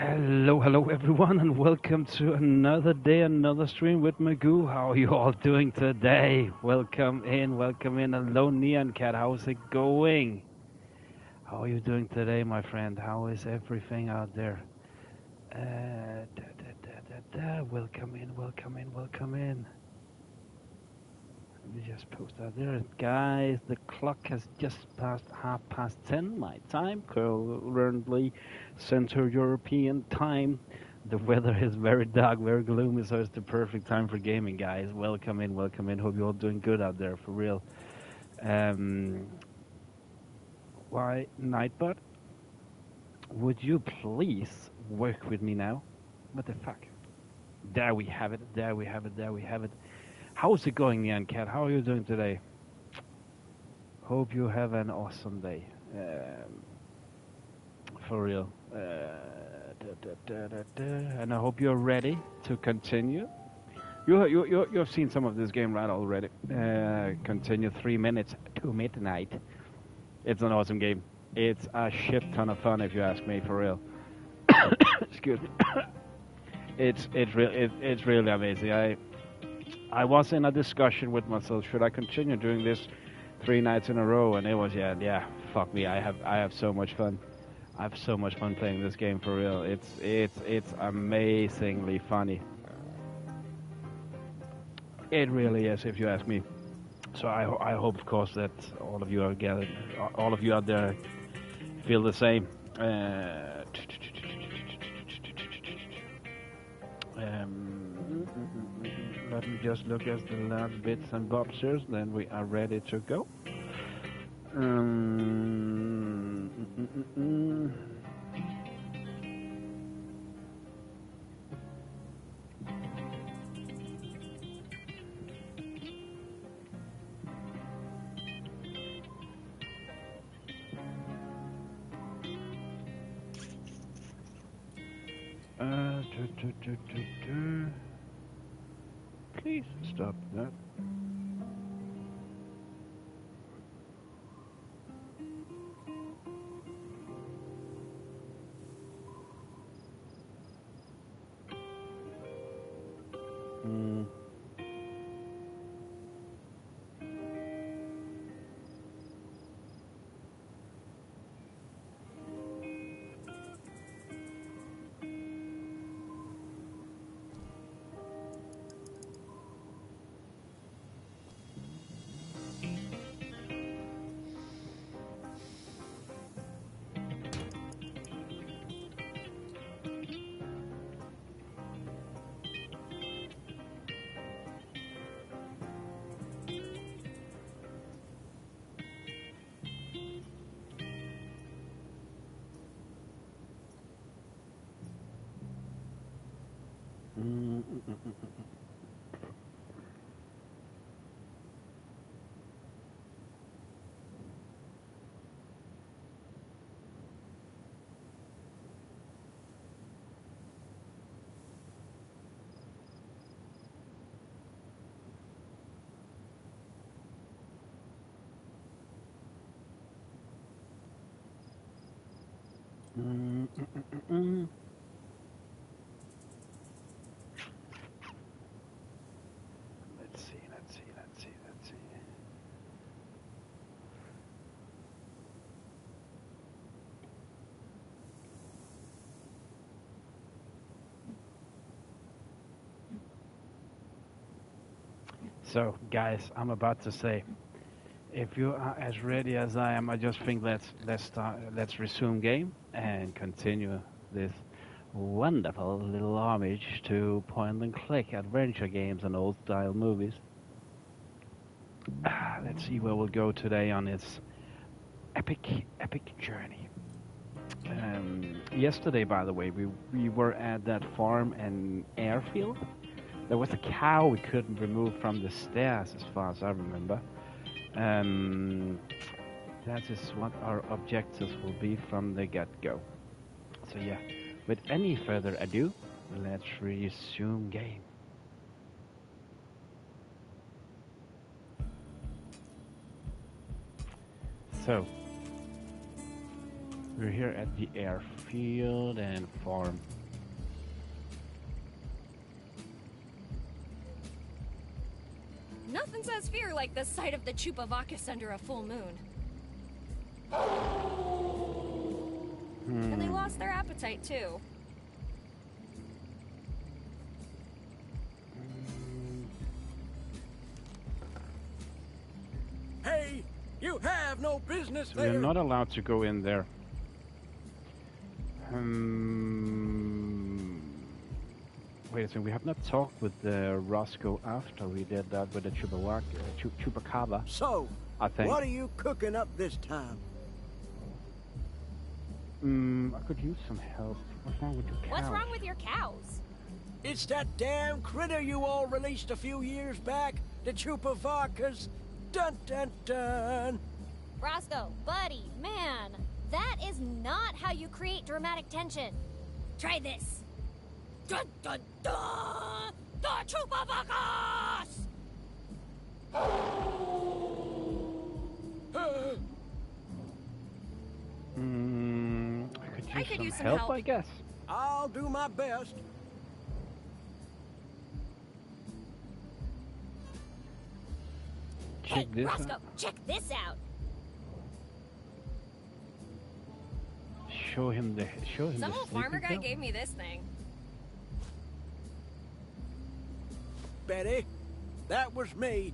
Hello everyone, and welcome to another day, another stream with Magoo. How are you all doing today? Welcome in. Hello, Neon Cat. How's it going? How are you doing today, my friend? How is everything out there? Welcome in, welcome in, welcome in. Let me just post out there. Guys, the clock has just passed 10:30 my time, currently Central European time. The weather is very dark, very gloomy, so it's the perfect time for gaming, guys. Welcome in, welcome in. Hope you're all doing good out there, for real. Um, why, Nightbot, would you please work with me now? What the fuck? There we have it, there we have it, there we have it. How's it going, Nyan Cat? How are you doing today? Hope you have an awesome day. For real. And I hope you're ready to continue. You've seen some of this game, right, already? Continue 3 minutes to midnight. It's an awesome game. It's a shit ton of fun, if you ask me, for real. Excuse me. It's really amazing. I was in a discussion with myself. Should I continue doing this 3 nights in a row? And it was yeah. Fuck me. I have so much fun. I have so much fun playing this game, for real. It's amazingly funny. It really is, if you ask me. So I hope, of course, that all of you are gathered, all of you out there feel the same. Let me just look at the last bits and bobs here, then we are ready to go. Um, mm, mm, mm, Please stop that. Mm. Let's see. So, guys, I'm about to say, if you are as ready as I am, I just think let's resume game and continue this wonderful little homage to point and click adventure games and old style movies. Let's see where we'll go today on this epic journey. Yesterday, by the way, we were at that farm and airfield. There was a cow we couldn't remove from the stairs, as far as I remember. That is what our objectives will be from the get-go. So yeah, with any further ado, let's resume game. So, we're here at the airfield and farm. Nothing says fear like the sight of the Chupavacus under a full moon. And they lost their appetite, too. Hey, you have no business there. We're not allowed to go in there. Wait a second, we have not talked with Roscoe after we did that with the Chupacabra. So, I think. what are you cooking up this time? I could use some help. What's wrong with your cows? What's wrong with your cows? It's that damn critter you all released a few years back, the Chupavacus. Dun dun dun. Roscoe, buddy, man, that is not how you create dramatic tension. Try this. Dun dun dun! The Chupavacus! I could use some help, I guess. I'll do my best. Check hey, this Roscoe, out. check this out. Show him the Some old farmer guy pill. gave me this thing. Betty, that was me.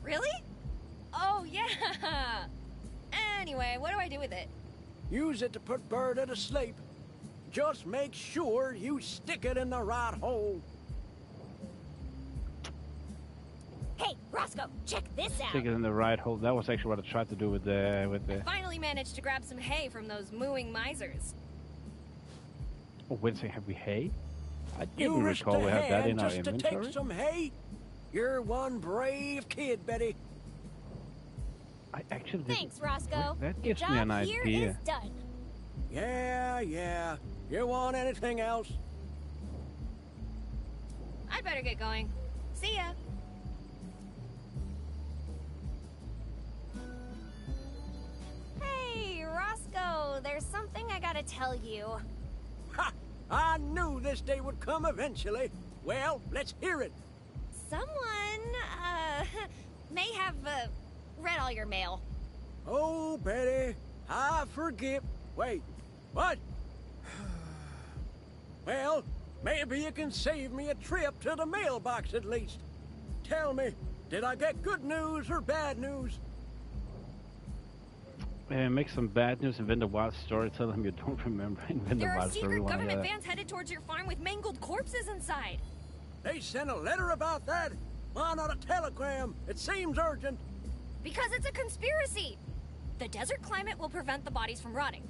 Really? Oh, yeah. Anyway, what do I do with it? Use it to put Bird to sleep. Just make sure you stick it in the right hole. Hey, Roscoe, check this out. Stick it in the right hole. That was actually what I tried to do with the. I finally managed to grab some hay from those mooing misers. Oh, wait a second. Have we hay? I You didn't risked recall a we had that in hand our just to inventory. take some hay. You're one brave kid, Betty. I actually didn't. Thanks, Roscoe. That Your gives job me an here idea. is done. Yeah. You want anything else? I'd better get going. See ya. Hey, Roscoe, there's something I gotta tell you. Ha! I knew this day would come eventually. Well, let's hear it. Someone, may have, read all your mail. Oh, Betty, I forgive. Wait, what? Well, maybe you can save me a trip to the mailbox at least. Tell me, did I get good news or bad news? Make some bad news, invent a wild story, tell them you don't remember, invent There a are wild story. secret wanna government hear that. vans headed towards your farm with mangled corpses inside. They sent a letter about that? Why not a telegram? It seems urgent. Because it's a conspiracy. The desert climate will prevent the bodies from rotting.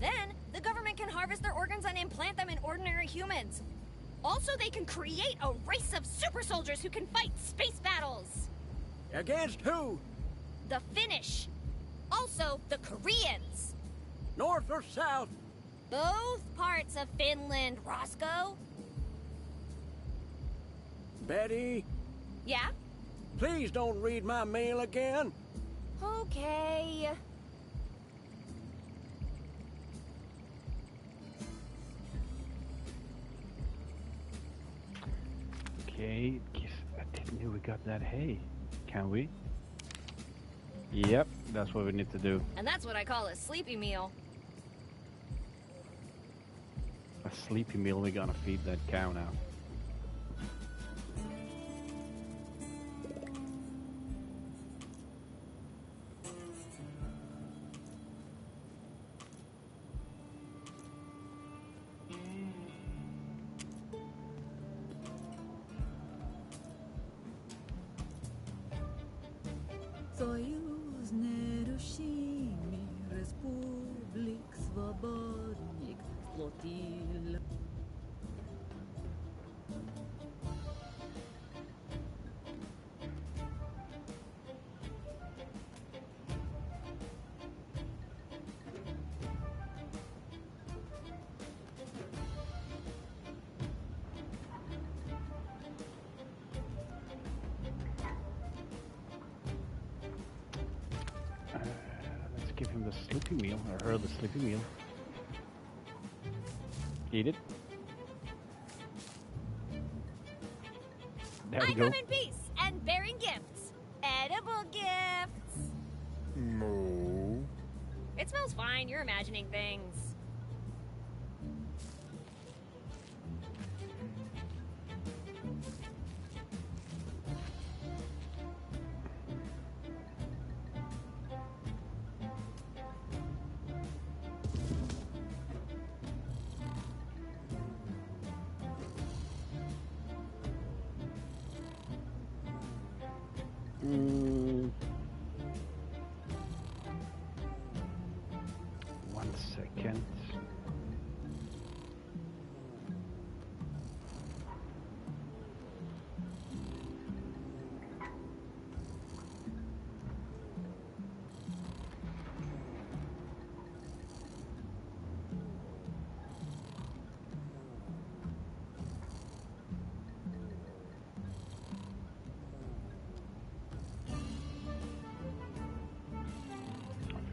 Then, the government can harvest their organs and implant them in ordinary humans. Also, they can create a race of super soldiers who can fight space battles. Against who? The Finnish. Also, the Koreans. North or south? Both parts of Finland, Roscoe. Betty, Yeah? please don't read my mail again. Okay. Okay, guess I didn't know we got that hay. Can we? Yep, that's what we need to do. And that's what I call a sleepy meal. A sleepy meal, we're gonna feed that cow now. Союзнерушими республик свободник флотиль. Let's give him the sleepy meal, or her the sleepy meal. Eat it. There I we go. come in peace and bearing gifts. Edible gifts. No. It smells fine. You're imagining things. One second.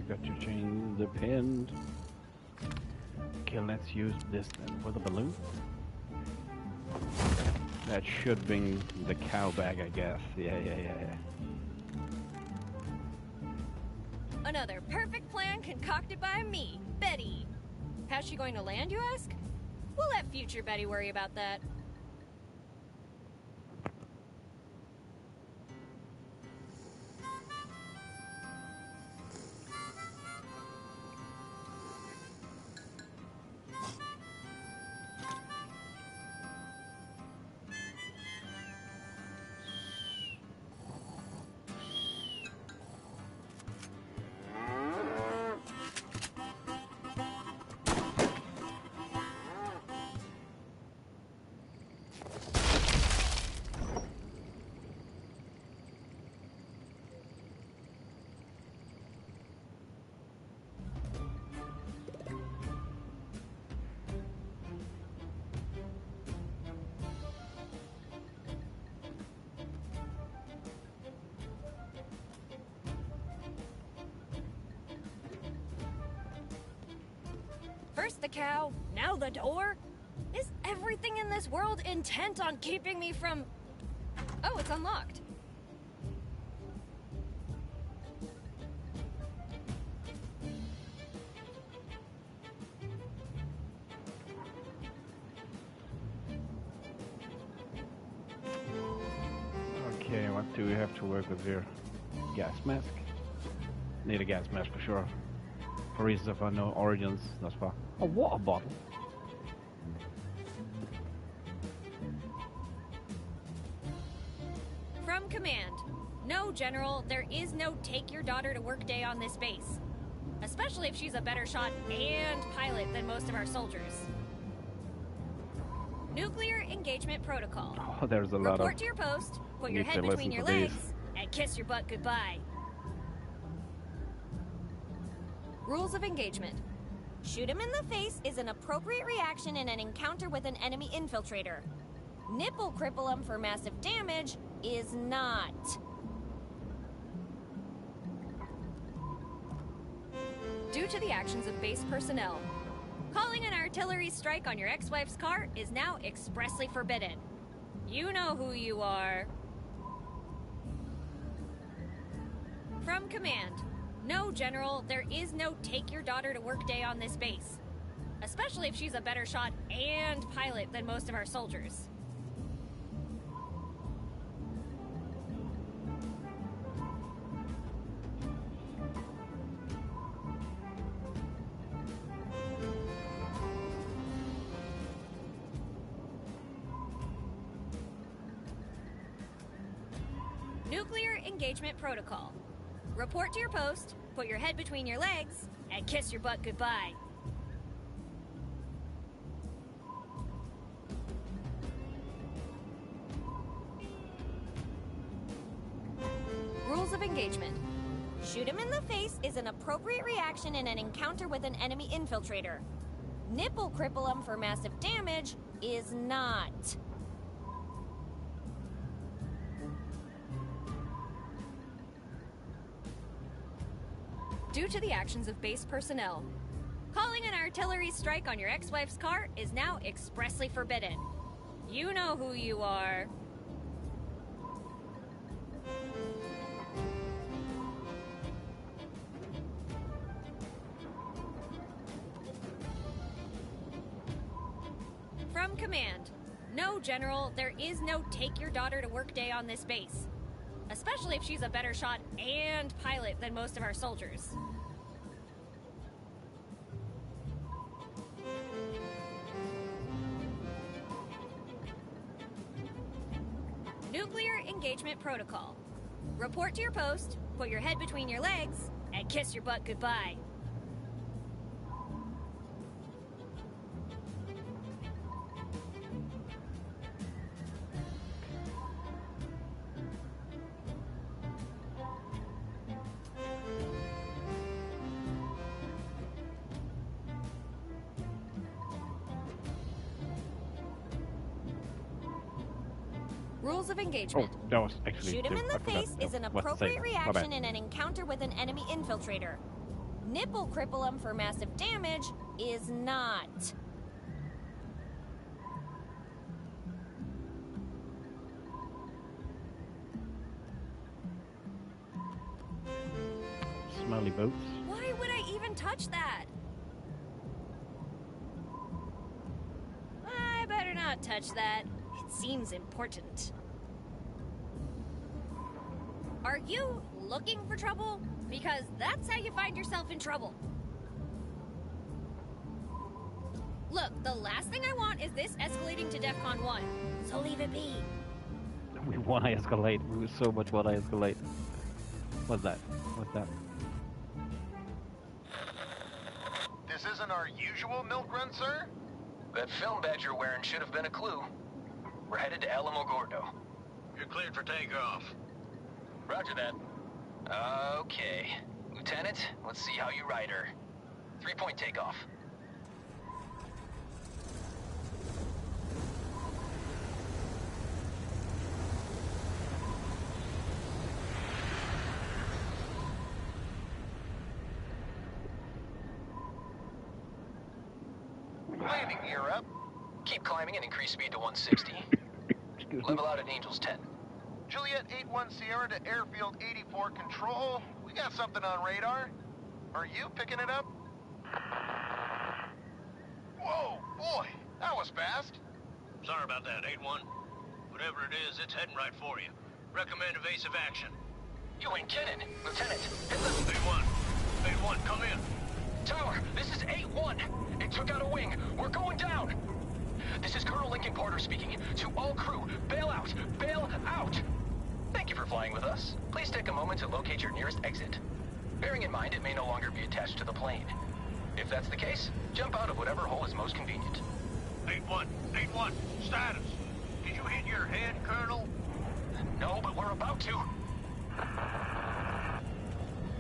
Got to change the pin. Okay, let's use this then for the balloon. That should bring the cow back, I guess. Yeah. Another perfect plan concocted by me, Betty. How's she going to land, you ask? We'll let future Betty worry about that. First the cow, now the door. Is everything in this world intent on keeping me from... Oh, it's unlocked. Okay, what do we have to work with here? Gas mask. Need a gas mask for sure. For reasons of unknown origins, thus far. A water bottle. From command. No, General, there is no take your daughter to work day on this base. Especially if she's a better shot and pilot than most of our soldiers. Nuclear engagement protocol. Oh, there's a lot of... Report to your post, put your Need head to between listen your to these. legs, and kiss your butt goodbye. Rules of engagement. Shoot him in the face is an appropriate reaction in an encounter with an enemy infiltrator. Nipple cripple him for massive damage is not. Due to the actions of base personnel, calling an artillery strike on your ex-wife's car is now expressly forbidden. You know who you are. From command. No, General, there is no take your daughter to work day on this base. Especially if she's a better shot and pilot than most of our soldiers. Nuclear engagement protocol. Report to your post, put your head between your legs, and kiss your butt goodbye. Rules of engagement. Shoot him in the face is an appropriate reaction in an encounter with an enemy infiltrator. Nipple cripple him for massive damage is not. Due to the actions of base personnel, calling an artillery strike on your ex-wife's car is now expressly forbidden. You know who you are. command. No, General, there is no take your daughter to work day on this base. Especially if she's a better shot and pilot than most of our soldiers. Nuclear engagement protocol. Report to your post, put your head between your legs, and kiss your butt goodbye. Rules of engagement. Oh, that was actually... Shoot him in the I forgot face is an what to say. appropriate My reaction bad. in an encounter with an enemy infiltrator. Nipple cripple him for massive damage is not. Smelly boots. Why would I even touch that? I better not touch that. It seems important. Are you looking for trouble? Because that's how you find yourself in trouble. Look, the last thing I want is this escalating to DEFCON 1. So leave it be. We want to escalate. We so much want to escalate. What's that? What's that? This isn't our usual milk run, sir? That film badge you're wearing should have been a clue. We're headed to Alamo Gordo. You're cleared for takeoff. Roger that. Okay. Lieutenant, let's see how you ride her. 3-point takeoff. Landing gear up. Keep climbing and increase speed to 160. Excuse me. Level out at Angels 10. Juliet 8-1 Sierra to Airfield 84 Control. We got something on radar. Are you picking it up? Whoa, boy, that was fast. Sorry about that, 8-1. Whatever it is, it's heading right for you. Recommend evasive action. You ain't kidding. Lieutenant, hit the... 8-1. 8-1, come in. Tower, this is 8-1. It took out a wing. We're going down. This is Colonel Lincoln Porter speaking. To all crew, bail out. Bail out. Thank you for flying with us. Please take a moment to locate your nearest exit. Bearing in mind it may no longer be attached to the plane. If that's the case, jump out of whatever hole is most convenient. 8-1. 8-1. Status. Did you hit your head, Colonel? No, but we're about to.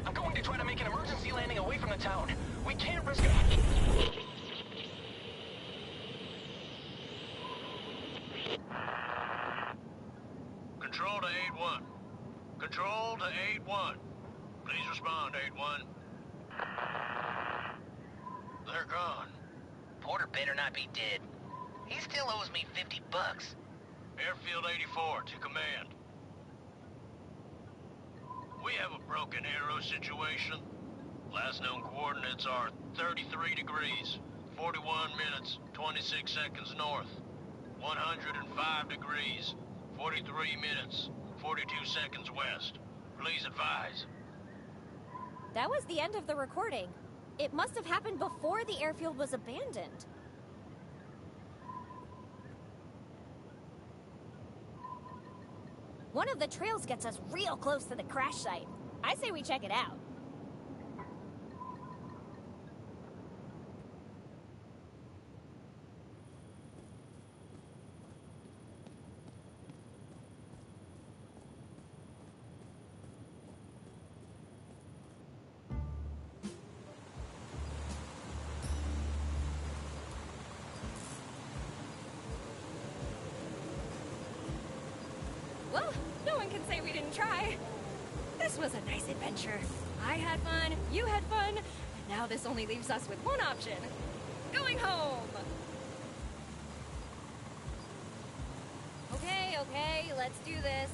I'm going to try to make an emergency landing away from the town. We can't risk it. Control to 8-1. Control to 8-1. Please respond, 8-1. They're gone. Porter better not be dead. He still owes me $50. Airfield 84 to command. We have a broken arrow situation. Last known coordinates are 33 degrees, 41 minutes, 26 seconds north. 105 degrees, 43 minutes, 42 seconds west. Please advise. That was the end of the recording. It must have happened before the airfield was abandoned. One of the trails gets us real close to the crash site. I say we check it out. Well, no one can say we didn't try. This was a nice adventure. I had fun, you had fun, and now this only leaves us with one option. Going home! Okay, let's do this.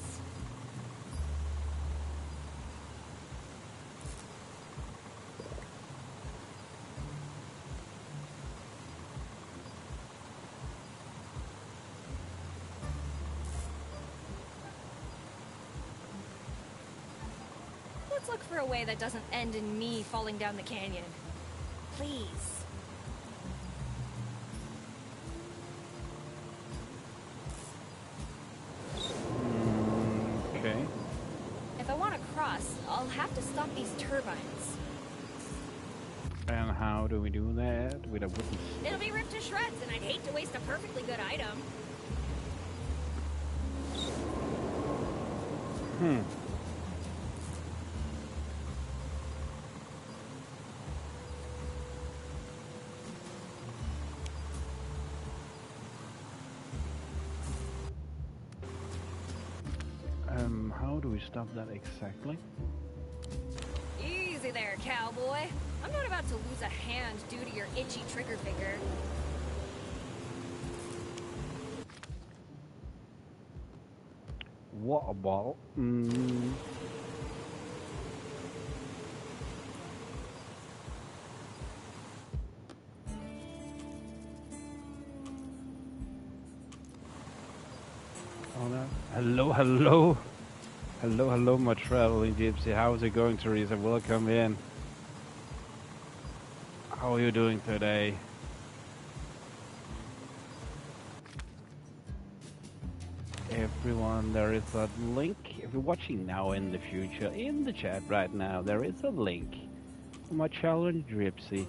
let's look for a way that doesn't end in me falling down the canyon. Please. Okay. If I want to cross, I'll have to stop these turbines. And how do we do that? With a wooden... It'll be ripped to shreds, and I'd hate to waste a perfectly good item. How do we stop that exactly? Easy there, cowboy. I'm not about to lose a hand due to your itchy trigger finger. Water bottle. Oh no. Hello, hello. Hello, hello, my traveling gypsy. How's it going, Teresa? Welcome in. How are you doing today? Everyone, there is a link. If you're watching now in the future, in the chat right now, there is a link to my Challenge Gypsy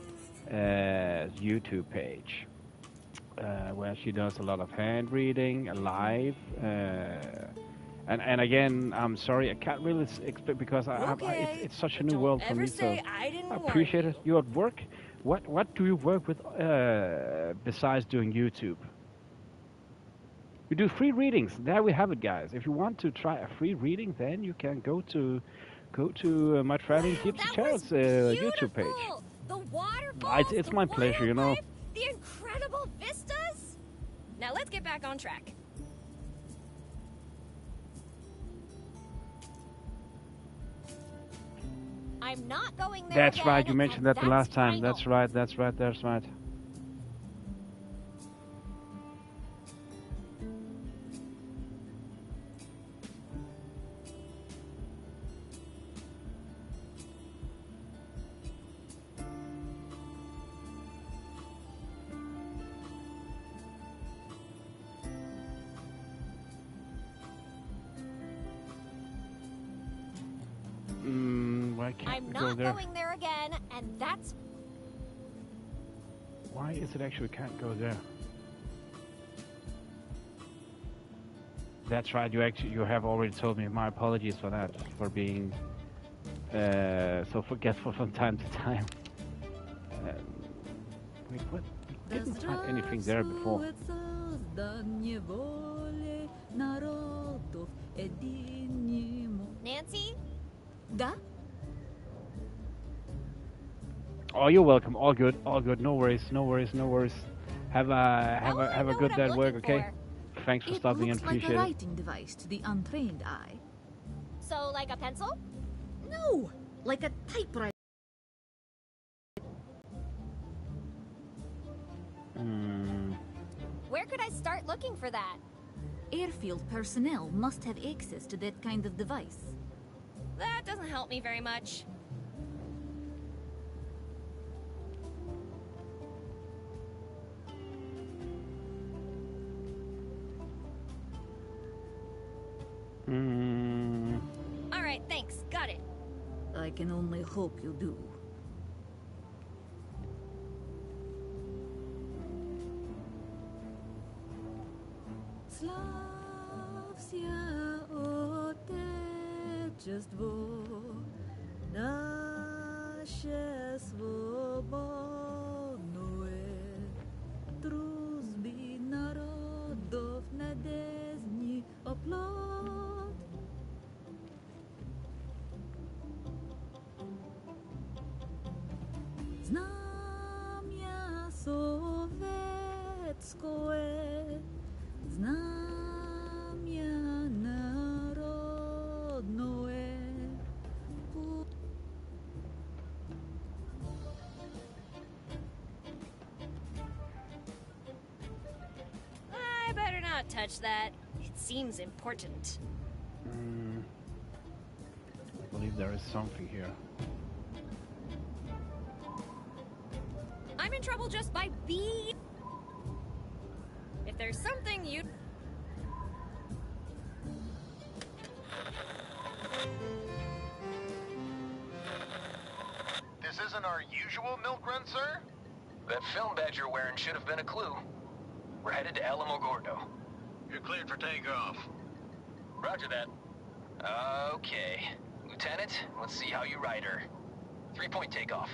YouTube page, where she does a lot of hand reading, live, and again, I'm sorry, I can't really explain because it's such a new world for me. So I appreciate it. You at work? What do you work with besides doing YouTube? We do free readings. There we have it, guys. If you want to try a free reading, then you can go to my Traveling Gypsy Channel's YouTube page. The waterfalls, it's my pleasure, you know. The incredible vistas. Now let's get back on track. I'm not going there. That's again, right. You mentioned that the last time. final. That's right. That's right. That's right. Why can't I'm we not go there? going there again, and that's... Why is it actually we can't go there? That's right. You have already told me. My apologies for that, for being so forgetful from time to time. Wait, what? I didn't find anything there before. Nancy? Да? Oh, you're welcome. All good. All good. No worries. No worries. No worries. Have a good day at work. Okay. Thanks for stopping in. It looks like Appreciate a it. writing device to the untrained eye. So, like a pencil? No, like a typewriter. Where could I start looking for that? Airfield personnel must have access to that kind of device. That doesn't help me very much. All right, thanks. Got it. I can only hope you do. Славься, Отечество, наше свободное, дружбы народов надежный оплот. Знамя советское, знамя народное. I better not touch that. It seems important. I believe believe there is something here. I'm in trouble just by being... If there's something you... This isn't our usual milk run, sir? That film badge you're wearing should have been a clue. We're headed to Alamogordo. You're cleared for takeoff. Roger that. Okay. Lieutenant, let's see how you ride her. 3-point takeoff.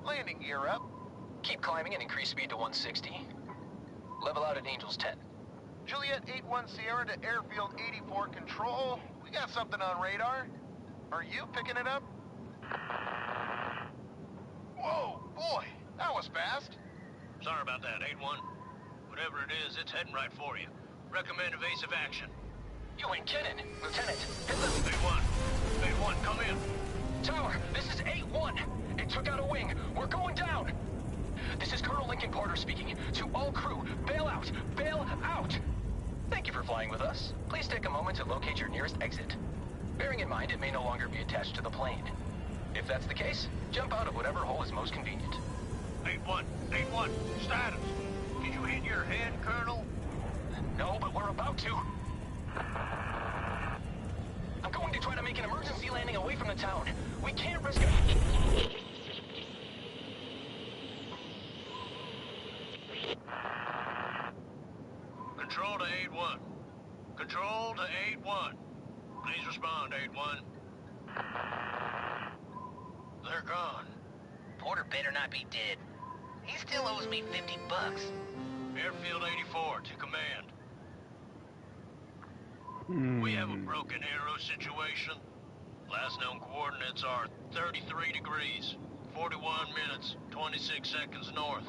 Landing gear up. Keep climbing and increase speed to 160. Level out at Angels 10. Juliet 8-1 Sierra to Airfield 84 Control. We got something on radar. Are you picking it up? Whoa, boy, that was fast. Sorry about that, 8-1. Whatever it is, it's heading right for you. Recommend evasive action. You ain't kidding. Lieutenant, hit the... 8-1. 8-1, come in. Tower, this is 8-1. It took out a wing. We're going down. This is Colonel Lincoln Porter speaking. To all crew, bail out! Bail out! Thank you for flying with us. Please take a moment to locate your nearest exit. Bearing in mind it may no longer be attached to the plane. If that's the case, jump out of whatever hole is most convenient. 8-1. 8-1. Status. Did you hit your head, Colonel? No, but we're about to. I'm going to try to make an emergency landing away from the town. We can't risk it. Control to 8-1. Control to 8-1. Please respond, 8-1. They're gone. Porter better not be dead. He still owes me $50. Airfield 84 to command. We have a broken arrow situation. Last known coordinates are 33 degrees, 41 minutes, 26 seconds north.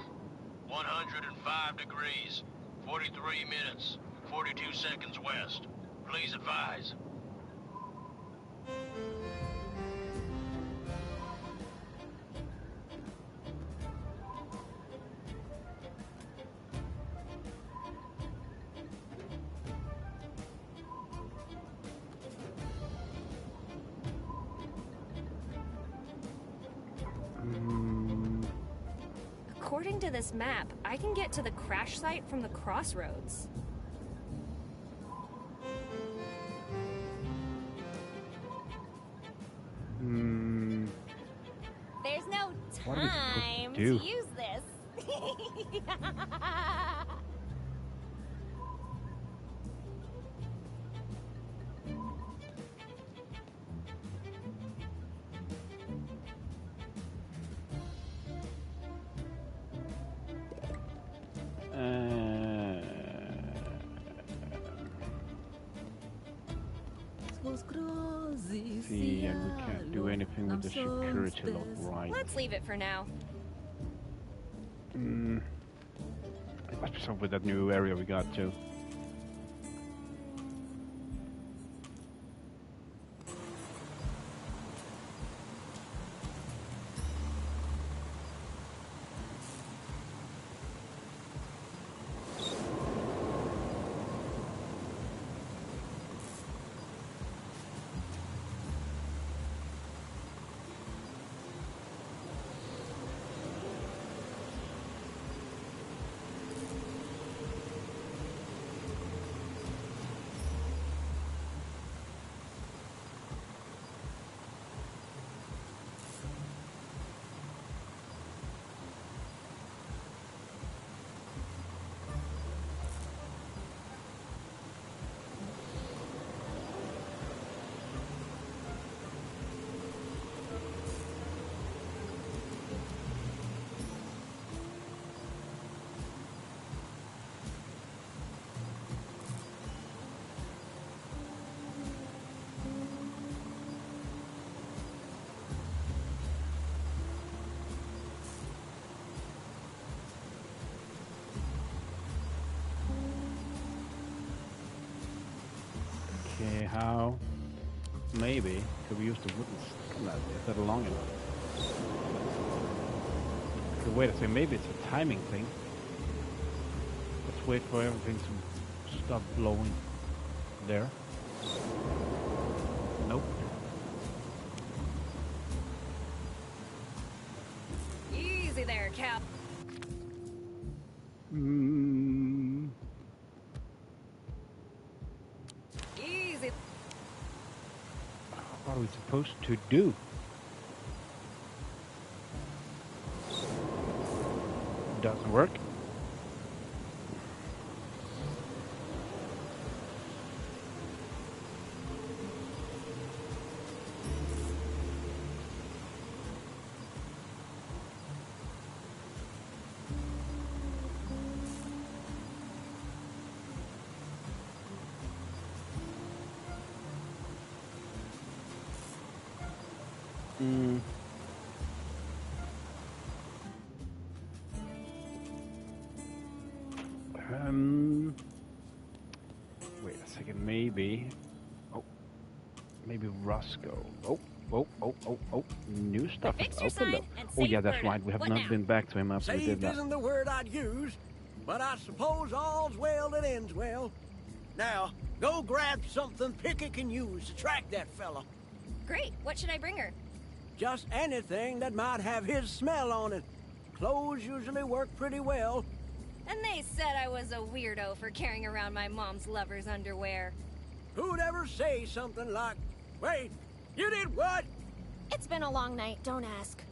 105 degrees, 43 minutes, 42 seconds west. Please advise. According to this map, I can get to the crash site from the crossroads. There's no time to use this. See, and we can't do anything with the security lock, right? Let's leave it for now. What's up with that new area we got to? Okay, how? maybe could we use the wooden stick on that? Is that long enough? Okay, wait a second, maybe it's a timing thing. Let's wait for everything to stop blowing. There. Nope. Easy there, Cap. Easy. What are we supposed to do? Doesn't work. Wait a second, maybe. Oh, maybe Roscoe. Oh, new stuff is Fix your opened sign up. and Oh yeah, save that's Vernon. right. We have What not now? been back to him after we did Saved that. isn't the word I'd use, but I suppose all's well that ends well. Now, go grab something Picky can use to track that fella. Great. What should I bring her? Just anything that might have his smell on it. Clothes usually work pretty well. And they said I was a weirdo for carrying around my mom's lover's underwear. Who'd ever say something like, wait, you did what? It's been a long night, don't ask.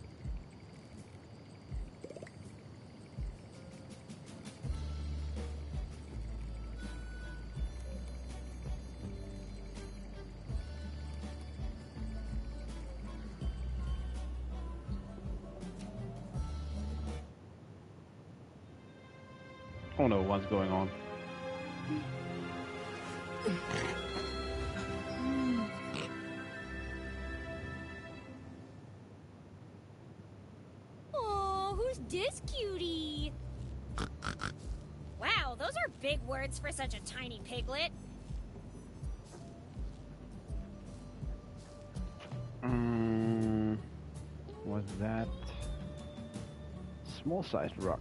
Oh no, what's going on? Oh, who's this cutie? Wow, those are big words for such a tiny piglet. Was that small-sized rock?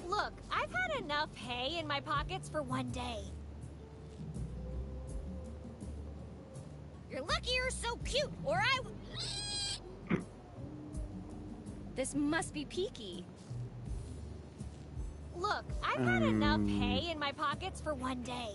Look, I've had enough hay in my pockets for one day. You're lucky you're so cute, or I would... This must be Peaky. Look, I've had enough hay in my pockets for one day.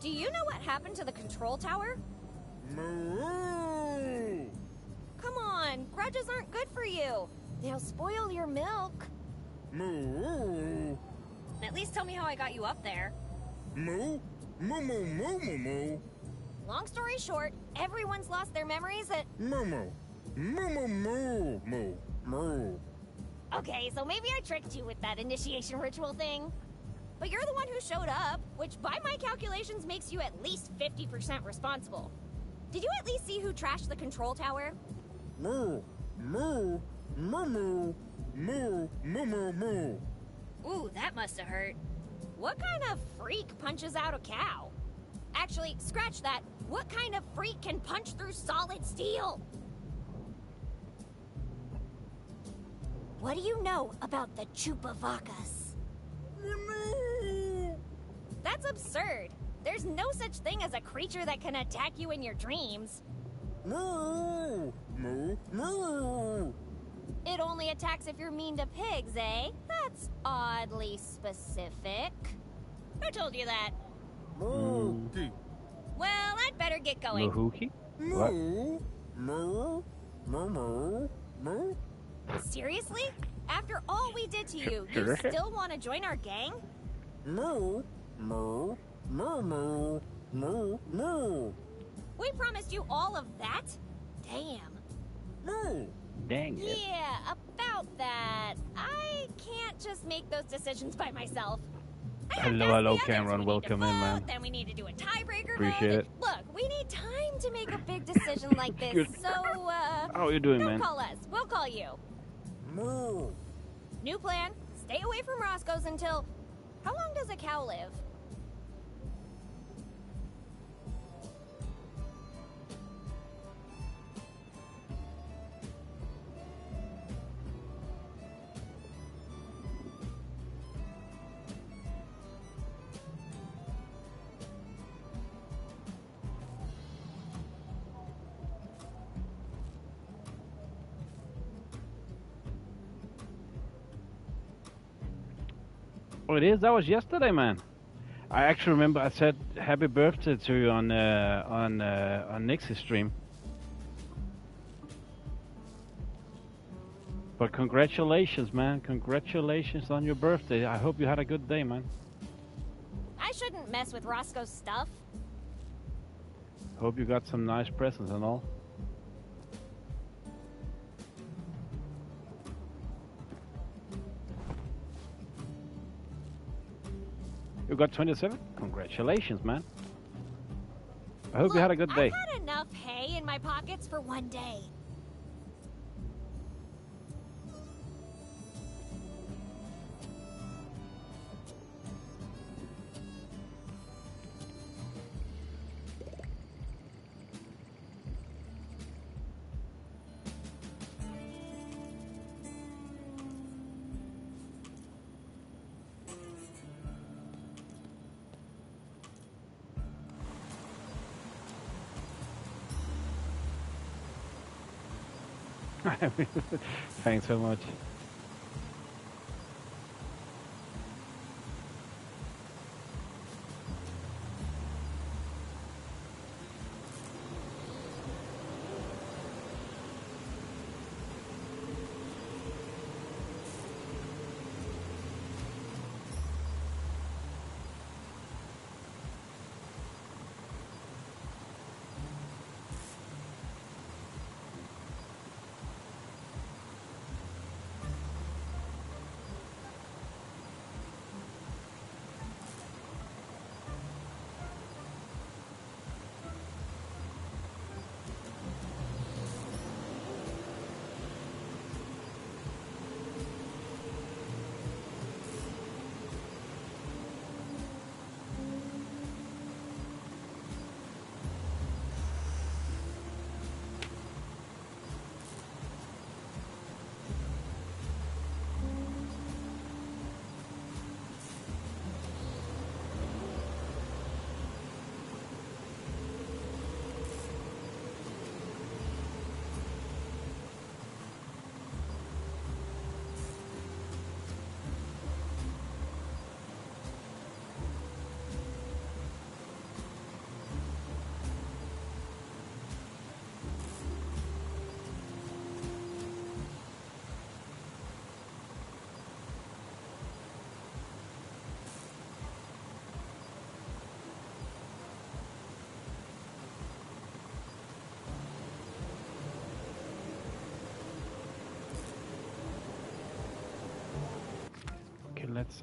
Do you know what happened to the control tower? Moo! Come on, grudges aren't good for you. They'll spoil your milk. Moo! At least tell me how I got you up there. Moo? Moo moo moo moo moo. Long story short, everyone's lost their memories and... Moo moo. Moo moo moo moo. Moo. Okay, so maybe I tricked you with that initiation ritual thing. But you're the one who showed up, which by my calculations makes you at least 50% responsible. Did you at least see who trashed the control tower? Moo. Moo. Moo moo. Moo moo moo moo. Ooh, that must have hurt. What kind of freak punches out a cow? Actually, scratch that. What kind of freak can punch through solid steel? What do you know about the Chupavacas? That's absurd. There's no such thing as a creature that can attack you in your dreams. Moo! Moo! Moo! It only attacks if you're mean to pigs, eh? That's oddly specific. Who told you that? Mookie. Well, I'd better get going. Mahookie? What? Moo! Moo! Moo! Moo! Moo! Seriously? After all we did to you, you Sure. still want to join our gang? Moo! Moo! Moo! Moo! Moo! Moo! We promised you all of that? Damn. Moo! Dang it. Yeah, about that. I can't just make those decisions by myself. I have to Hello, ask hello, the others. Cameron. We need Welcome to in, vote, man. Then we need to do a tiebreaker Appreciate vote. it. Look, we need time to make a big decision like this. Good. So, How are you doing, don't man? call us. We'll call you. Moo! New plan. Stay away from Roscoe's until... How long does a cow live? Oh, it is? That was yesterday, man. I actually remember I said happy birthday to you on Nix's stream. But congratulations, man. Congratulations on your birthday. I hope you had a good day, man. I shouldn't mess with Roscoe's stuff. Hope you got some nice presents and all. You got 27? Congratulations, man. I hope you had a good day. I've had enough hay in my pockets for one day. Thanks so much.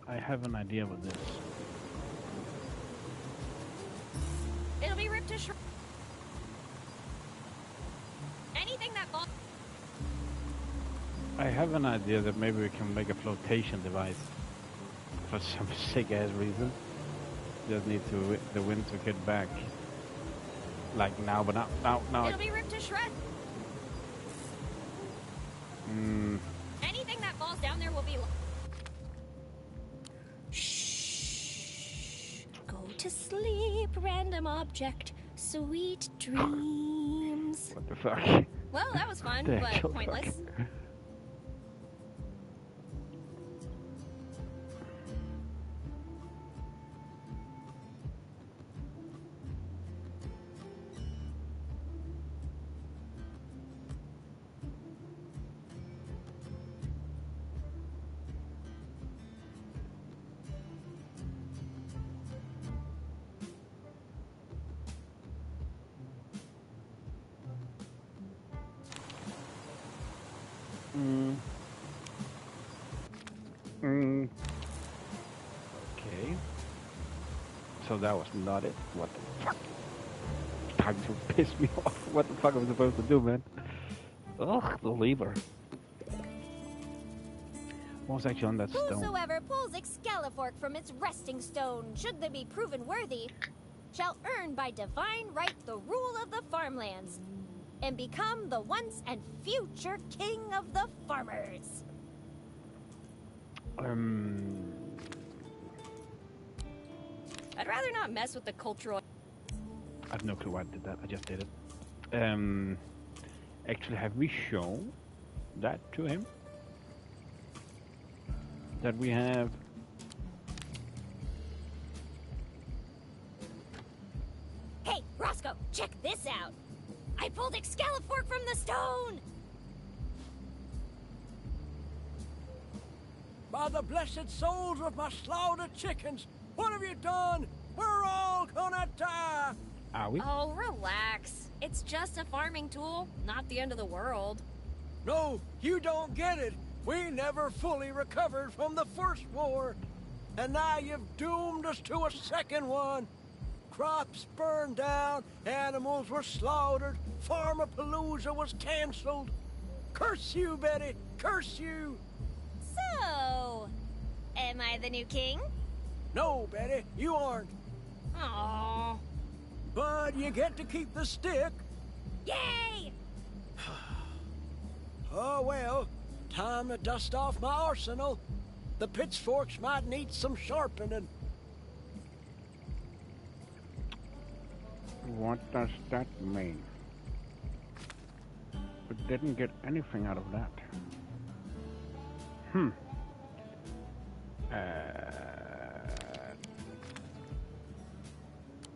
I have an idea with this. It'll be ripped to shreds. Anything that falls. I have an idea that maybe we can make a flotation device for some sick ass reason. Just need to the wind to get back. Like now, but now. It'll be ripped to shreds. Anything that that falls down there will be... Shh. Go to sleep, random object. Sweet dreams. What the fuck? Well, that was fun, The but actual pointless. fuck. Okay. So that was not it. What the fuck? Time to piss me off. What the fuck am I supposed to do, man? Ugh, the lever. What was actually on that stone? Whosoever pulls Excalifork from its resting stone, should they be proven worthy, shall earn by divine right the rule of the farmlands, and become the once and future king of the farmers. I'd rather not mess with the cultural... I have no clue why I did that. I just did it. Actually, have we shown that to him? That we have... Hey, Roscoe, check this out. I pulled Excalifork from the stone. By the blessed souls of my slaughtered chickens, what have you done? We're all gonna die. Are we? Oh, relax. It's just a farming tool, not the end of the world. No, you don't get it. We never fully recovered from the first war. And now you've doomed us to a second one. Crops burned down, animals were slaughtered, Farmapalooza was canceled. Curse you, Betty, curse you. So, am I the new king? No, Betty, you aren't. Aww. But you get to keep the stick. Yay! Oh, well, time to dust off my arsenal. The pitchforks might need some sharpening. What does that mean? We didn't get anything out of that.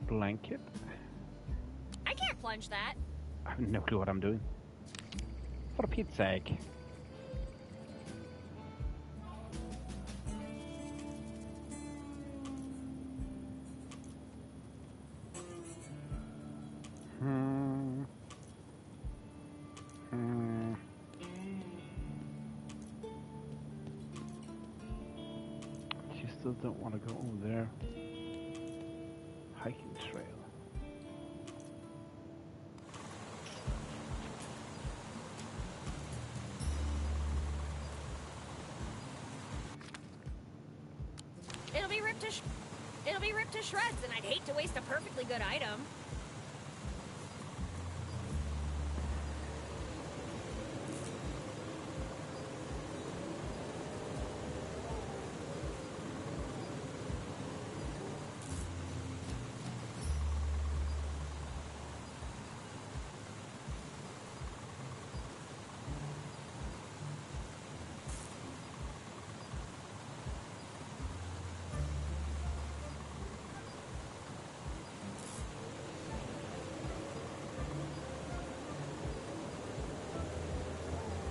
Blanket? I can't plunge that. I have no clue what I'm doing. For Pete's sake. You still don't want to go over there. Hiking trail. It'll be ripped to shreds, and I'd hate to waste a perfectly good item.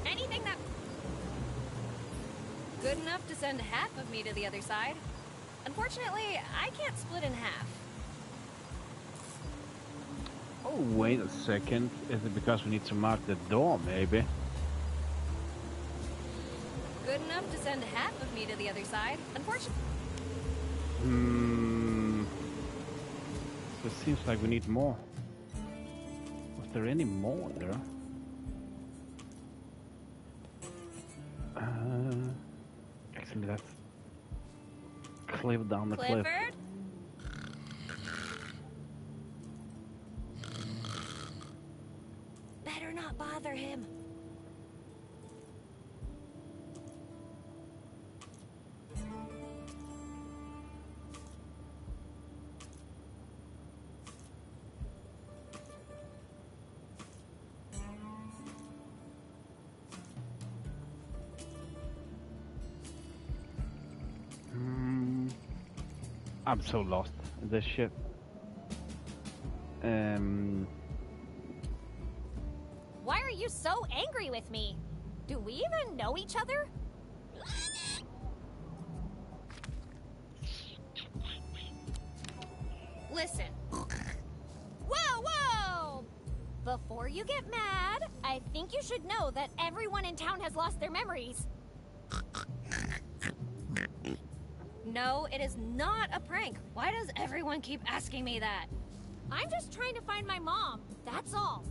Anything that... good enough to send half of me to the other side. Unfortunately, I can't split in half. Oh, wait a second. Is it because we need to mark the door, maybe? Good enough to send half of me to the other side. Unfortunately... So it seems like we need more. Was there any more there? Actually, that's cliff down the cliff. Clifford? Better not bother him. I'm so lost in this shit. Why are you so angry with me? Do we even know each other? Listen. Whoa, whoa! Before you get mad, I think you should know that everyone in town has lost their memories. No, it is not a prank. Why does everyone keep asking me that? I'm just trying to find my mom, that's all.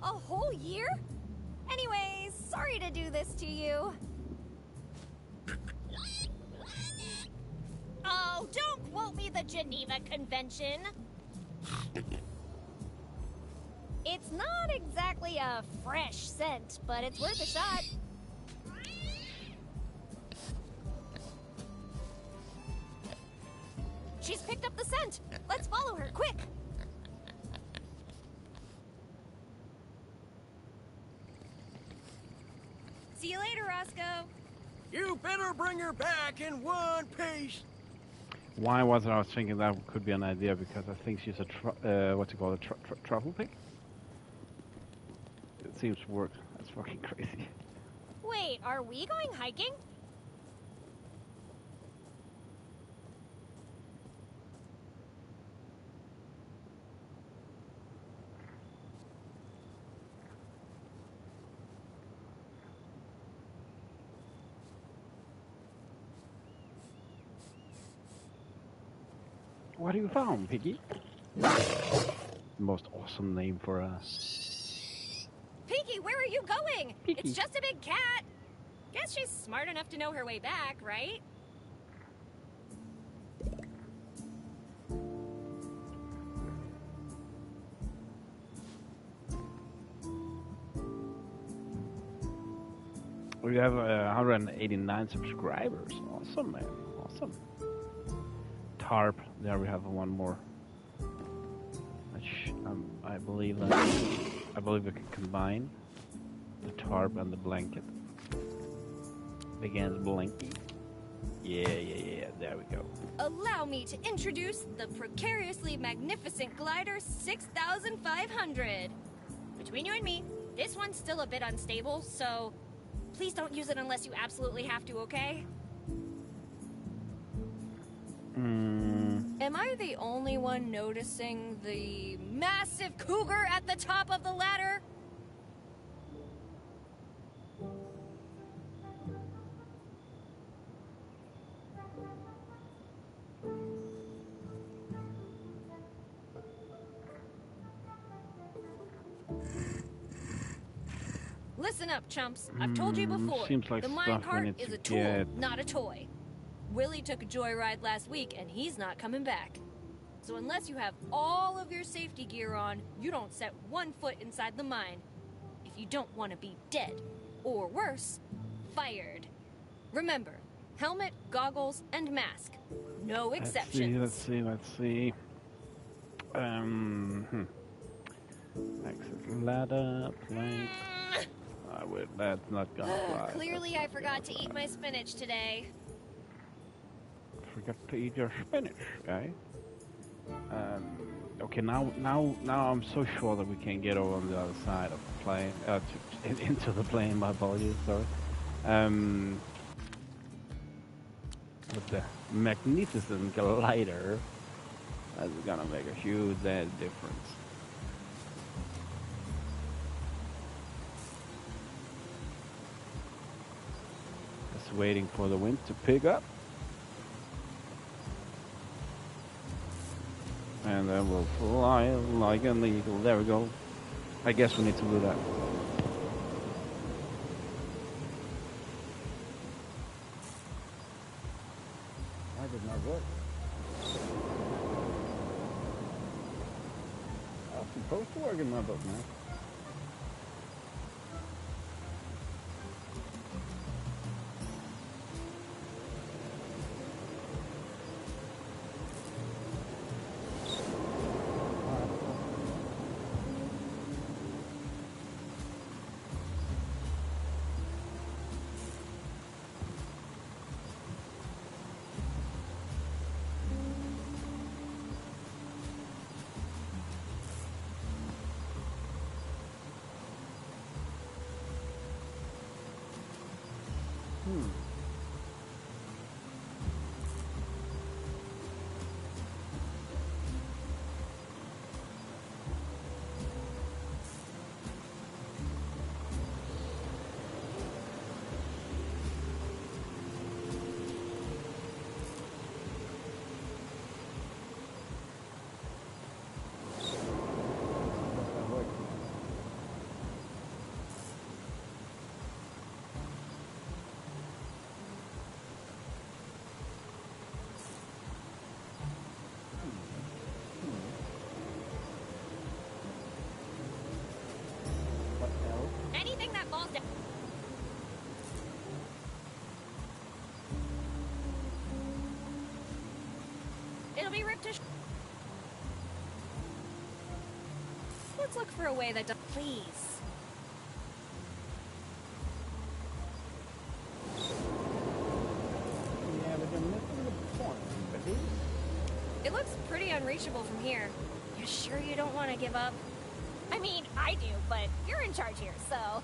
A whole year? Anyways, sorry to do this to you. Oh, don't quote me the Geneva Convention. It's not exactly a fresh scent, but it's worth a shot. She's picked up the scent. Let's follow her, quick. See you later, Roscoe. You better bring her back in one piece. Why was it I was thinking that could be an idea? Because I think she's a what's it called, a truffle pig? It seems to work. That's fucking crazy. Wait, are we going hiking? What have you found, Piggy? Most awesome name for a... Pinky, where are you going? Pinky. It's just a big cat. Guess she's smart enough to know her way back, right? We have 189 subscribers. Awesome, man. Awesome. Tarp. There we have one more. Which I believe we can combine the tarp and the blanket. Begins blinking. Yeah. There we go. Allow me to introduce the precariously magnificent glider 6500. Between you and me, this one's still a bit unstable, so please don't use it unless you absolutely have to, okay? Am I the only one noticing the massive cougar at the top of the ladder? Listen up, chumps. I've told you before, seems like the stuff we minecart need is to a tool, get. not a toy. Willie took a joyride last week, and he's not coming back. So unless you have all of your safety gear on, you don't set 1 foot inside the mine. If you don't want to be dead, or worse, fired. Remember, helmet, goggles, and mask. No exceptions. Let's see. Exit ladder, plank. That's not gonna fly. Clearly I forgot to eat my spinach today. Forgot to eat your spinach, guy. Okay, now I'm so sure that we can get over on the other side of the plane, into the plane. My apologies, sorry. With the magnificent glider, that's gonna make a huge difference. Just waiting for the wind to pick up. And then we'll fly like an eagle. There we go. I guess we need to do that. Why did not work? I was supposed to work in my book, man. What else? Anything that falls down. It'll be ripped to Let's look for a way that does. Please. Yeah, but you're missing the point, buddy. It looks pretty unreachable from here. You sure you don't want to give up? I mean, I do, but you're in charge here, so...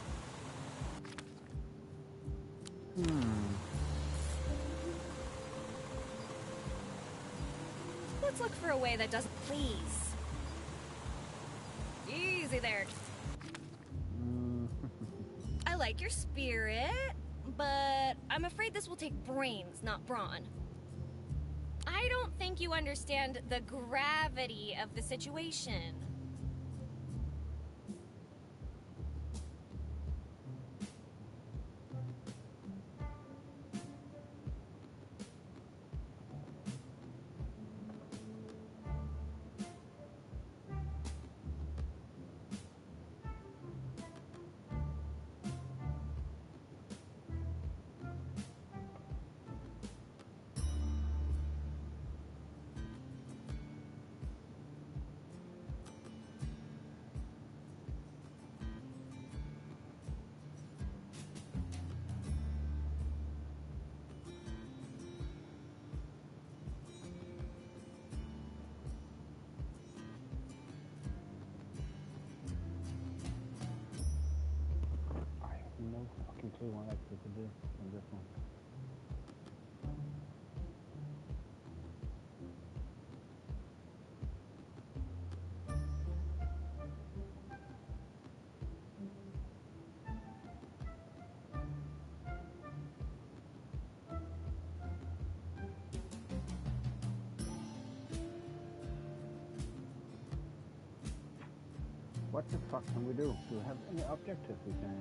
Let's look for a way that doesn't... Please. Easy there. I like your spirit, but I'm afraid this will take brains, not brawn. I don't think you understand the gravity of the situation. No fucking clue what I could do on this one. What the fuck can we do? Do we have any objectives we can...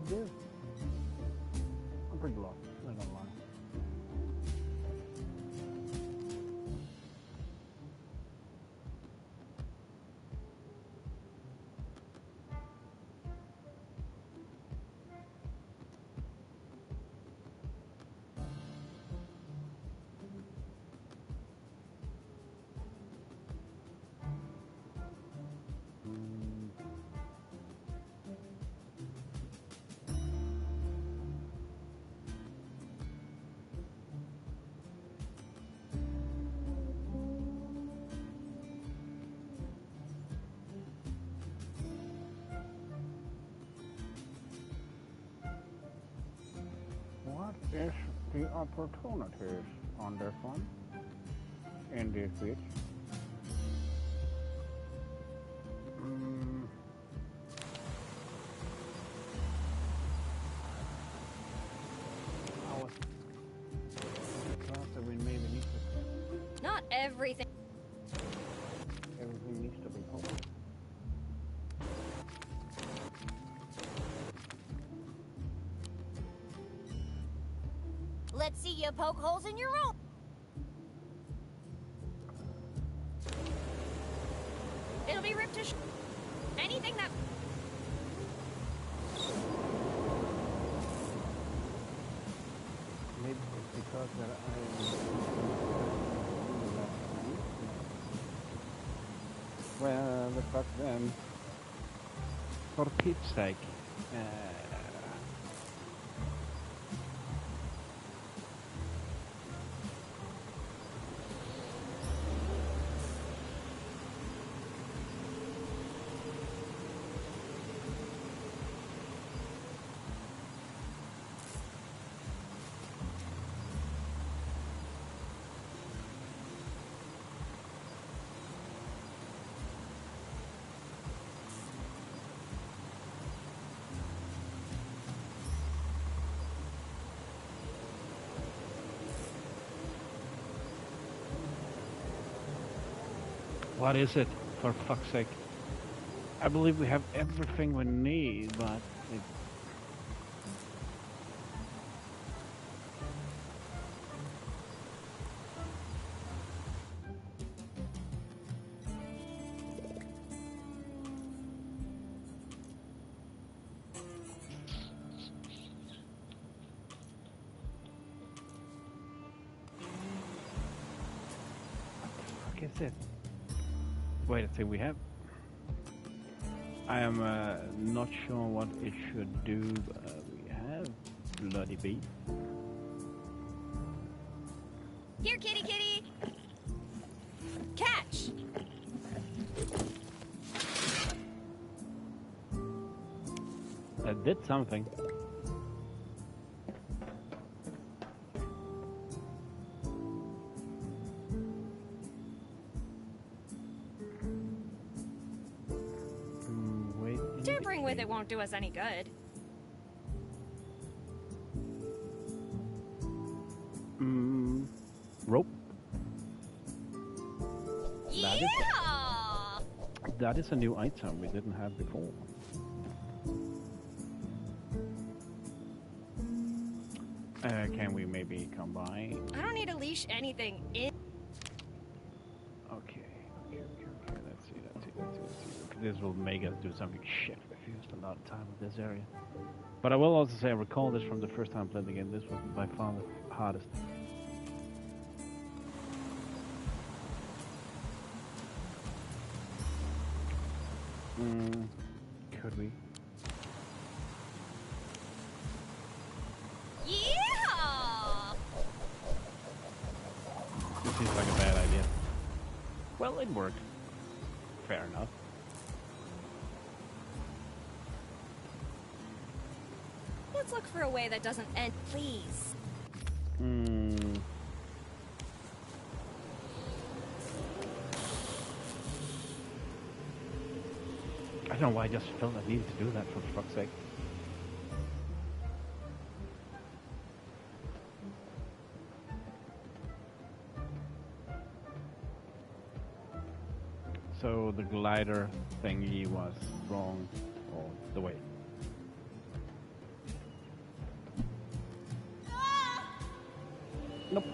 do? I'm pretty lost, not gonna lie. What is the opportunities on this one? In this bit? I was thought that we maybe need to. Not everything. Everything needs to be open. Let's see you poke holes in your own. It'll be ripped to anything that... was that well, the fuck then. For Pete's sake. What is it, for fuck's sake? I believe we have everything we need, but... What the fuck is it? Wait a second, we have... I am not sure what it should do, but we have bloody beef. Here, kitty kitty! Catch! That did something. Tampering with it won't do us any good. Rope. Yeah! That is a new item we didn't have before. Can we maybe combine? I don't need to leash anything in. Okay. Let's see. This will make us do something shit. We've used a lot of time in this area. But I will also say I recall this from the first time playing the game. This was by far the hardest. Could we? Yeah! This seems like a bad idea. Well, it worked. Fair enough. Let's look for a way that doesn't end, please. I don't know why I just felt I needed to do that, for fuck's sake. So the glider thingy was wrong all the way. Nope.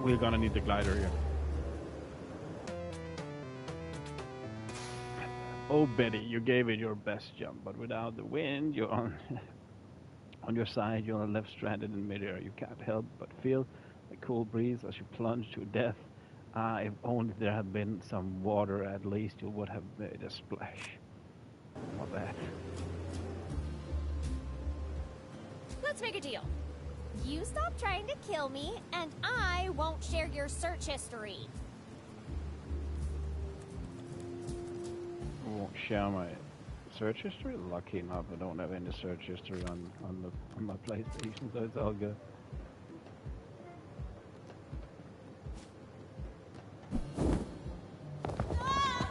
We're gonna need the glider here. Oh, Betty, you gave it your best jump, but without the wind, you're on on your side, you're left stranded in midair. You can't help but feel the cool breeze as you plunge to death. If only there had been some water, at least you would have made a splash. Not bad. Let's make a deal. You stop trying to kill me, and I won't share your search history. I won't share my search history. Lucky enough, I don't have any search history on my PlayStation, so it's all good.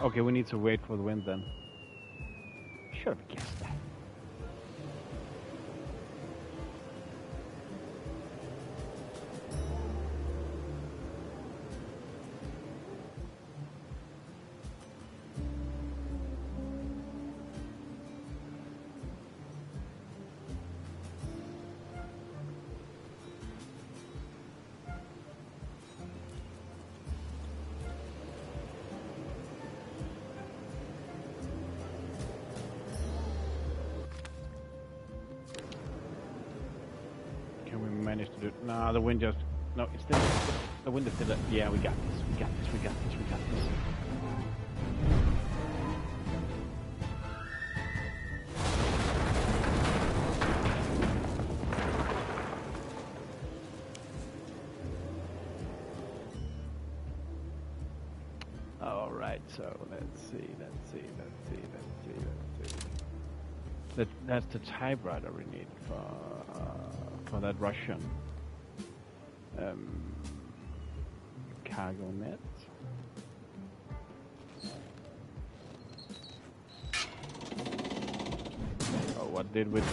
Okay, we need to wait for the wind then. Should have guessed that. manage to do it. No, the wind just... No, it's still... The wind is still... Yeah, we got this. We got this. We got this. We got this. All right, so let's see. That's the typewriter we need for that Russian cargo net. Oh, what did we do?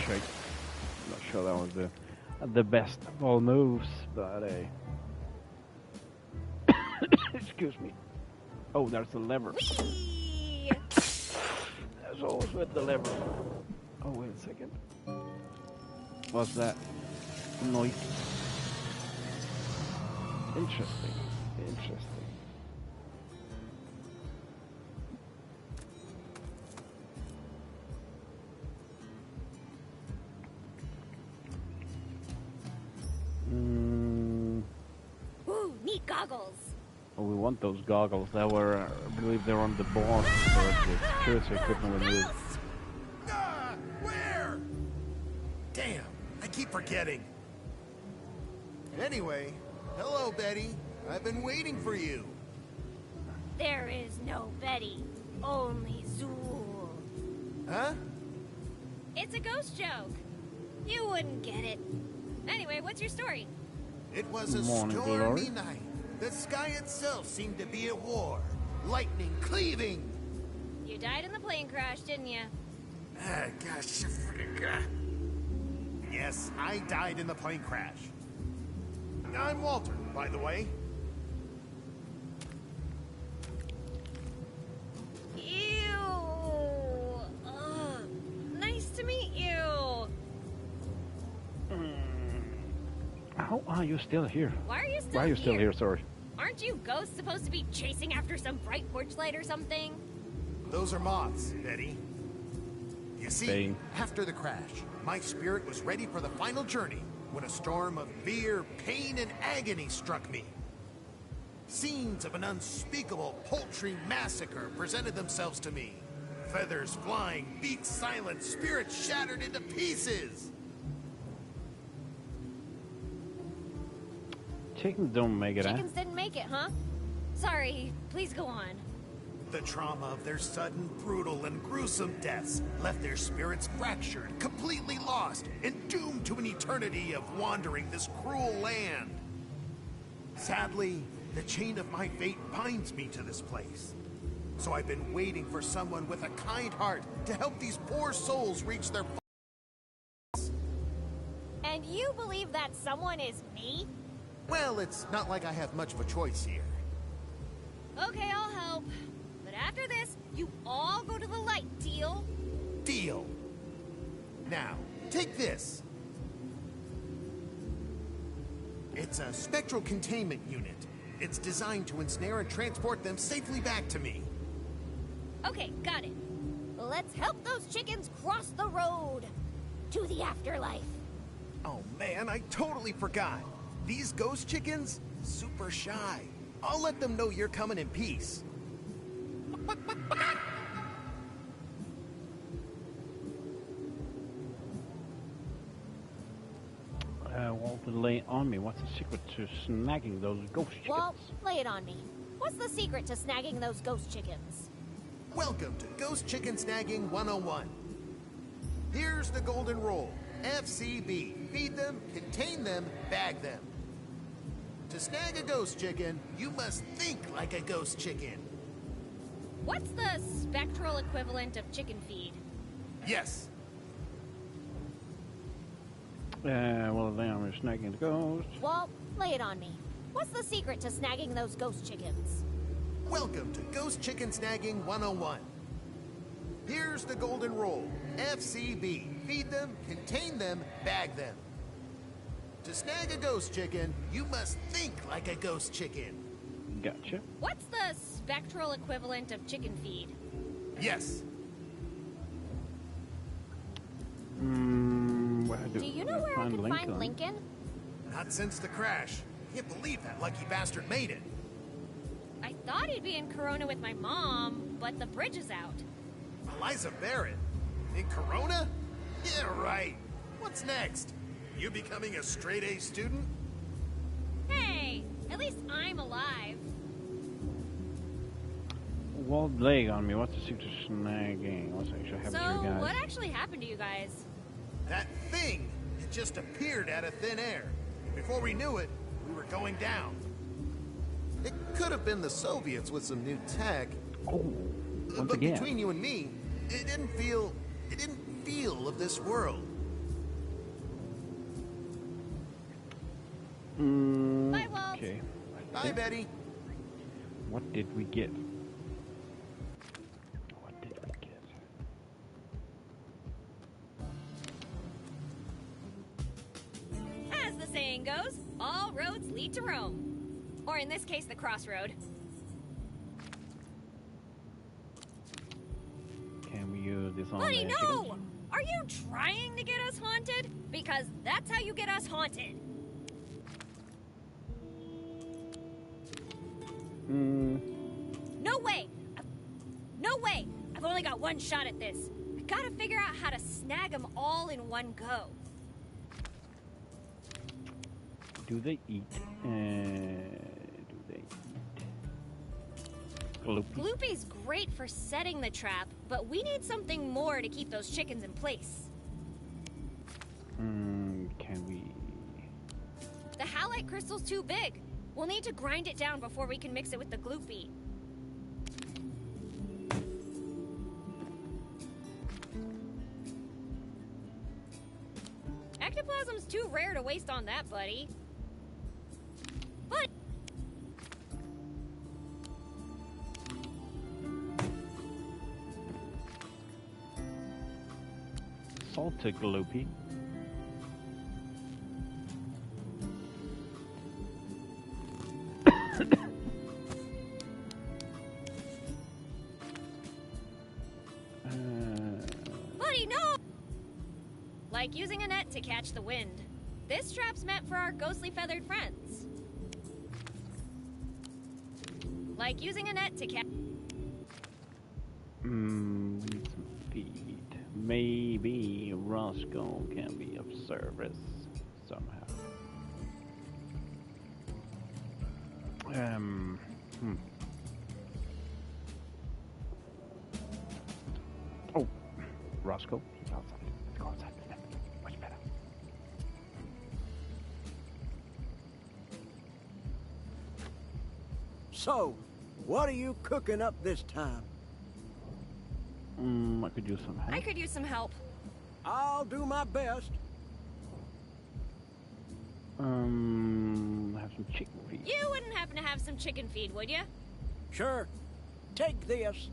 Shit. I'm not sure that was the best of all moves, but excuse me. Oh, there's a lever. Whee! As always with the lever. Oh, wait a second. What's that noise? Interesting. Interesting. Ooh, neat goggles. Oh, we want those goggles. That were, I believe, they're on the boss. So the security equipment we need. Ah, where? Damn, I keep forgetting. Anyway, hello, Betty. I've been waiting for you. There is no Betty, only Zool. Huh? It's a ghost joke. You wouldn't get it. Anyway, what's your story? It was a Morning, stormy Glory. night. The sky itself seemed to be at war. Lightning cleaving. You died in the plane crash, didn't you? Ah, gosh. Yes, I died in the plane crash. I'm Walter, by the way. Ew. Nice to meet you. How are you still here? Why are you still here? Why are you still here? Sorry. Aren't you ghosts supposed to be chasing after some bright porch light or something? Those are moths, Betty. You see, Bane. after the crash, my spirit was ready for the final journey when a storm of fear, pain, and agony struck me. Scenes of an unspeakable poultry massacre presented themselves to me. Feathers flying, beaks silent, spirits shattered into pieces. Chickens don't make it, Chickens didn't make it, huh? Sorry, please go on. The trauma of their sudden, brutal, and gruesome deaths left their spirits fractured, completely lost, and doomed to an eternity of wandering this cruel land. Sadly, the chain of my fate binds me to this place. So I've been waiting for someone with a kind heart to help these poor souls reach their... And you believe that someone is me? Well, it's not like I have much of a choice here. Okay, I'll help. But after this, you all go to the light, deal? Deal. Now, take this. It's a spectral containment unit. It's designed to ensnare and transport them safely back to me. Okay, got it. Let's help those chickens cross the road to the afterlife. Oh man, I totally forgot. These ghost chickens, super shy. I'll let them know you're coming in peace. Walter, lay on me. What's the secret to snagging those ghost chickens? Well, lay it on me. What's the secret to snagging those ghost chickens? Welcome to Ghost Chicken Snagging 101. Here's the golden rule. FCB. Feed them, contain them, bag them. To snag a ghost chicken, you must think like a ghost chicken. What's the spectral equivalent of chicken feed? Yes. Well, then I'm snagging the ghost. Well, lay it on me. What's the secret to snagging those ghost chickens? Welcome to Ghost Chicken Snagging 101. Here's the golden rule. FCB. Feed them, contain them, bag them. To snag a ghost chicken, you must think like a ghost chicken. Gotcha. What's the spectral equivalent of chicken feed? Yes. Where Do you know where I could find Lincoln? Not since the crash. Can't believe that lucky bastard made it. I thought he'd be in Corona with my mom, but the bridge is out. Eliza Barrett? In Corona? Yeah, right. What's next? You becoming a straight-A student? Hey, at least I'm alive. Walled leg on me. What's the secret to snagging? What's actually happening to you guys? What actually happened to you guys? That thing! It just appeared out of thin air. Before we knew it, we were going down. It could have been the Soviets with some new tech. Oh, once but again. Between you and me, it didn't feel of this world. Bye, Walt. Okay. Bye, Betty. What did we get? What did we get? As the saying goes, all roads lead to Rome. Or in this case, the crossroad. Can we use this on Buddy, the no! chickens? Are you trying to get us haunted? Because that's how you get us haunted. No way! No way! I've only got one shot at this. I gotta figure out how to snag them all in one go. Do they eat? Do they eat? Gloopy. Gloopy's great for setting the trap, but we need something more to keep those chickens in place. Can we? The halite crystal's too big. We'll need to grind it down before we can mix it with the gloopy. Ectoplasm's too rare to waste on that, buddy. But Salted gloopy. buddy, no! Like using a net to catch the wind. This trap's meant for our ghostly feathered friends. Like using a net to catch... We need some feed. Maybe Roscoe can be of service somehow. Oh, Roscoe, he's outside. Let's go outside. Much better. So, what are you cooking up this time? I could use some help. I could use some help. I'll do my best. Have some chicken feed. You wouldn't happen to have some chicken feed, would you? Sure. Take this.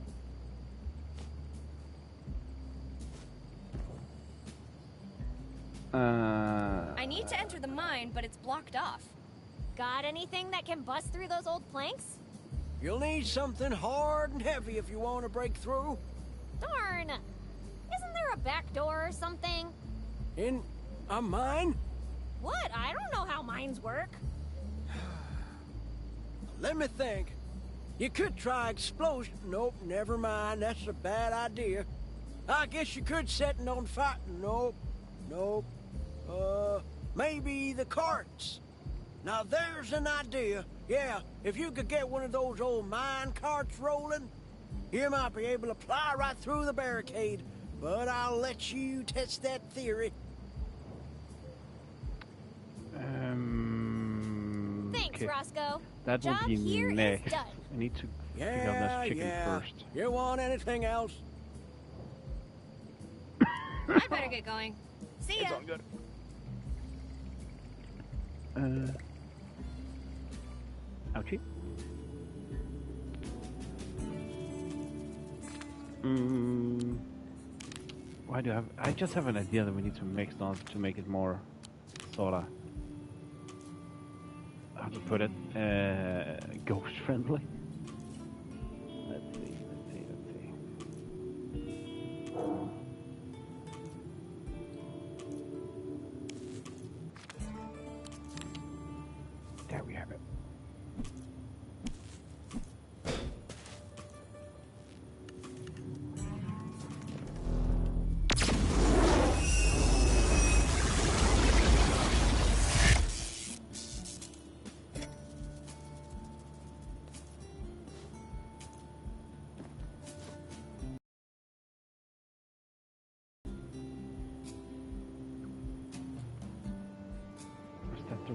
I need to enter the mine, but it's blocked off. Got anything that can bust through those old planks? You'll need something hard and heavy if you want to break through. Darn! Isn't there a back door or something? In a mine? What? I don't know how mines work. Let me think. You could try explosion. Nope, never mind. That's a bad idea. I guess you could set it on fire. Nope. Maybe the carts. Now there's an idea. Yeah, if you could get one of those old mine carts rolling, you might be able to fly right through the barricade. But I'll let you test that theory. Thanks, Okay. Roscoe. That will Job be here is next. done. I need to figure out this chicken first. You want anything else? I better get going. See ya. good. Ouchie. Why do I just have an idea that we need to mix those to make it more sorta, how to put it, ghost friendly. Let's see.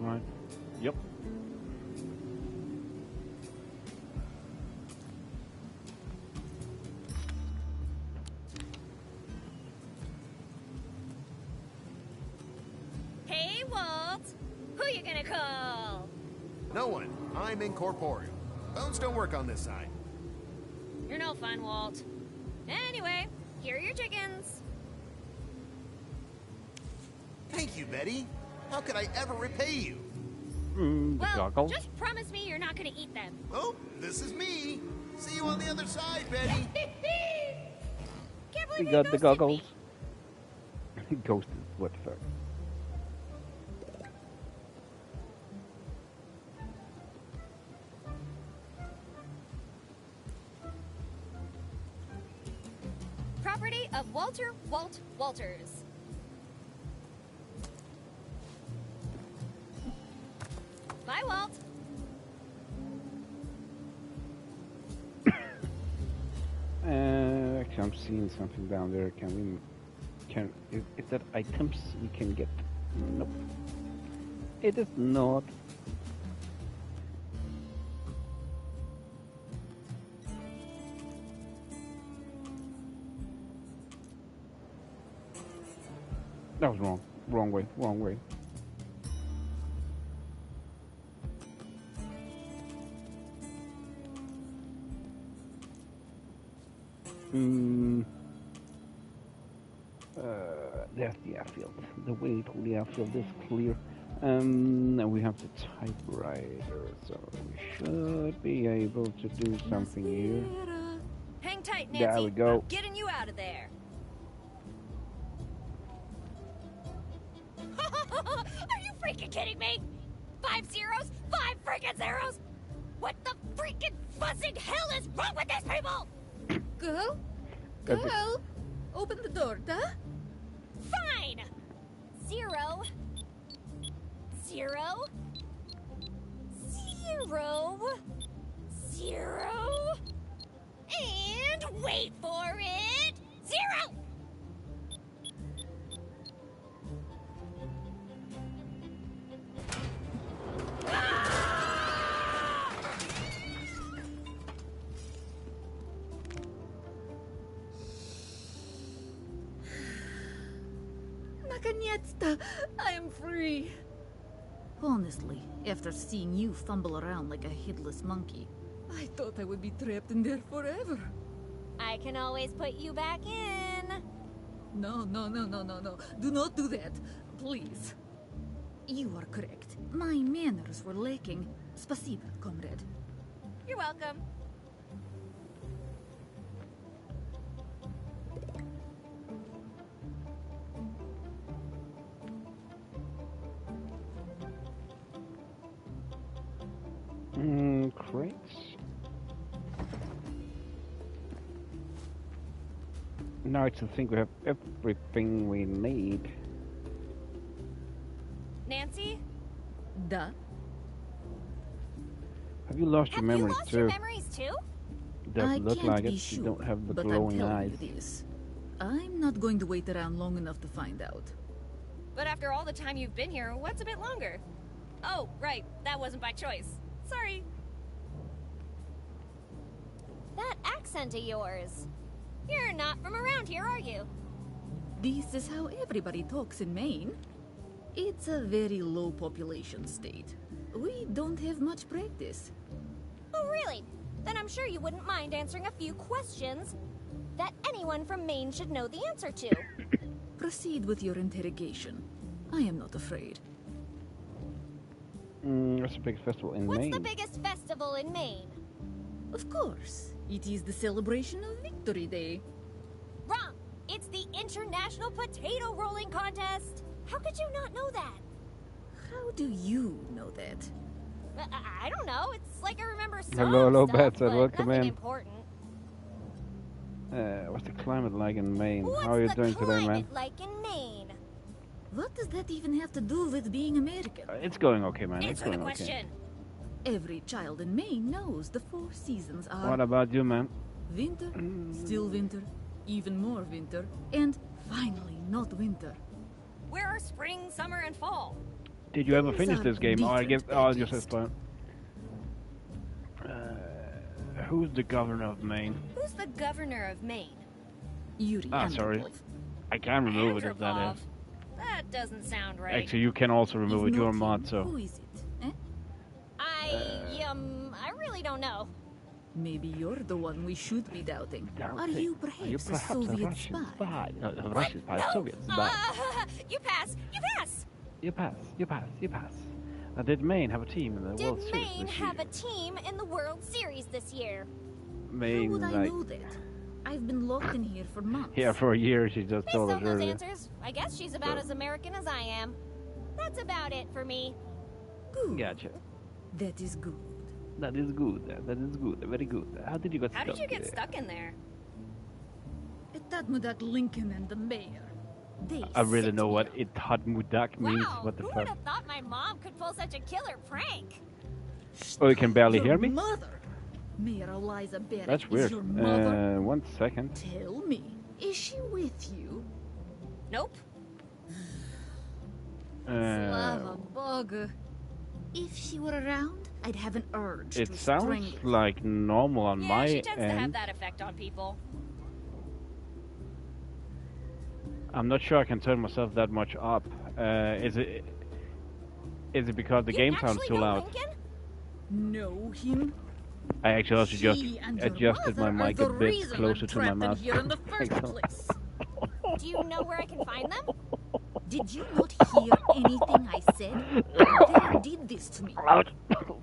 right? Yep. Hey, Walt! Who you gonna call? No one. I'm incorporeal. Bones don't work on this side. You're no fun, Walt. Anyway, here are your chickens. Thank you, Betty. How could I ever repay you? The Well, goggles. just promise me you're not gonna eat them. Oh, this is me. See you on the other side, Betty. Can't We believe you got the ghosted goggles. me. Ghosted. What the fuck? Property of Walter Walt Walters. Bye, Walt. Actually, I'm seeing something down there. Is that items we can get? Nope. It is not. That was wrong. Wrong way. Wrong way. There's the airfield. The way to the airfield is clear. And we have the typewriter, so we should be able to do something here. Hang tight, Nancy. There we go. I'm getting you out of there. Are you freaking kidding me? 5 zeros? 5 freaking zeros? What the freaking buzzing hell is wrong with these people? Girl? That's it. Girl? Open the door, duh? Fine. 0 0 0 0 and wait for it. 0. Nakoniecta! I am free! Honestly, after seeing you fumble around like a headless monkey, I thought I would be trapped in there forever. I can always put you back in. No. Do not do that. Please. You are correct. My manners were lacking. Spasiba, comrade. You're welcome. Crates. Now I think we have everything we need. Nancy? Duh. Have you lost your Have you memories lost too? your memories too? Doesn't I look can't like be it. sure, You don't have the but I'm glowing telling eyes. you this. I'm not going to wait around long enough to find out. But after all the time you've been here, what's a bit longer? Oh, right. That wasn't by choice. Sorry. That accent of yours. You're not from around here, are you? This is how everybody talks in Maine. It's a very low population state. We don't have much practice. Oh, really? Then I'm sure you wouldn't mind answering a few questions that anyone from Maine should know the answer to. Proceed with your interrogation. I am not afraid. That's a big festival in What's Maine. the biggest festival in Maine? Of course, it is the celebration of Victory Day. Wrong! It's the International Potato Rolling Contest! How could you not know that? How do you know that? I don't know. It's like I remember some Hello, stuff, Betsy. but Welcome nothing in. important. What's the climate like in Maine? What's How are you the doing today, man? climate like in Maine? What does that even have to do with being American? It's going okay, man. It's Answer the going okay. question. Every child in Maine knows the 4 seasons are What about you, man? winter, still winter, even more winter, and finally not winter. Where are spring, summer, and fall? Did you ever Things finish are this game? Oh, I guess. different, Oh, at just least. this one. Who's the governor of Maine? Who's the governor of Maine? Yuri Sorry. Andropov. I can remove it if that Andropov. is. That doesn't sound right. Actually, you can also remove If it. You're a not mod, him, so. who is it? Eh? I really don't know. Maybe you're the one we should be doubting. Are Doubting? you perhaps a Soviet Russian spy? spy? A Russian spy, Soviet spy. You pass. You pass. You pass, you pass, you pass. Did Maine have a team in the Did World Series Maine this have year? a team in the World Series this year? Maine, How would I like, know that? I've been locked in here for months. yeah, for a year, she just Based told us on those earlier. answers, I guess she's about as American as I am. That's about it for me. Good. Gotcha. That is good. That is good. That is good. Very good. How did you get How stuck did you get there? stuck in there? That Lincoln and the mayor. They I really set know me what up. it Mudak means. Wow, What the who would fuck? have thought my mom could pull such a killer prank? Oh, you can barely Your hear me? Mother. Mayor Eliza Barrett That's is weird. your mother. 1 second. Tell me, is she with you? Nope. Slava Boga. If she were around, I'd have an urge It to sounds strangle her. like normal on Yeah, my she tends to have end. that effect on people. I'm not sure I can turn myself that much up. Is it because the game sounds too loud? Lincoln? Know him? I actually also just He and your adjusted my mother are mic the a bit reason closer I'm to my trapped in mouth. here in the first place. Do you know where I can find them? Did you not hear anything I said? They did this to me.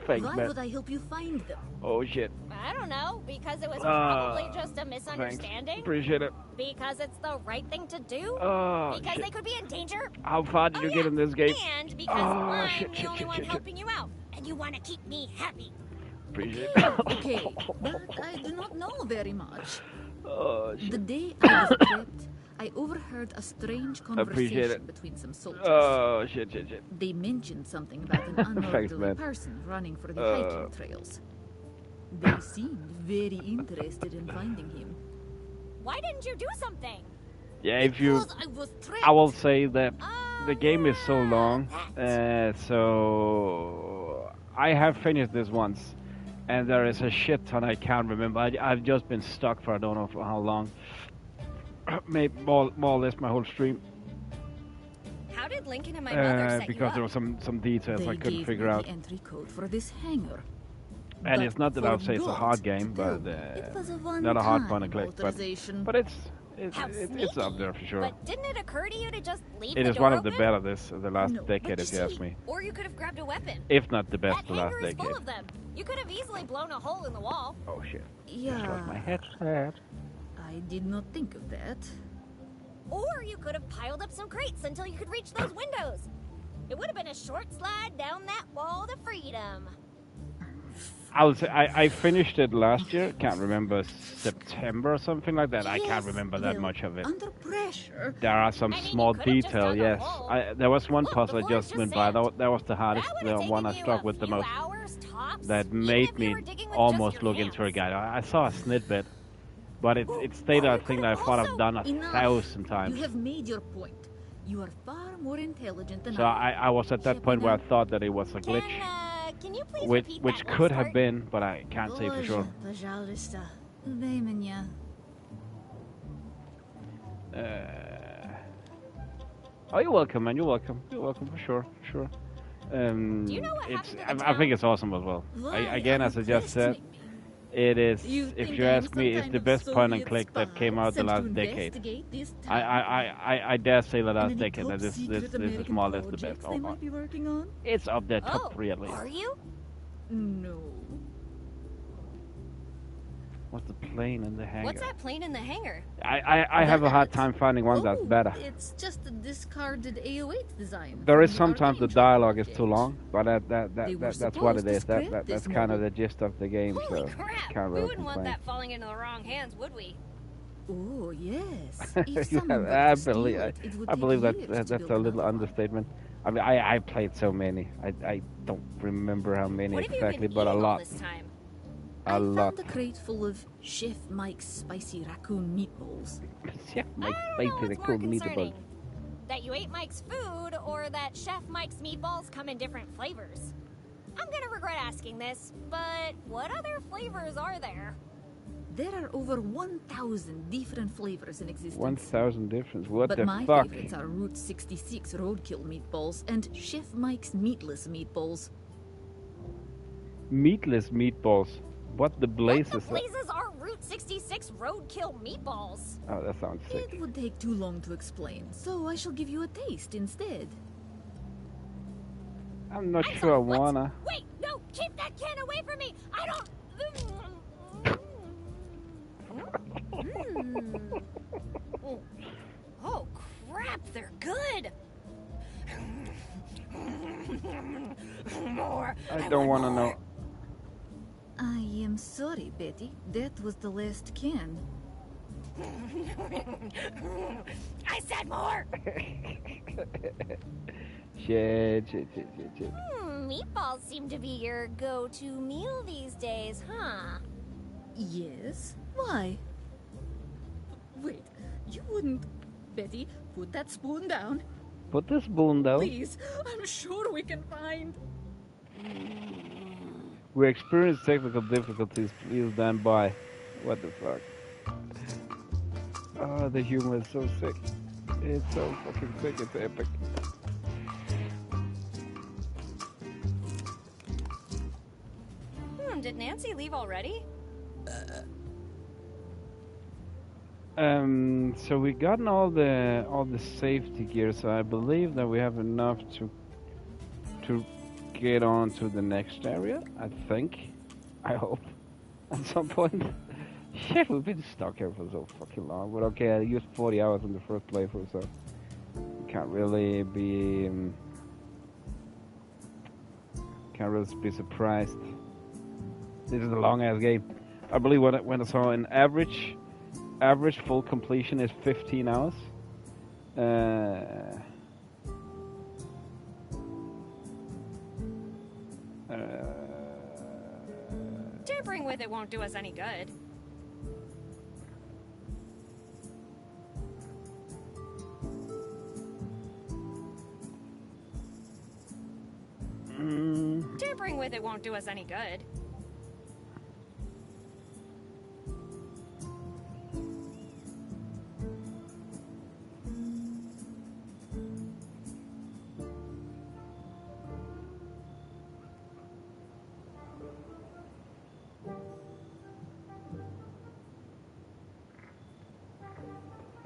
Thanks, Why man. would I help you find them? Oh shit. I don't know, because it was probably just a Thanks. misunderstanding. Appreciate it. Because it's the right thing to do. Oh Because shit. they could be in danger. How far did you get in this game? And because Oh, I'm shit, the shit, only shit, one shit, shit. helping you out, and you want to keep me happy. Appreciate Okay, but I do not know very much. Oh shit. The day I was trapped, I overheard a strange Appreciate conversation it. between some soldiers. Oh shit, shit, shit. They mentioned something about an Thanks, unorderly man. person running for the hiking trails. They seemed very interested in finding him. Why didn't you do something? Yeah, if you, Because I was trapped. I will say that Oh, the game is so yeah, long, that. so I have finished this once, and there is a shit ton I can't remember. I've just been stuck for I don't know for how long. Maybe more or less my whole stream, How did Lincoln and my mother set because you there up? were some details They I couldn't gave figure me out. the entry code for this hangar. And But it's not that I would say it's a hard forgot game, to tell but me it was a not a hard one-time point and click. authorization. But it's How it's up sneaky. there for sure. But didn't it occur to you to just leave It the is door one of the open? better the last No, decade, but if you ask me. Or you could have grabbed a weapon. If not the best, That the last hangar is decade. full of them. You could have easily blown a hole in the wall. Oh shit! Yeah, Lost my headset. I did not think of that. Or you could have piled up some crates until you could reach those windows. It would have been a short slide down that wall to freedom. I would say I finished it last year. Can't remember September or something like that. I can't Yes, remember that well, much of it. Under pressure, There are some I mean, you small could have just detail, dug a yes. hole. There was one Look, puzzle I the floor's just just went by. sand. That was the hardest, That would the have one I taken you struck a with the few most. hours tops, That even made if you me were digging with almost just your look into a hands. guide. I saw a snippet, but it stayed or a you thing could that I have thought I've also- done enough. 1,000 times. You have made your point. You are far more intelligent than So I was at that point where I thought that it was a glitch, Can you please which repeat which that last could have part? been, but I can't say for sure. Пожалуйста, убей меня. Oh, you're welcome, man. You're welcome. You're welcome for sure. Sure. Do you know what It's. happened to the I think town? it's awesome as well. Why Again, are as I you just said, questioning me? it is. You If think you I am ask me, some it's kind the of best point and Soviet click that spy came out the sent to last decade. investigate this I town? I dare say the last Any decade that top-secret this is American more or less the projects best. they might be working on? It's up there, top Oh, 3 at least. are you? No. What's the plane in the hangar? What's that plane in the hangar? I have a hard That- time finding one that's Oh, better. It's just a discarded AO8 design. There from is the sometimes the Archangel dialogue is project. too long, but They were that's what supposed it to is. scrap That's this kind of model. the gist of the game. Holy So crap! can't We really wouldn't want complain. that falling into the wrong hands, would we? Oh, yes. If Yeah, someone were I to steal believe it would I take believe years that's to a build little another one. understatement. I mean, I played so many. I don't remember how many What have you exactly, been but a eating all lot. this time? A I lot. found a crate full of Chef Mike's spicy raccoon meatballs. Yeah, Mike I don't know Spacey, what's the more cool concerning. meatballs. That you ate Mike's food, or that Chef Mike's meatballs come in different flavors? I'm gonna regret asking this, but what other flavors are there? There are over 1,000 different flavors in existence. 1,000 different. What but the my fuck? favorites are Route 66 Roadkill meatballs and Chef Mike's meatless meatballs. Meatless meatballs. What the blazes? What the blazes are Route 66 Roadkill meatballs? Oh, that sounds sick. It would take too long to explain, so I shall give you a taste instead. I'm not sure I What? wanna. Wait, no, keep that can away from me. I don't. Oh crap, they're good. More. I don't wanna know. I am sorry, Betty. That was the last can. I said more. Shit. Meatballs seem to be your go-to meal these days, huh? Yes? Why? Wait, you wouldn't... Betty, put that spoon down. Put the spoon down. Please, I'm sure we can find... We experienced technical difficulties. Please stand by. What the fuck? Oh, the humor is so sick. It's so fucking sick. It's epic. Did Nancy leave already? So we gotten all the safety gear, so I believe that we have enough to get on to the next area. I think. I hope. At some point. Shit, we've been stuck here for so fucking long. But okay, I used 40 hours in the first playthrough, so can't really be surprised. This is a long ass game. I believe when I saw an average full completion is 15 hours. Tampering with it won't do us any good. Tampering with it won't do us any good.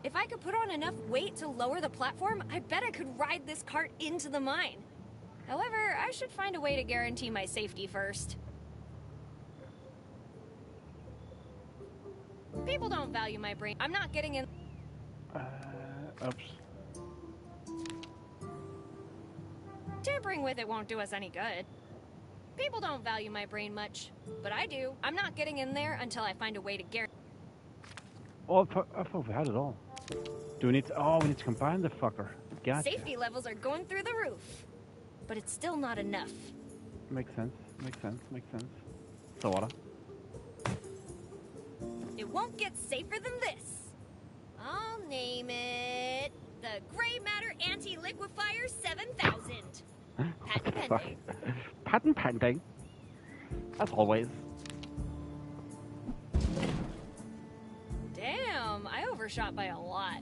If I could put on enough weight to lower the platform, I bet I could ride this cart into the mine. However, I should find a way to guarantee my safety first. People don't value my brain. I'm not getting in. Oops. Tampering with it won't do us any good. People don't value my brain much, but I do. I'm not getting in there until I find a way to guarantee. Oh, I thought we had it all. Do we need to... Oh, we need to combine the fucker. Gotcha. Safety levels are going through the roof, but it's still not enough. Makes sense. Sorta. It won't get safer than this. I'll name it the Gray Matter Anti-Liquefier 7000. Patent pending. Patent pending. As always. Damn, I overshot by a lot.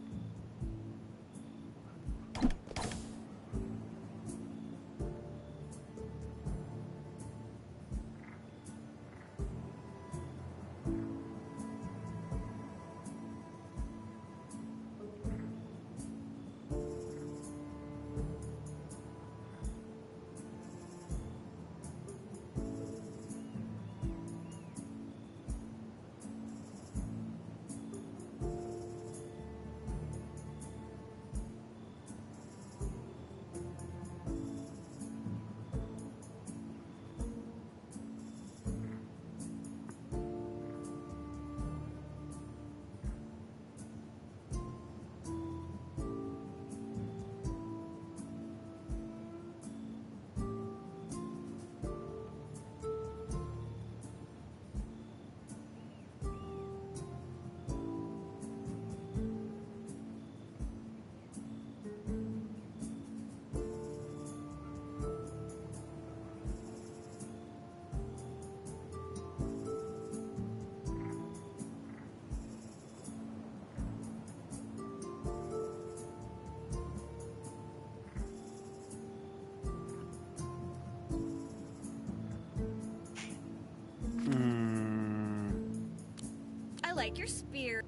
like your spear.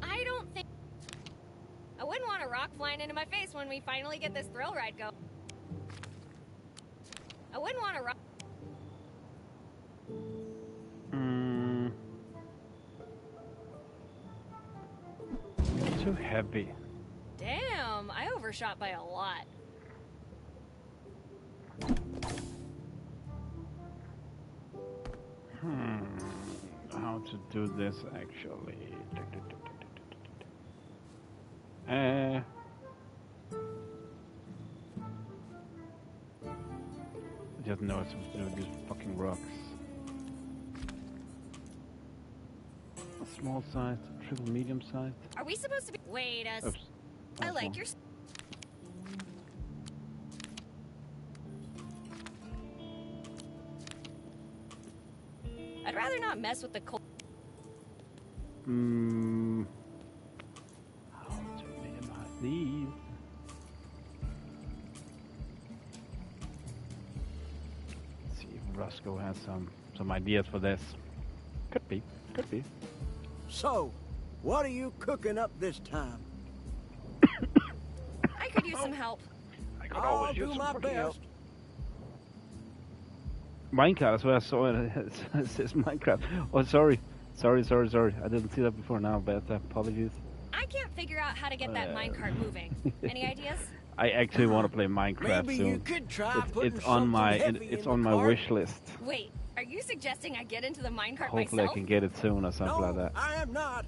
I don't think... I wouldn't want a rock flying into my face when we finally get this thrill ride going. I wouldn't want a rock... Too heavy. Damn, I overshot by a lot. How to do this actually? I just know it's supposed to do with these fucking rocks. Small sized, triple medium sized. Are we supposed to be... Wait a... Oops. I like your... I'd rather not mess with the cold... How to minimize these? Let's see if Roscoe has some ideas for this. Could be. Could be. So, what are you cooking up this time? I could use some help. I could I'll always use do some my fucking help. best. Minecraft, that's what I saw it. It says Minecraft. Oh, sorry. Sorry. I didn't see that before now, but apologies. I can't figure out how to get that minecart moving. Any ideas? I actually want to play Minecraft Maybe soon. you could try putting It's on my something heavy it's in on the my cart. wish list. Wait, are you suggesting I get into the minecart Hopefully myself? I can get it soon or something No, like that. I am not.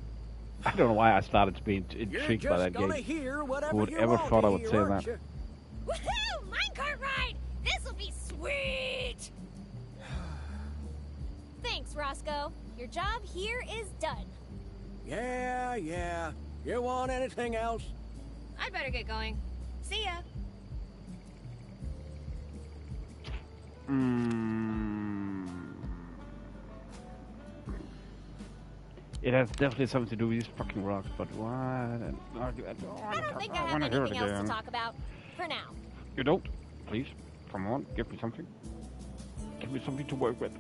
I don't know why I started to be You're intrigued by just that gonna game. hear whatever Who would you ever want thought to I would hear, say aren't that? you? Woohoo! Minecart ride! This'll be sweet! Thanks, Roscoe. Your job here is done. Yeah. You want anything else? I'd better get going. See ya. It has definitely something to do with these fucking rocks, but what? I don't think I have wanna hear it anything else to again. talk about. For now. You don't? Please, come on, give me something. Give me something to work with.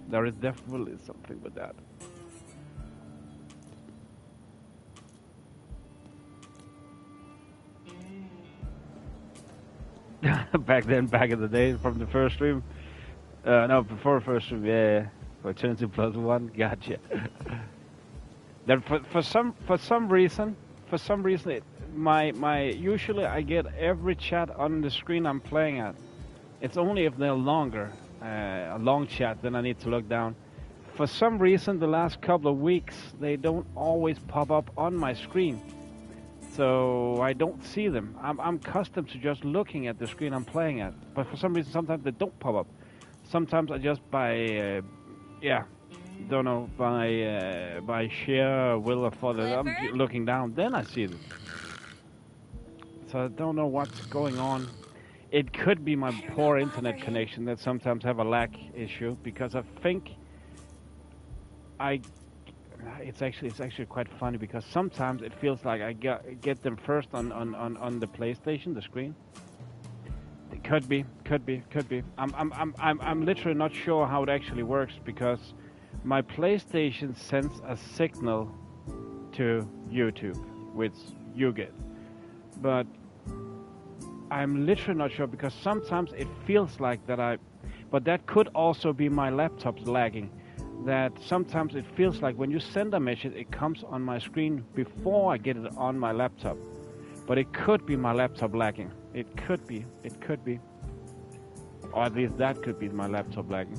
There is definitely something with that. Back in the day, from the first stream. No, before the first stream, yeah. For Eternity Plus One, gotcha. Then for some reason, my usually I get every chat on the screen I'm playing at. It's only if they're longer, a long chat, then I need to look down. For some reason, the last couple of weeks, they don't always pop up on my screen. So I don't see them. I'm accustomed to just looking at the screen I'm playing at. But for some reason, sometimes they don't pop up. Sometimes I just by sheer will of thought that I'm looking down, then I see them. So I don't know what's going on. It could be my poor internet connection that sometimes have a lag issue, because I think it's actually quite funny, because sometimes it feels like I get them first on the PlayStation, the screen. It could be. I'm literally not sure how it actually works, because my PlayStation sends a signal to YouTube, which you get. But I'm literally not sure, because sometimes it feels like that but that could also be my laptop's lagging. That sometimes it feels like when you send a message, it comes on my screen before I get it on my laptop. But it could be my laptop lagging. It could be. Or at least that could be my laptop lagging.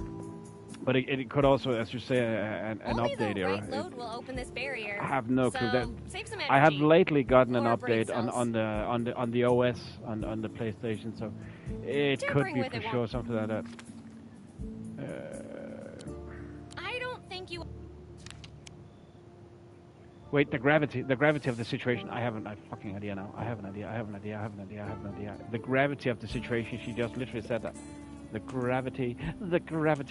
But it could also, as you say, an Only update the error. right load will open this barrier. I have no clue. That Save some I have energy. lately gotten an Or brain update on cells. the OS on the PlayStation, so it could Tampering be with for it sure won't- something like that. I don't think you... Wait, the gravity of the situation. I have a fucking idea now. I have an idea. The gravity of the situation. She just literally said that. The gravity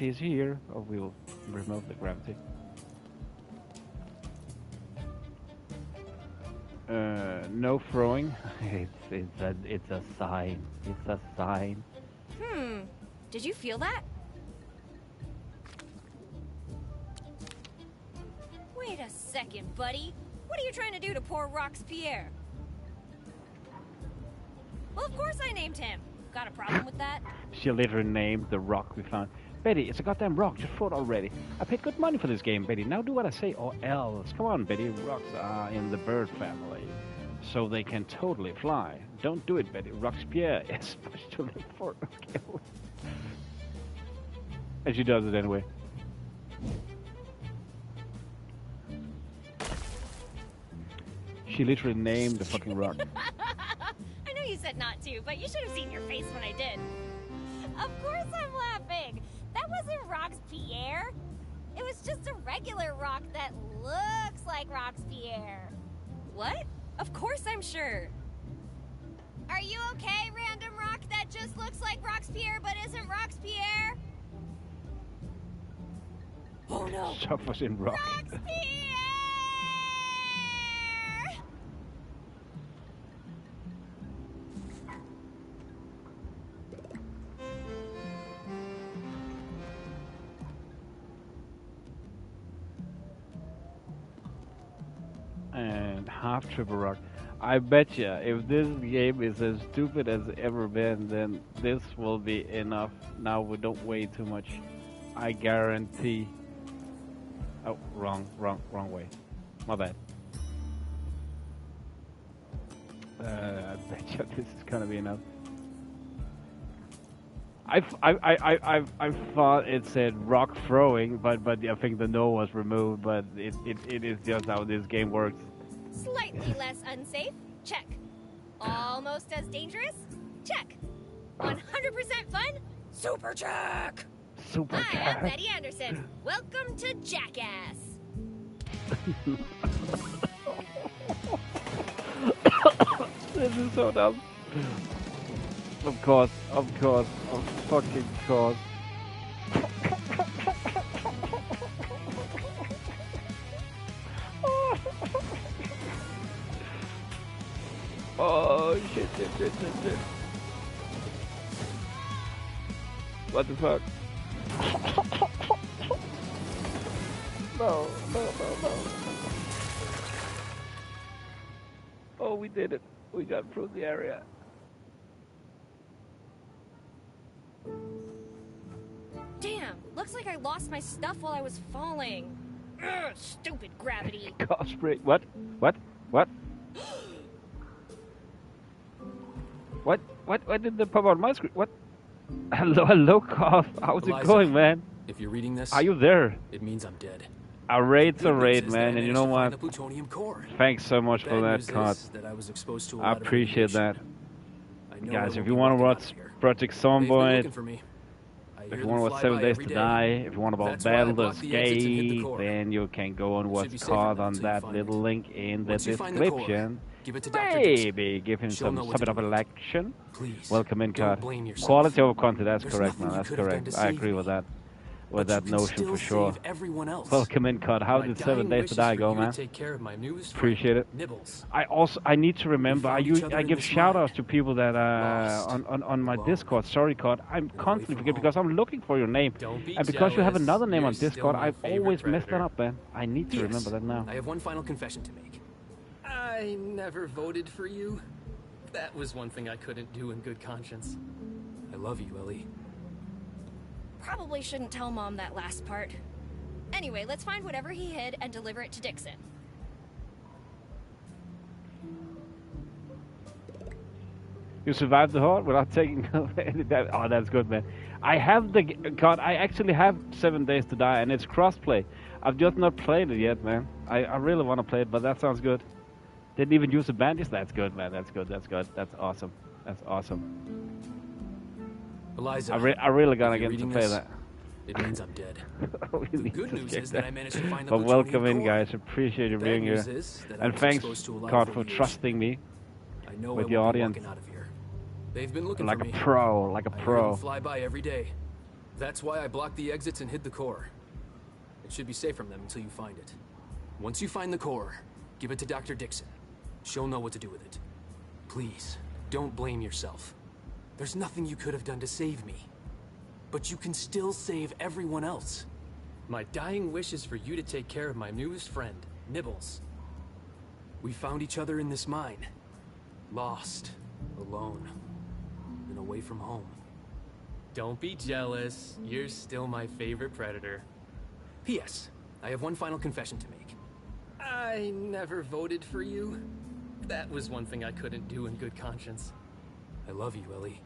is here. Or we'll remove the gravity. No throwing. It's a sign. It's a sign. Did you feel that? Wait a second, buddy. What are you trying to do to poor Robespierre? Well, of course I named him. Got a problem with that? She literally named the rock we found. Betty, it's a goddamn rock. Just throw it already. I paid good money for this game, Betty. Now do what I say, or else. Come on, Betty. Rocks are in the bird family, so they can totally fly. Don't do it, Betty. Robespierre is much too late for it. And she does it anyway. She literally named the fucking rock. I know you said not to, but you should have seen your face when I did. Of course I'm laughing. That wasn't Robespierre. It was just a regular rock that looks like Robespierre. What? Of course I'm sure. Are you okay, random rock that just looks like Robespierre but isn't Robespierre? Oh no. Suffers in rock. Robespierre! And half triple rock. I bet you, if this game is as stupid as it's ever been, then this will be enough. Now we don't wait too much. I guarantee. Oh, wrong way. My bad. I bet you this is gonna be enough. I thought it said rock throwing, but I think the no was removed. But it is just how this game works. Slightly less unsafe? Check. Almost as dangerous? Check. 100% fun? Super check! Super Hi, check. I'm Betty Anderson. Welcome to Jackass. This is so dumb. Of course, of fucking course. Oh shit. What the fuck? No. Oh, we did it. We got through the area. Damn, looks like I lost my stuff while I was falling. Ugh, stupid gravity. Cosplay. What? What did that pop on my screen? What? Hello, Cough. How's Eliza, it going, man? If you're reading this, Are you there? it means I'm dead. A raid's a Good news raid, is that I man, and you know managed to find what? the plutonium core. Thanks so much Bad for that, news Cod. is that I was exposed to a I lot of appreciate that. radiation. I know I Guys, won't if be you want to walking out watch of here. Project They've been Zomboid, looking for me. I if hear you them want to watch fly 7 by Days every to day. Die, if you want about That's why I blocked Baldur's the exits and hid the Gate, core. then you can go and Should watch be safer Cod than on until you that find little it. link in the Once you find the core, description. give it to Dr. Dixon. Maybe give him She'll some know what to bit of do a with it. action. Please, Welcome in, don't Cod. blame yourself. Quality over quantity, that's There's correct, nothing man. you That's could have done correct. to I save agree me. with that. With But that you can notion still for sure. save everyone else. Welcome in, Cod. How My did 7 dying Days wish to is Die for go, you man? to take care of my newest Appreciate friend, it. Nibbles. I need to remember. found each other I in give this shout outs mine. to people that Lost, on my alone, Discord. Sorry, Cod. I'm away constantly from forget because home. I'm looking for your name, Don't be and because you have jealous. another name You're on still Discord, my I've favorite always messed that predator. up, man. I need to remember that now. I have one final confession to make. I never voted for you. That was one thing I couldn't do in good conscience. I love you, Ellie. Probably shouldn't tell Mom that last part. Anyway, let's find whatever he hid and deliver it to Dixon. You survived the horde without taking any damage. Oh, that's good, man. I have the God. I actually have 7 Days to Die, and it's crossplay. I've just not played it yet, man. I really want to play it, but that sounds good. Didn't even use the bandits. That's good, man. That's good. That's good. That's awesome. That's awesome. Eliza, I really gotta if you're get to reading play this, that. It means I'm dead. We The need good to news check is that I managed to find the But welcome plutonium in, core. guys. Appreciate you Bad being here. news is that I And was thanks, exposed to a lot God, of for radiation. trusting me I know with I the won't be audience. walking out of here. They've been looking Like for a me. pro, like a I hear pro. them fly by every day. That's why I blocked the exits and hid the core. It should be safe from them until you find it. Once you find the core, give it to Dr. Dixon. She'll know what to do with it. Please, don't blame yourself. There's nothing you could have done to save me. But you can still save everyone else. My dying wish is for you to take care of my newest friend, Nibbles. We found each other in this mine. Lost, alone, and away from home. Don't be jealous. You're still my favorite predator. P.S. I have one final confession to make. I never voted for you. That was one thing I couldn't do in good conscience. I love you, Ellie.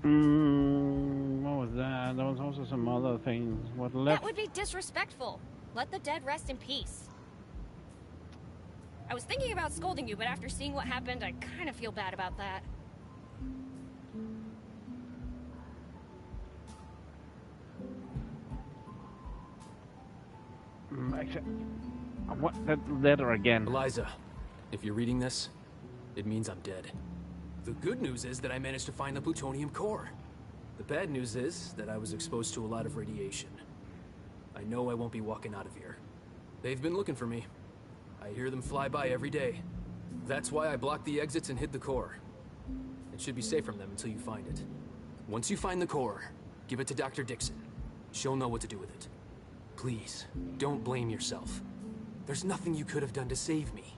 What was that? There was also some other things. What left? That would be disrespectful. Let the dead rest in peace. I was thinking about scolding you, but after seeing what happened, I kind of feel bad about that. Actually, what that letter again? Eliza, if you're reading this, it means I'm dead. The good news is that I managed to find the plutonium core. The bad news is that I was exposed to a lot of radiation. I know I won't be walking out of here. They've been looking for me. I hear them fly by every day. That's why I blocked the exits and hid the core. It should be safe from them until you find it. Once you find the core, give it to Dr. Dixon. She'll know what to do with it. Please, don't blame yourself. There's nothing you could have done to save me.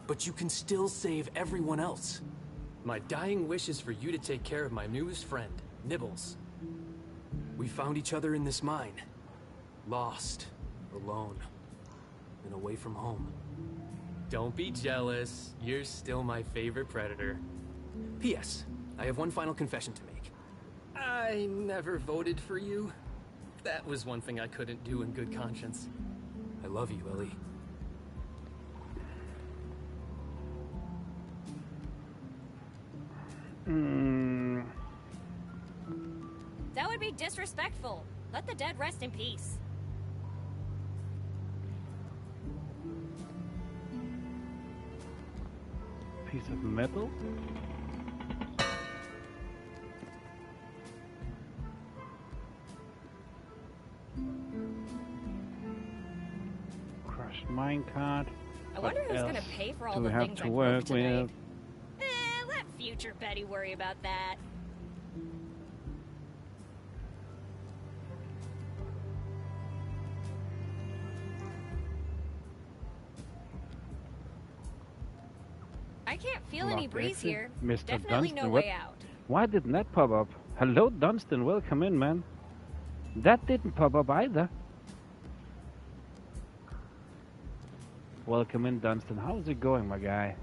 But you can still save everyone else. My dying wish is for you to take care of my newest friend, Nibbles. We found each other in this mine. Lost, alone, and away from home. Don't be jealous. You're still my favorite predator. P.S. I have one final confession to make. I never voted for you. That was one thing I couldn't do in good conscience. I love you, Ellie. That would be disrespectful. Let the dead rest in peace. Piece of metal? Crushed minecart. I wonder who's gonna pay for all the things I work broke today. with? Let future Betty worry about that. I can't feel any breeze here. Mr. Definitely Dunstan, no what? way out. Why didn't that pop up? Hello, Dunstan. Welcome in, man. That didn't pop up either. Welcome in, Dunstan. How's it going, my guy?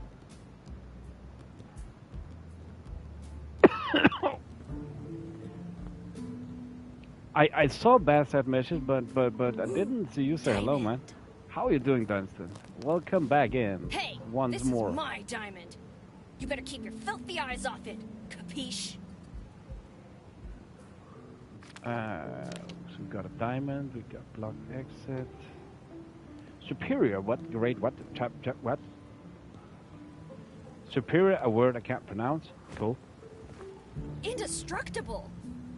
I saw Bassett message, but I didn't see you say hello, man. How are you doing, Dunstan? Welcome back in. Hey, once this more. is my diamond. You better keep your filthy eyes off it. Capiche? So we got a diamond. We got blocked exit. Superior. What? Great. What? What? Superior. A word I can't pronounce. Cool. Indestructible.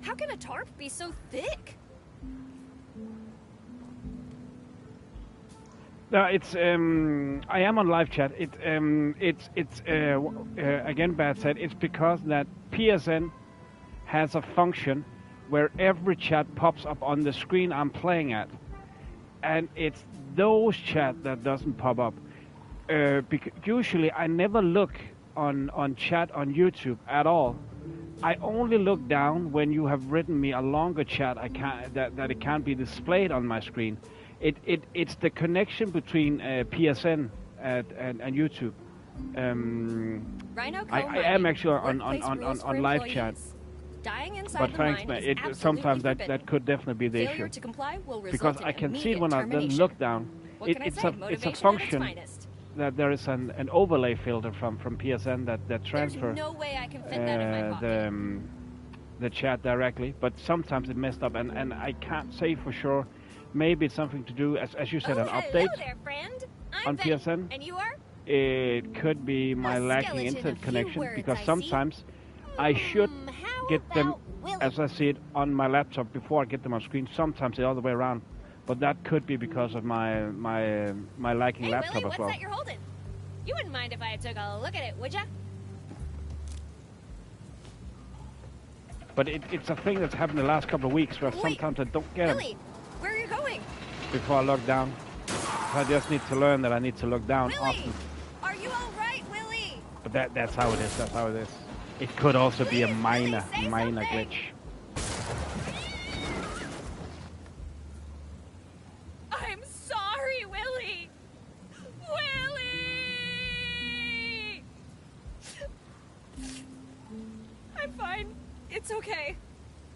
How can a tarp be so thick? No, it's I am on live chat. It's again, Bad said it's because that PSN has a function where every chat pops up on the screen I'm playing at, and it's those chat that doesn't pop up. Usually I never look on chat on YouTube at all. I only look down when you have written me a longer chat. That it can't be displayed on my screen. It's the connection between PSN and YouTube. I am actually on live chat. Dying inside but the thanks, mine man. is Sometimes absolutely that could definitely be the Failure issue. to comply will Because result in I can see immediate when I then termination. look down, What can I it's say? a Motivation at its function finest. that there is an overlay filter from PSN that transfer There's no way I can fit that in my pocket. the chat directly, but sometimes it messed up, and I can't say for sure. Maybe it's something to do, as you said, an update Hello there, friend. I'm on Betty. PSN. And you are? It could be my A lacking skeleton, a internet few connection, words, because I see. sometimes I should How get them about Willie? as I see it on my laptop before I get them on screen. Sometimes the other way around, but that could be because of my lacking Hey, laptop Willie, as what's well. that you're holding? You wouldn't mind if I took a look at it, would ya? But it's a thing that's happened the last couple of weeks where Wait, sometimes I don't get Willie, it where are you going? before I look down. So I just need to learn that I need to look down Willie, often. are you all right, Willie? But that's how it is. That's how it is. It could also be a Please, minor Willie, say something. glitch. I'm sorry, Willie. Willie! I'm fine. It's okay.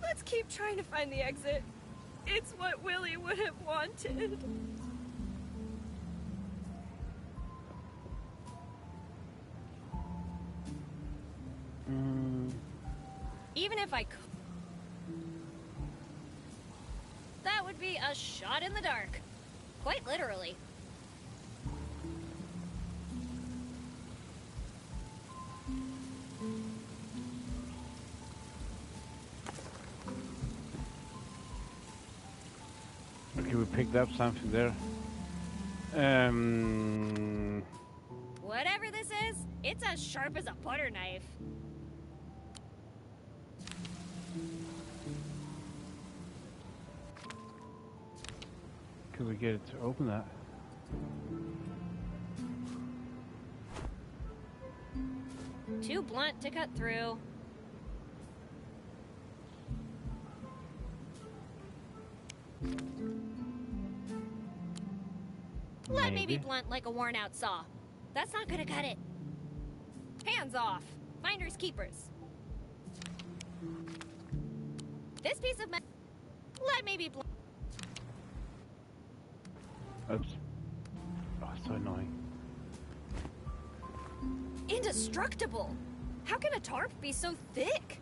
Let's keep trying to find the exit. It's what Willie would have wanted. Even if I could, that would be a shot in the dark. Quite literally. Okay, we picked up something there. Whatever this is, it's as sharp as a butter knife. Could we get it to open that? Too blunt to cut through. Let me be blunt like a worn-out saw. That's not gonna cut it. Hands off. Finders keepers. This piece of metal. Let me be blunt. Oops. Oh, so annoying. Indestructible. How can a tarp be so thick?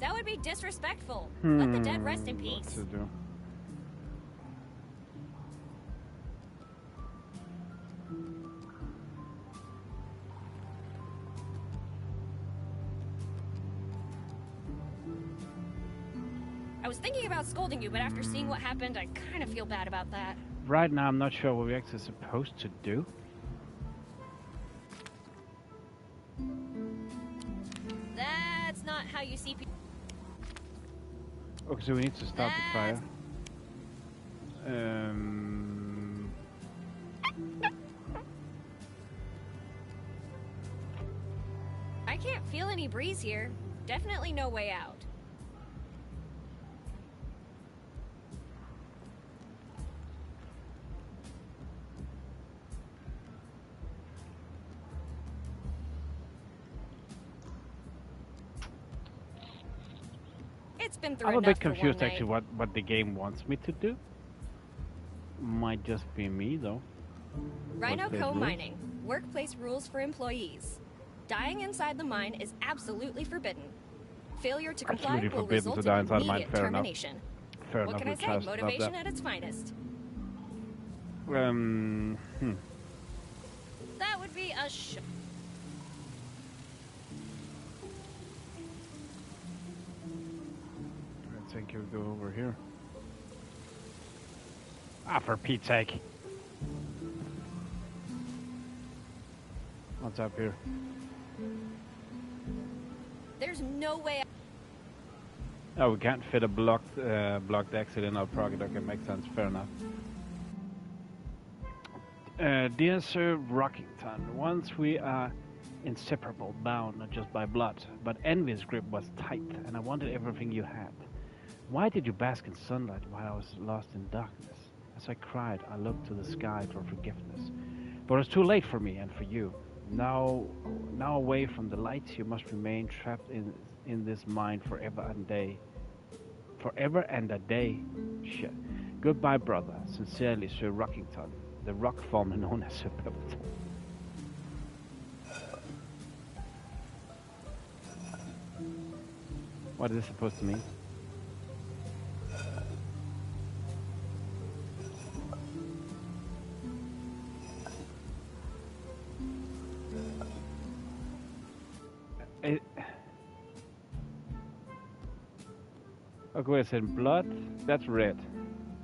That would be disrespectful. Let the dead rest in peace. What to do? I was thinking about scolding you, but after seeing what happened, I kind of feel bad about that. Right now, I'm not sure what we're actually supposed to do. That's not how you see people. Okay, so we need to start the fire. I can't feel any breeze here. Definitely no way out. It's been through I'm a enough bit for one confused night. actually what the game wants me to do. Might just be me though. Rhino Workplace Co. rules? Mining. Workplace rules for employees. Dying inside the mine is absolutely forbidden. Failure to comply Absolutely will forbidden result to in die inside a mine, immediate fair enough. termination. Fair What enough, can I we'll say? try to stop Motivation that. at its finest. That would be a I think you'll go over here. Ah, for Pete's sake. What's up here? There's no way. Oh, we can't fit a blocked exit in our pocket. Okay, makes sense. Fair enough. Dear Sir Rockington, once we are inseparable, bound not just by blood, but envy's grip was tight, and I wanted everything you had. Why did you bask in sunlight while I was lost in darkness? As I cried, I looked to the sky for forgiveness. But it was too late for me and for you. Now away from the lights, you must remain trapped in this mine forever and day. Forever and a day. Shit. Goodbye, brother. Sincerely, Sir Rockington, the rock former known as Sir Pepperton. What is this supposed to mean? Okay, wait a second. Blood? That's red.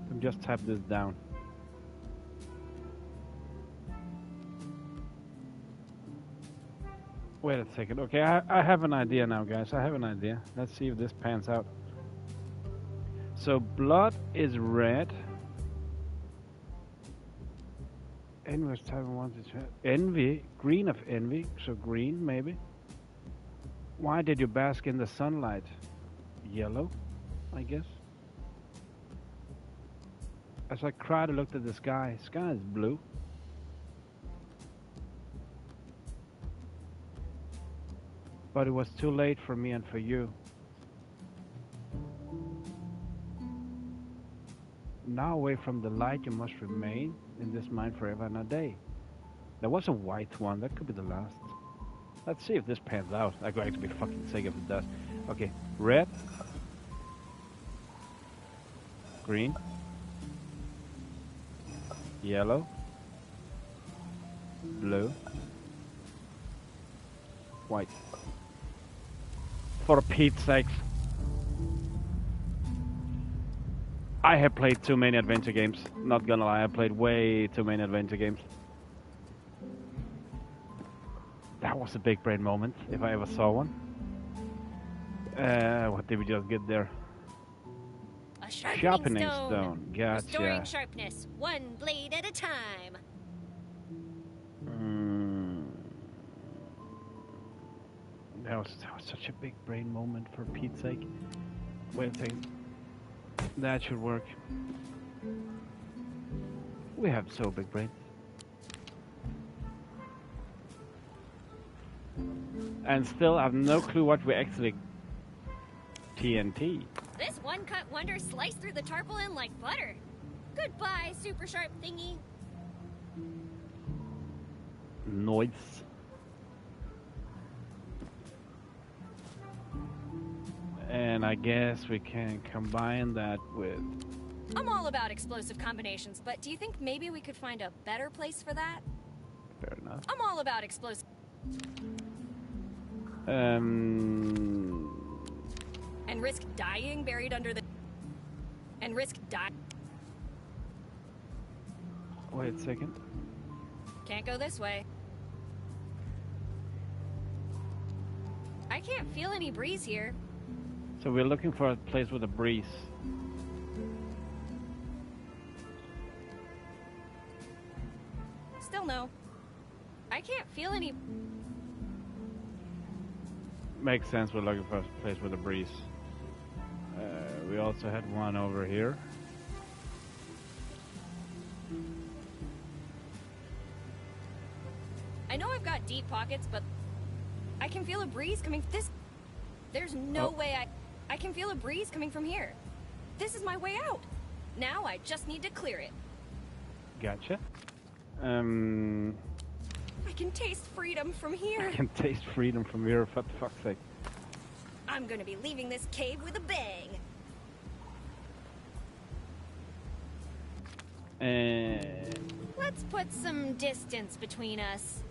Let me just type this down. Wait a second. Okay, I have an idea now, guys. I have an idea. Let's see if this pans out. So blood is red. Envy was type 1 to 2. Envy, green of envy, so green maybe. Why did you bask in the sunlight? Yellow, I guess. As I cried, I looked at the sky. Sky is blue. But it was too late for me and for you. Now away from the light, you must remain in this mind forever and a day. There was a white one. That could be the last. Let's see if this pans out. I'm going to be fucking sick if it does. Okay, red. Green. Yellow. Blue. White. For Pete's sake. I have played too many adventure games. Not gonna lie, I played way too many adventure games. That was a big brain moment, if I ever saw one. What did we just get there? A sharpening stone. Gotcha. Restoring sharpness, one blade at a time. That was such a big brain moment, for Pete's sake. Wait a second. That should work. We have so big brains. And still I have no clue what we actually... TNT. This one-cut wonder sliced through the tarpaulin like butter. Goodbye, super sharp thingy. Noise. And I guess we can combine that with... I'm all about explosive combinations, but do you think maybe we could find a better place for that? Fair enough. I'm all about explosive... And risk dying buried under the... And risk die... Wait a second. Can't go this way. I can't feel any breeze here. So we're looking for a place with a breeze. Still no. I can't feel any... Makes sense, we're looking for a place with a breeze. We also had one over here. I know I've got deep pockets, but I can feel a breeze coming this... There's no way I can feel a breeze coming from here. This is my way out. Now I just need to clear it. Gotcha. I can taste freedom from here. I can taste freedom from here, for fuck's sake. I'm gonna be leaving this cave with a bang. Let's put some distance between us.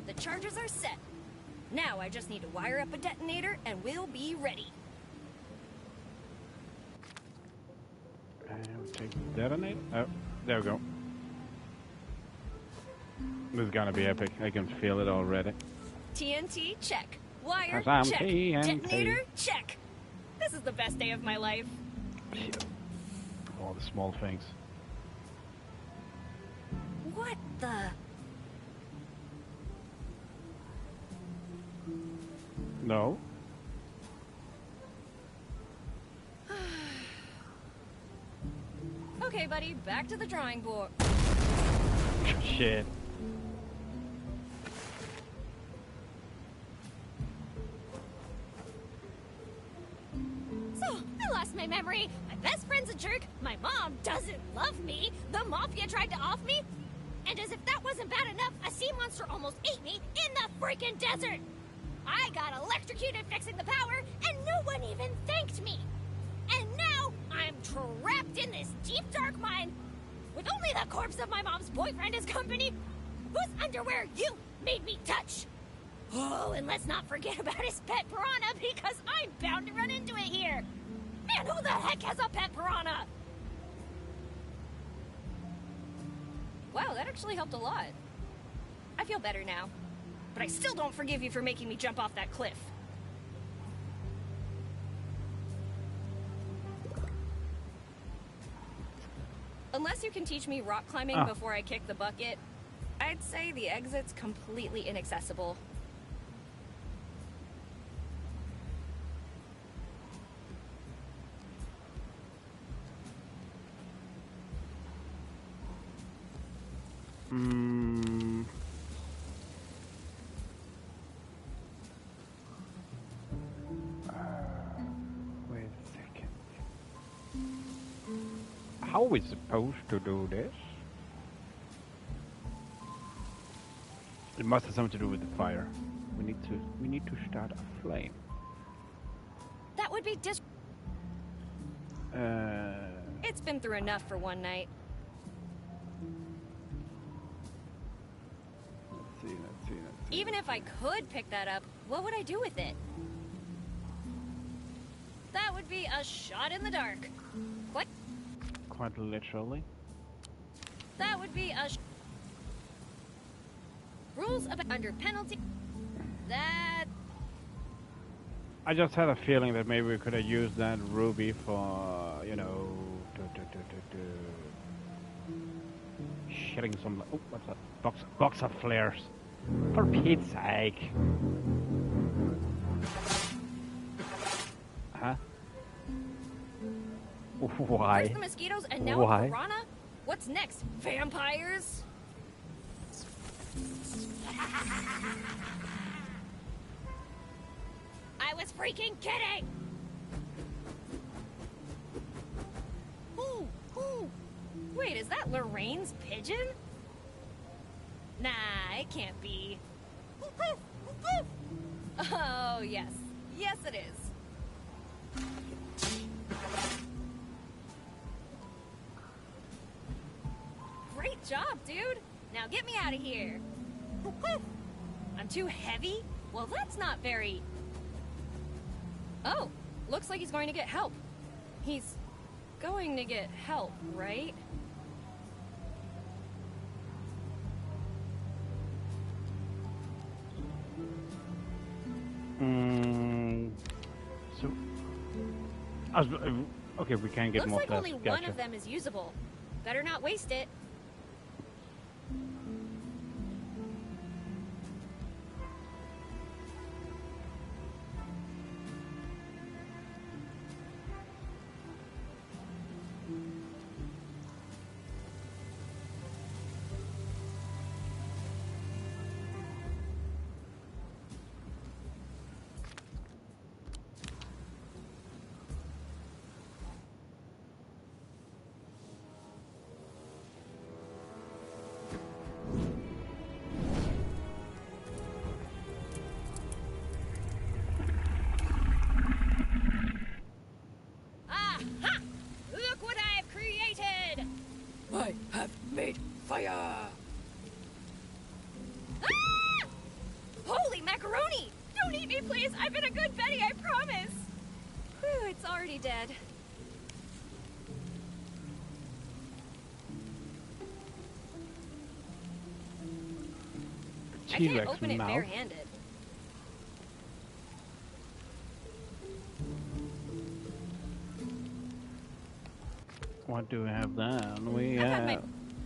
The charges are set. Now I just need to wire up a detonator and we'll be ready. We'll take the detonator. Oh, there we go. This is gonna be epic. I can feel it already. TNT, check. Wire, check. TNT. Detonator, check. This is the best day of my life. All the small things. What the... No. Okay, buddy, back to the drawing board. Shit. So, I lost my memory. My best friend's a jerk. My mom doesn't love me. The mafia tried to off me. And as if that wasn't bad enough, a sea monster almost ate me in the freaking desert. I got electrocuted fixing the power, and no one even thanked me. And now, I'm trapped in this deep, dark mine with only the corpse of my mom's boyfriend as company, whose underwear you made me touch. Oh, and let's not forget about his pet piranha, because I'm bound to run into it here. Man, who the heck has a pet piranha? Wow, that actually helped a lot. I feel better now. But I still don't forgive you for making me jump off that cliff. Unless you can teach me rock climbing before I kick the bucket, I'd say the exit's completely inaccessible. Wait a second. How are we supposed to do this? It must have something to do with the fire. We need to start a flame. That would be It's been through enough for one night. Let's see. Even if I could pick that up, what would I do with it? That would be a shot in the dark. What? Quite literally. That would be a rules about under penalty. That I just had a feeling that maybe we could have used that ruby for, you know, shitting some. Oh, what's that? Box of flares. For Pete's sake. Huh? Why? First the mosquitoes and now Why? a piranha? What's next? Vampires? I was freaking kidding! Ooh. Wait, is that Lorraine's pigeon? Nah, it can't be. Oh, yes. Yes, it is. Great job, dude. Now get me out of here. I'm too heavy? Well, that's not very... Oh, looks like he's going to get help. He's going to get help, right? So... okay, we can get Looks more like flasks. only one of them is usable. Better not waste it. Aha! Look what I've created! I have made fire! Ah! Holy macaroni! Don't eat me, please! I've been a good Betty, I promise! Whew, it's already dead. I can't T-Rex open it mouth. barehanded. What do we have then? We I've had my- have...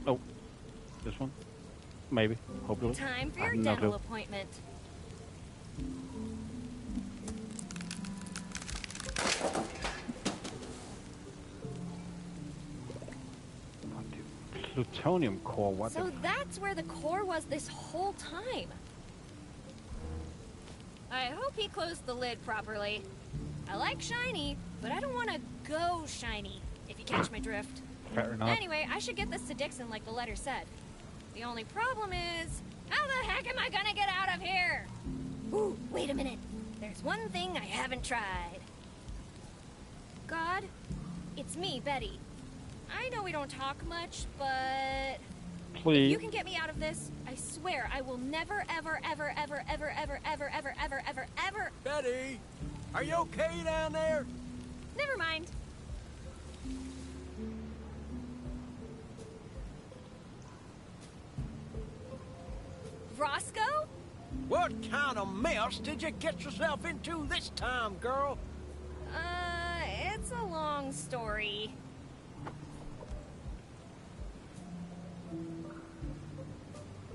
Oh, this one? Maybe. Hopefully. Time for I your have no dental clue. appointment. Plutonium core, what So the... that's where the core was this whole time. I hope he closed the lid properly. I like shiny, but I don't want to go shiny, if you catch my drift. Fair enough. Anyway, I should get this to Dixon like the letter said. The only problem is, how the heck am I gonna get out of here? Ooh, wait a minute. There's one thing I haven't tried. God, it's me, Betty. I know we don't talk much, but If Please. you can get me out of this, I swear I will never, ever, ever, ever, ever, ever, ever, ever, ever, ever, ever. Betty, are you okay down there? Never mind. Roscoe? What kind of mess did you get yourself into this time, girl? It's a long story.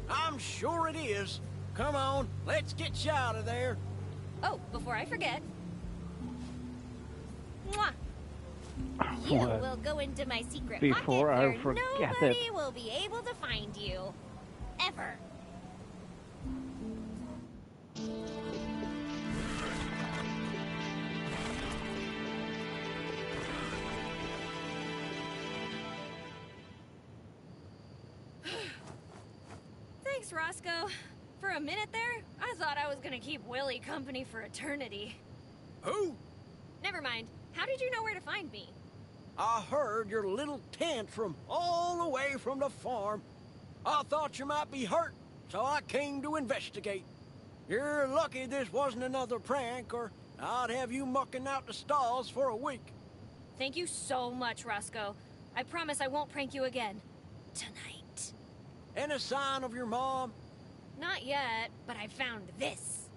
I'm sure it is. Come on, let's get you out of there. Oh, before I forget. Mwah. You What? will go into my secret Before pocket I where forget nobody it. will be able to find you. Ever. Thanks, Roscoe. For a minute there, I thought I was gonna keep Willie company for eternity. Who? Never mind. How did you know where to find me? I heard your little tantrum all the way from the farm. I thought you might be hurt, so I came to investigate. You're lucky this wasn't another prank, or I'd have you mucking out the stalls for a week. Thank you so much, Roscoe. I promise I won't prank you again. Tonight. Any sign of your mom? Not yet, but I found this.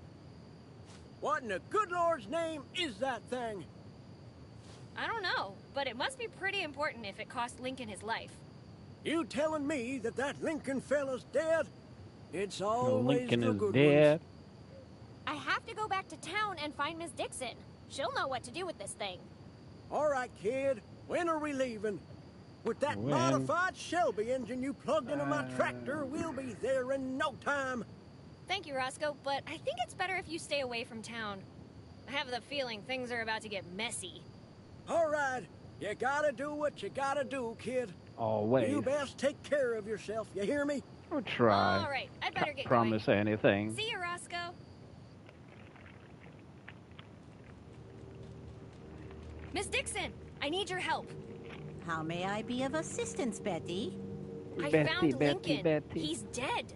What in the good Lord's name is that thing? I don't know, but it must be pretty important if it cost Lincoln his life. You telling me that that Lincoln fella's dead? It's always Lincoln the is good dead. ones. I have to go back to town and find Miss Dixon. She'll know what to do with this thing. All right, kid. When are we leaving? With that When? modified Shelby engine you plugged into my tractor, we'll be there in no time. Thank you, Roscoe, but I think it's better if you stay away from town. I have the feeling things are about to get messy. All right. You gotta do what you gotta do, kid. Always. You best take care of yourself, you hear me? Or try. All right, I better Can't get promise going. anything. See you, Roscoe. Miss Dixon, I need your help. How may I be of assistance, Betty? I Betty, found Betty, Lincoln. Betty. He's dead.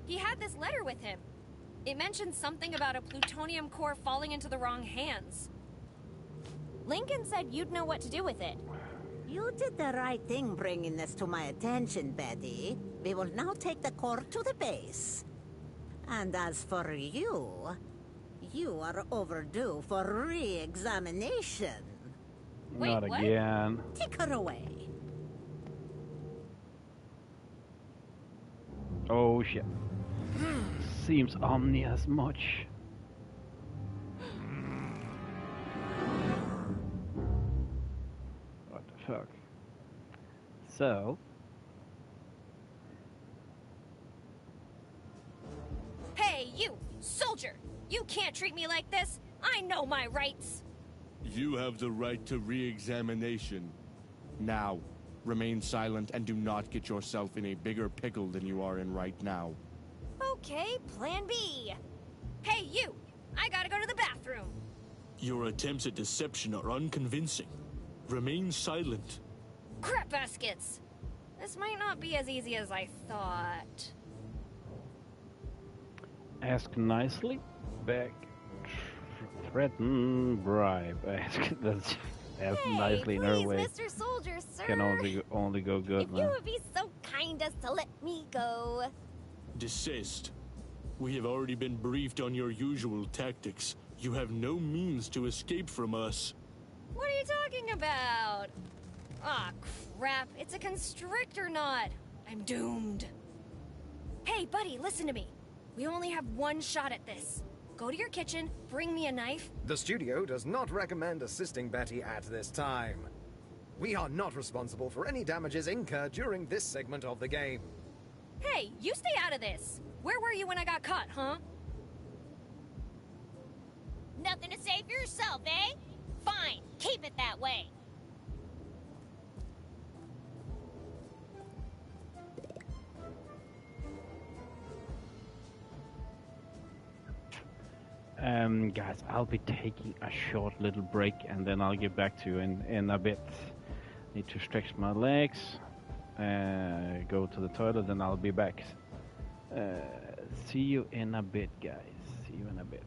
He had this letter with him. It mentioned something about a plutonium core falling into the wrong hands. Lincoln said you'd know what to do with it. You did the right thing bringing this to my attention, Betty. We will now take the core to the base. And as for you, you are overdue for re-examination. Wait, Not what? again. Take her away. Oh shit. Seems ominous much. What the fuck? So, Hey, you, soldier! You can't treat me like this! I know my rights! You have the right to re-examination. Now, remain silent and do not get yourself in a bigger pickle than you are in right now. Okay, plan B. Hey, you! I gotta go to the bathroom. Your attempts at deception are unconvincing. Remain silent. Crap baskets! This might not be as easy as I thought. ask nicely, beg, threaten, bribe. Ask Hey, nicely in her please, way. Mr. Soldier, sir. Can only go good, If you man. would be so kind as to let me go. Desist. We have already been briefed on your usual tactics. You have no means to escape from us. What are you talking about? Aw, crap. It's a constrictor knot. I'm doomed. Hey, buddy, listen to me. We only have one shot at this. Go to your kitchen, bring me a knife. The studio does not recommend assisting Betty at this time. We are not responsible for any damages incurred during this segment of the game. Hey, you stay out of this. Where were you when I got caught, huh? Nothing to say for yourself, eh? Fine, keep it that way. Guys, I'll be taking a short little break and then I'll get back to you in a bit. Need to stretch my legs. go to the toilet, and I'll be back. See you in a bit, guys. See you in a bit.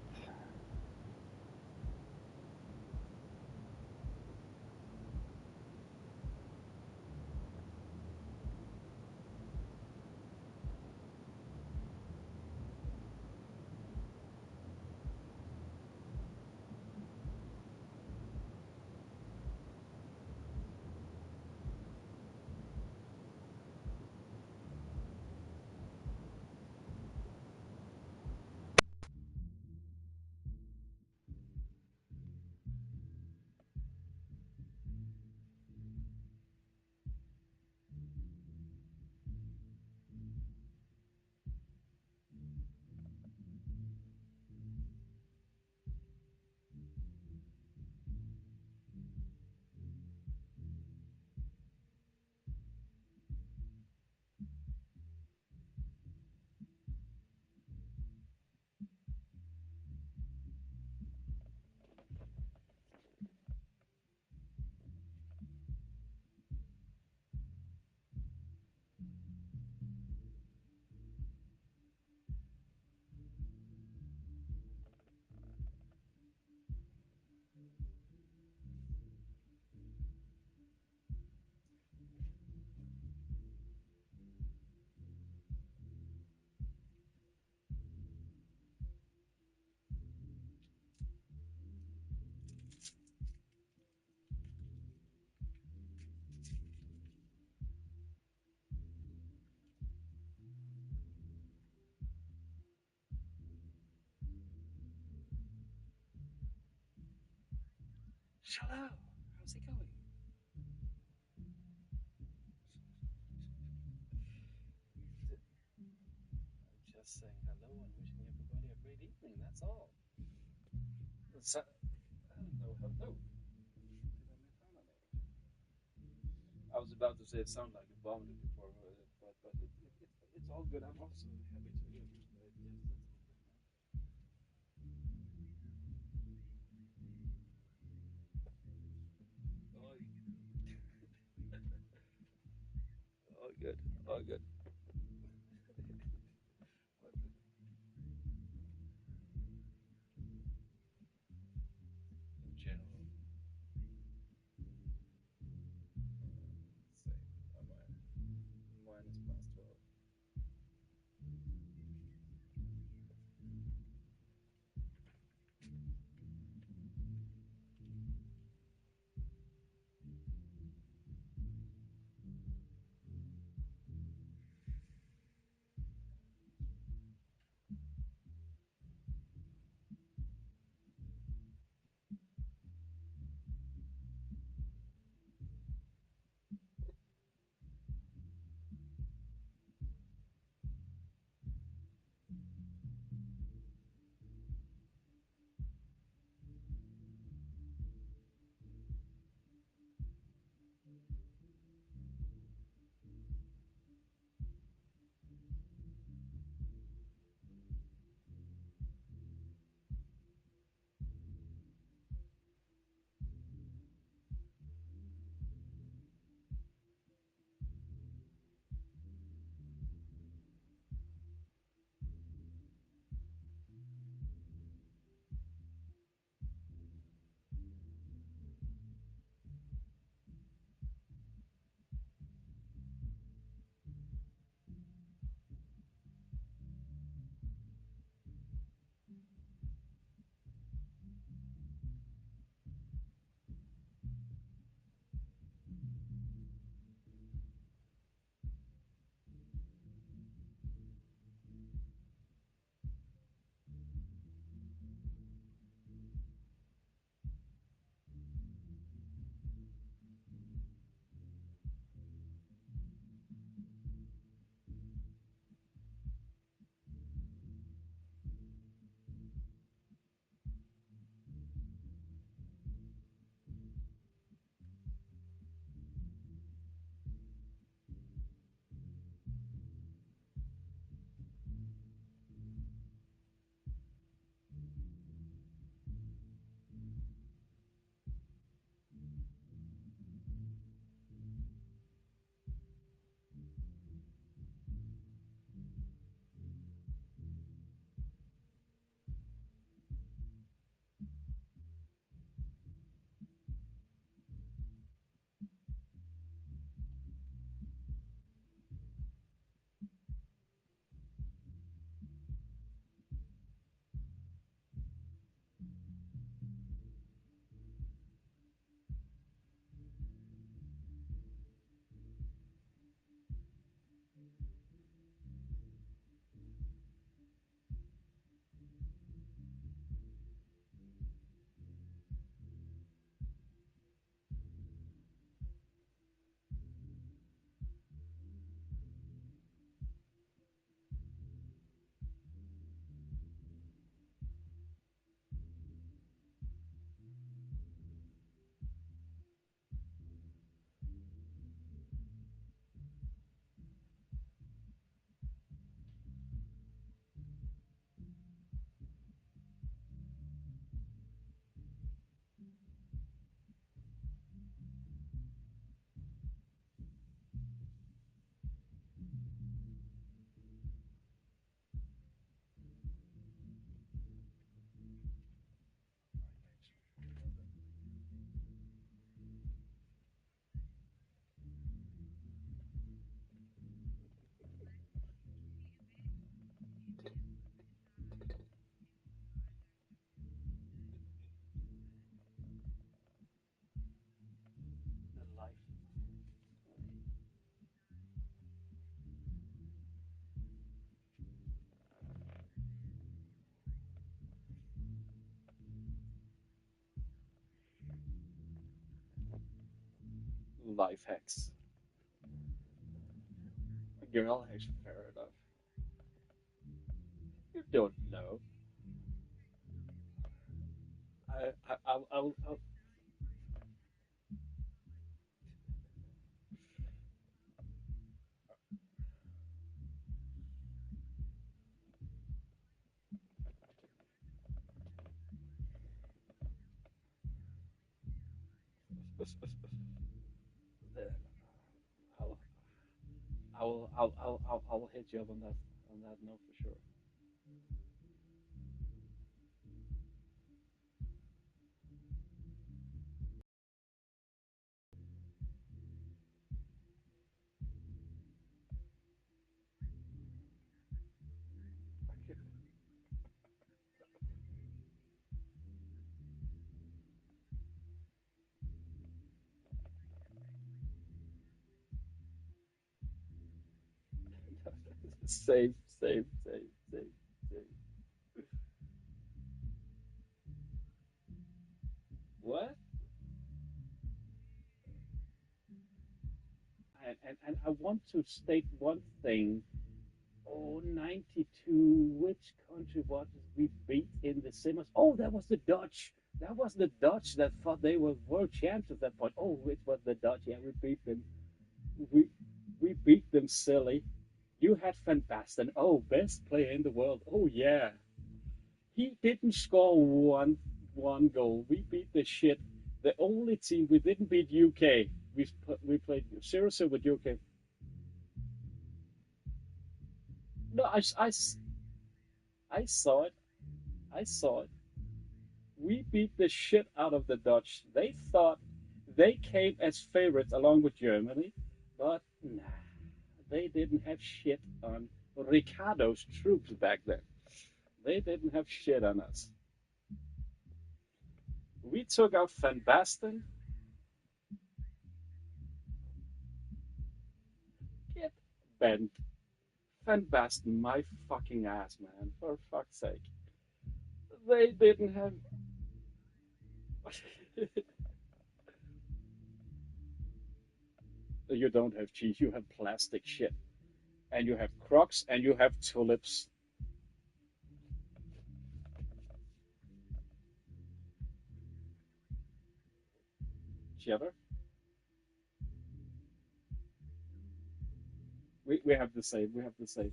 Hello, how's it going? I'm just saying hello and wishing everybody a great evening, that's all. So, hello, hello. Did I miss out on anything? I was about to say it sounded like you vomited before, but it's all good. I'm also happy to hear this. Yes, that's all good, man. All good, all good. What in general, same. Mine is past 12. life hacks. Girl hacks, fair enough. You don't know. I'll I'll I'll hit you up on that note for sure. Same, same, same, same, same. What? And I want to state one thing. Oh, 92. Which country was it we beat in the semis? Oh, that was the Dutch. That was the Dutch that thought they were world champs at that point. Oh, it was the Dutch. Yeah, we beat them. We we beat them silly. You had Van Basten. Oh, best player in the world. Oh yeah. He didn't score one goal. We beat the shit. The only team we didn't beat UK. We played 0-0 with UK. No, I saw it. I saw it. We beat the shit out of the Dutch. They thought they came as favorites along with Germany, but nah, they didn't have shit on Ricardo's troops back then. They didn't have shit on us. We took out Van Basten. Get bent. Van Basten, my fucking ass, man. For fuck's sake. They didn't have. You don't have cheese, you have plastic shit. And you have crocs and you have tulips. Cheddar? We have the same. We have the same.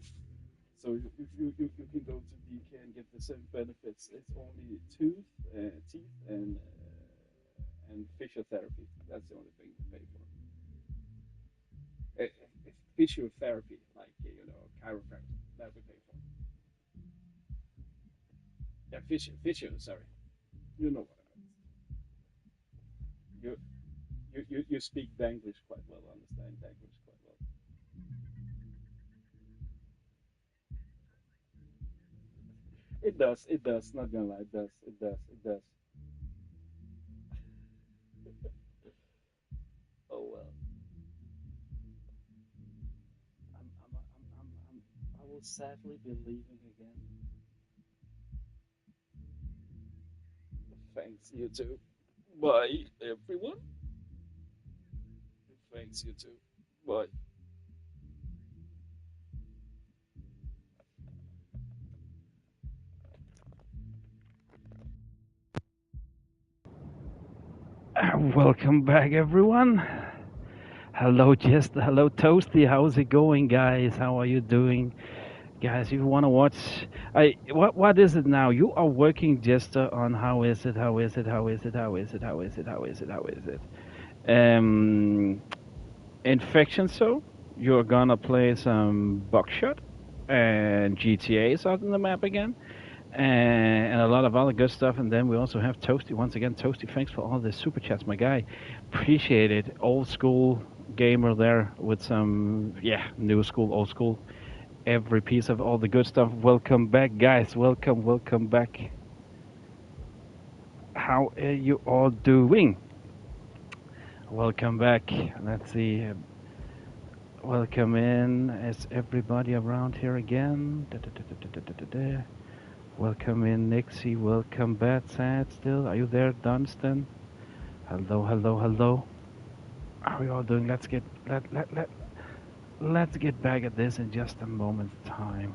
So if you can go to DK and get the same benefits, it's only teeth, and physiotherapy. That's the only thing you pay for. Physiotherapy, like chiropractor, that we pay for. Yeah, physio. Sorry, you know what I mean. You speak Danglish quite well. Understand Danglish quite well. It does. It does. Not gonna lie. It does. It does. It does. Oh well. I will sadly be leaving again. Thanks, you too. Bye, everyone. Thanks, you too. Bye. Welcome back, everyone. Hello, Jester. Hello, Toasty. How's it going, guys? How are you doing, guys? If you want to watch, what is it now? You are working, Jester, on how is it? How is it? How is it? How is it? How is it? How is it? How is it? Infection. So you're gonna play some Buckshot and GTA's out on the map again, and a lot of other good stuff. And then we also have Toasty once again. Toasty, thanks for all the super chats, my guy. Appreciate it. Old school gamer there with some new school, old school. Every piece of all the good stuff. Welcome back, guys. Welcome back. How are you all doing? Welcome back. Let's see. Welcome in. Is everybody around here again? Welcome in, Nixie. Welcome back, Sad still. Are you there, Dunstan? Hello. are we all doing? Let's get back at this in just a moment's time.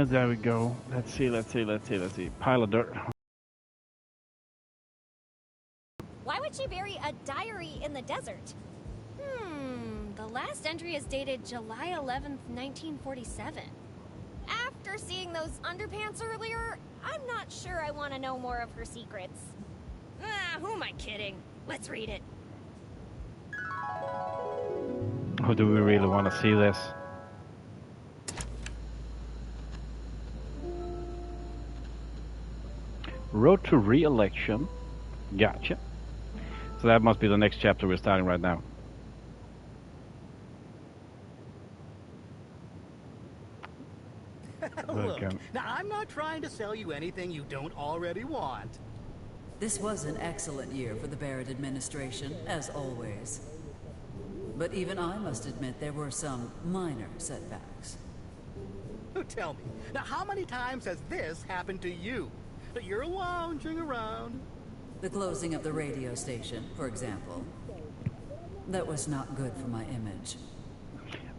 There we go. Let's see. Pile of dirt. Why would she bury a diary in the desert? The last entry is dated July 11th, 1947. After seeing those underpants earlier, I'm not sure I want to know more of her secrets. Who am I kidding? Let's read it. Or do we really want to see this? Road to re-election. Gotcha. So that must be the next chapter we're starting right now. Look, now I'm not trying to sell you anything you don't already want. This was an excellent year for the Barrett administration, as always. But even I must admit there were some minor setbacks. Tell me, now how many times has this happened to you? That you're lounging around? The closing of the radio station, for example. That was not good for my image.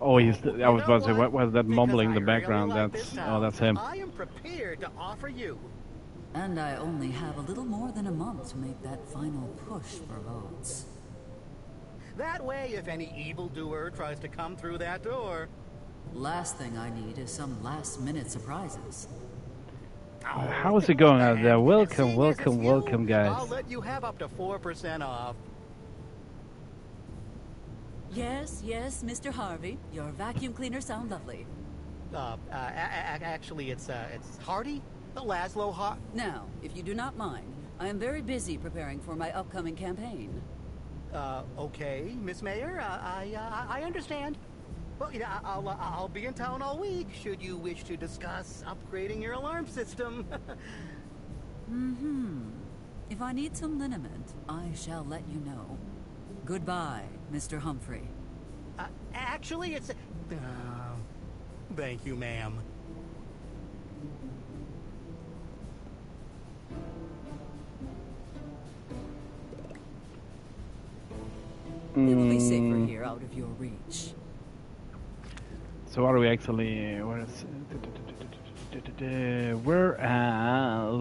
Oh, I was about to say, what was that mumbling in the background? That's him. I am prepared to offer you. And I only have a little more than a month to make that final push for votes. That way, if any evildoer tries to come through that door... Last thing I need is some last-minute surprises. How is it going out there? Welcome, guys. I'll let you have up to 4% off. Yes, Mr. Harvey. Your vacuum cleaners sound lovely. Actually, it's Hardy? Laszlo Hardy. Now, if you do not mind, I am very busy preparing for my upcoming campaign. Okay, Miss Mayor, I understand. Well, you know, I'll be in town all week, should you wish to discuss upgrading your alarm system. If I need some liniment, I shall let you know. Goodbye, Mr. Humphrey. Actually, it's... thank you, ma'am. It will be safer here, out of your reach. So what are we actually... Whereas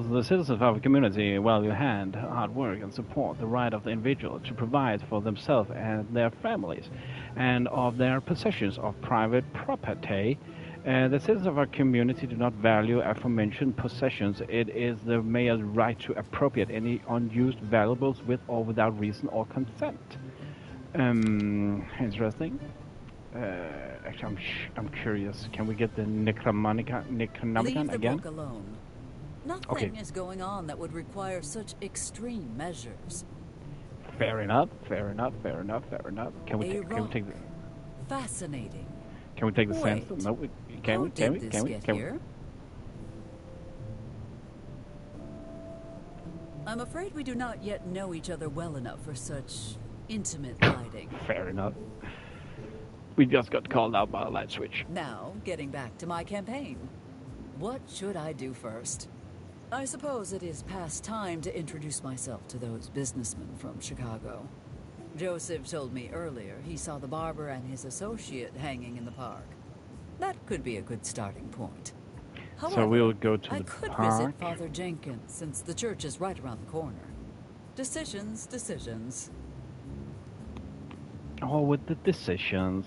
the citizens of our community value hard work and support the right of the individual to provide for themselves and their families and of their possessions of private property, the citizens of our community do not value aforementioned possessions. It is the mayor's right to appropriate any unused valuables with or without reason or consent. Interesting. Actually, I'm curious. Can we get the Necronomicon Leave the again? book alone. Nothing is going on that would require such extreme measures. Fair enough. Can we take the... Fascinating. Can we take the Wait. sense? No, can we? I'm afraid we do not yet know each other well enough for such intimate lighting. Fair enough. We just got called out by a light switch. Now, getting back to my campaign. What should I do first? I suppose it is past time to introduce myself to those businessmen from Chicago. Joseph told me earlier he saw the barber and his associate hanging in the park. That could be a good starting point. However, So we'll go to I the could park. visit Father Jenkins, since the church is right around the corner. Decisions. Oh, with the decisions.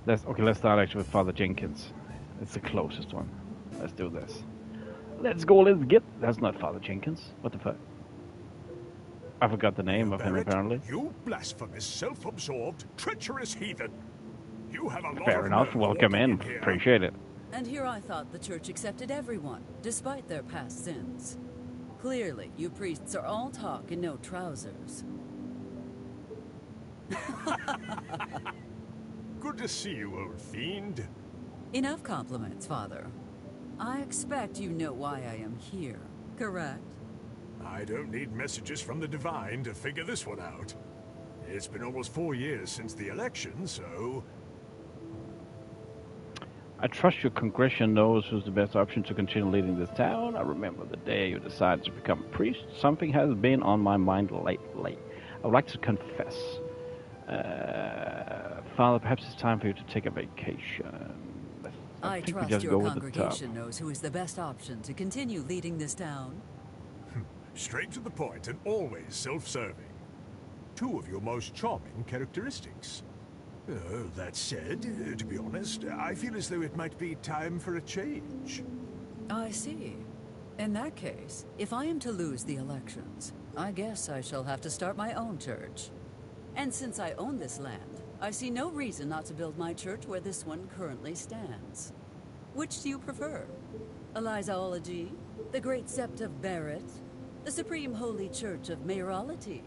Let's start actually with Father Jenkins. It's the closest one. Let's do this. Let's go. Let's get. That's not Father Jenkins. What the fuck? I forgot the name of him apparently. You blasphemous, self-absorbed, treacherous heathen. You have a lot Fair of enough. nerve Welcome walking in. here. Appreciate it. And here I thought the church accepted everyone, despite their past sins. Clearly, you priests are all talk and no trousers. Good to see you, old fiend. Enough compliments, Father. I expect you know why I am here, correct? I don't need messages from the divine to figure this one out. It's been almost 4 years since the election, so... I trust your congregation knows who's the best option to continue leading this town. I remember the day you decided to become a priest. Something has been on my mind lately. I would like to confess. Father, perhaps it's time for you to take a vacation. I think we trust just your go with the congregation knows who is the best option to continue leading this town. Straight to the point and always self-serving. Two of your most charming characteristics. That said, to be honest, I feel as though it might be time for a change. I see. In that case, if I am to lose the elections, I guess I shall have to start my own church. And since I own this land, I see no reason not to build my church where this one currently stands. Which do you prefer? Elizaology? The Great Sept of Barrett? The Supreme Holy Church of Mayoralty?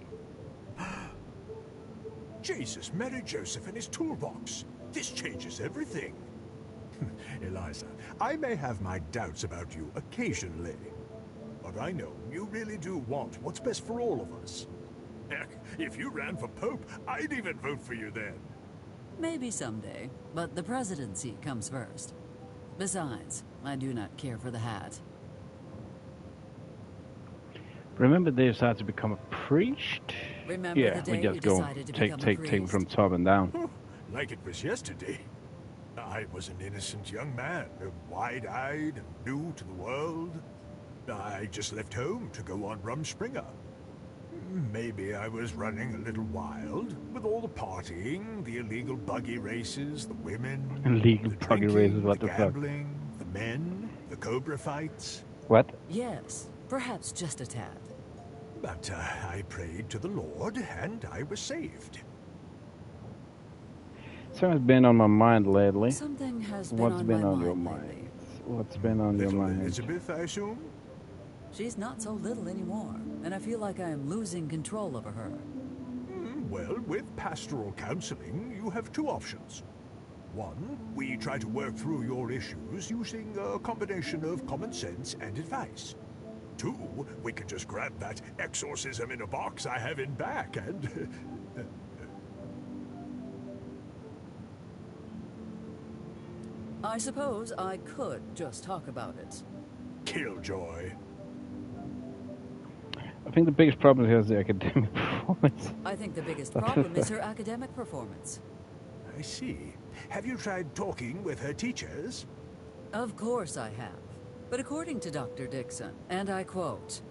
Jesus, Mary Joseph and his toolbox. This changes everything. Eliza, I may have my doubts about you occasionally, but I know you really do want what's best for all of us. Heck, if you ran for Pope, I'd even vote for you then. Maybe someday, but the presidency comes first. Besides, I do not care for the hat. Remember they decided to become a priest? Remember Yeah, the we day just you go decided to take become a it priest? from top and down. Like it was yesterday. I was an innocent young man, wide-eyed and new to the world. I just left home to go on Rumspringa. Maybe I was running a little wild, with all the partying, the illegal buggy races, the women, Illegal the buggy drinking, races, what the the fuck? gambling, the men, the cobra fights. What? Yes, perhaps just a tad. But I prayed to the Lord, and I was saved. Something's been on my mind lately. Something has been What's on been my on your mind mind? What's been on your Little mind? Elizabeth, I assume? She's not so little anymore, and I feel like I am losing control over her. Well, with pastoral counseling, you have two options. One, we try to work through your issues using a combination of common sense and advice. Two, we can just grab that exorcism in a box I have in back and... I suppose I could just talk about it. Killjoy. I think the biggest problem here is the academic performance. I think the biggest problem is her academic performance. I see. Have you tried talking with her teachers? Of course I have. But according to Dr. Dixon, and I quote,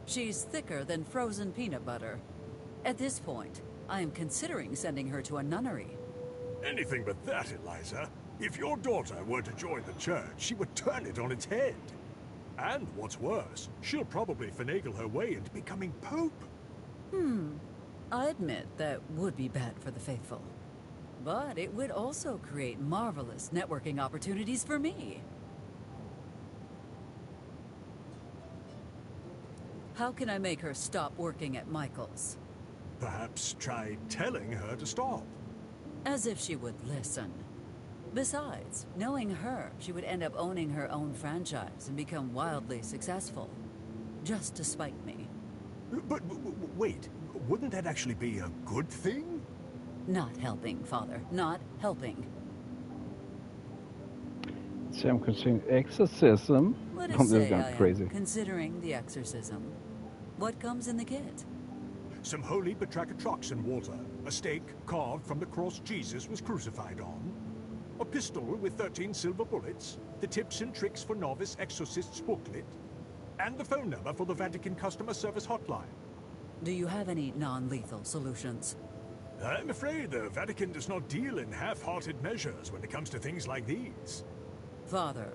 "She's thicker than frozen peanut butter. At this point, I am considering sending her to a nunnery." Anything but that, Eliza. If your daughter were to join the church, she would turn it on its head. And what's worse, she'll probably finagle her way into becoming Pope. I admit that would be bad for the faithful. But it would also create marvelous networking opportunities for me. How can I make her stop working at Michael's? Perhaps try telling her to stop. As if she would listen. Besides, knowing her, she would end up owning her own franchise and become wildly successful. Just to spite me. But wait, wouldn't that actually be a good thing? Not helping, Father. Not helping. So I'm considering exorcism. Let I'm us say going I crazy. am considering the exorcism. What comes in the kit? Some holy batrachotroxin water, a stake carved from the cross Jesus was crucified on, a pistol with 13 silver bullets, the tips and tricks for novice exorcists booklet, and the phone number for the Vatican customer service hotline. Do you have any non-lethal solutions? I'm afraid the Vatican does not deal in half-hearted measures when it comes to things like these. Father,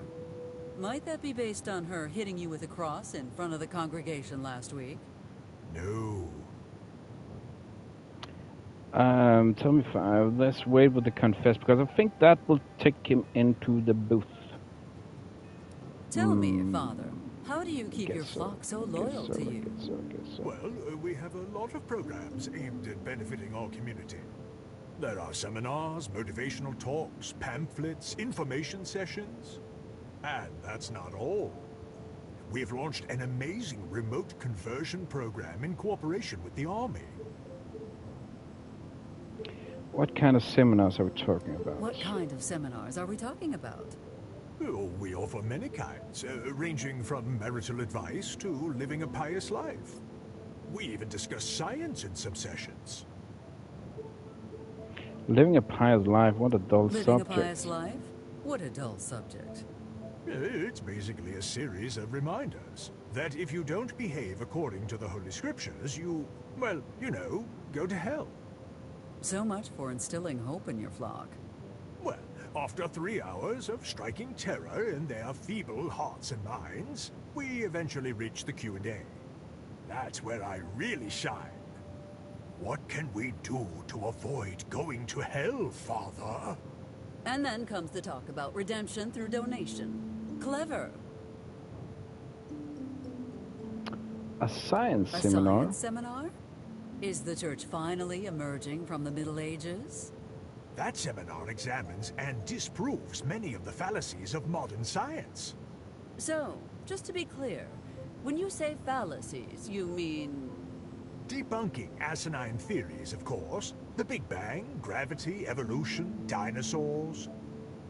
might that be based on her hitting you with a cross in front of the congregation last week? No. Tell me, let's wait with the confess, because I think that will take him into the booth. Tell me, Father, how do you keep your flock so loyal to you? Well, we have a lot of programs aimed at benefiting our community. There are seminars, motivational talks, pamphlets, information sessions. And that's not all. We've launched an amazing remote conversion program in cooperation with the Army. What kind of seminars are we talking about? What kind of seminars are we talking about? Oh, we offer many kinds, ranging from marital advice to living a pious life. We even discuss science in some sessions. Living a pious life, what a dull subject. Living a pious life? What a dull subject. It's basically a series of reminders that if you don't behave according to the Holy Scriptures, you, well, you know, go to hell. So much for instilling hope in your flock. Well, after 3 hours of striking terror in their feeble hearts and minds, we eventually reach the Q&A. That's where I really shine. What can we do to avoid going to hell, Father? And then comes the talk about redemption through donation. Clever. A science A seminar? science seminar? Is the church finally emerging from the Middle Ages? That seminar examines and disproves many of the fallacies of modern science. So, just to be clear, when you say fallacies, you mean... Debunking asinine theories, of course. The Big Bang, gravity, evolution, dinosaurs.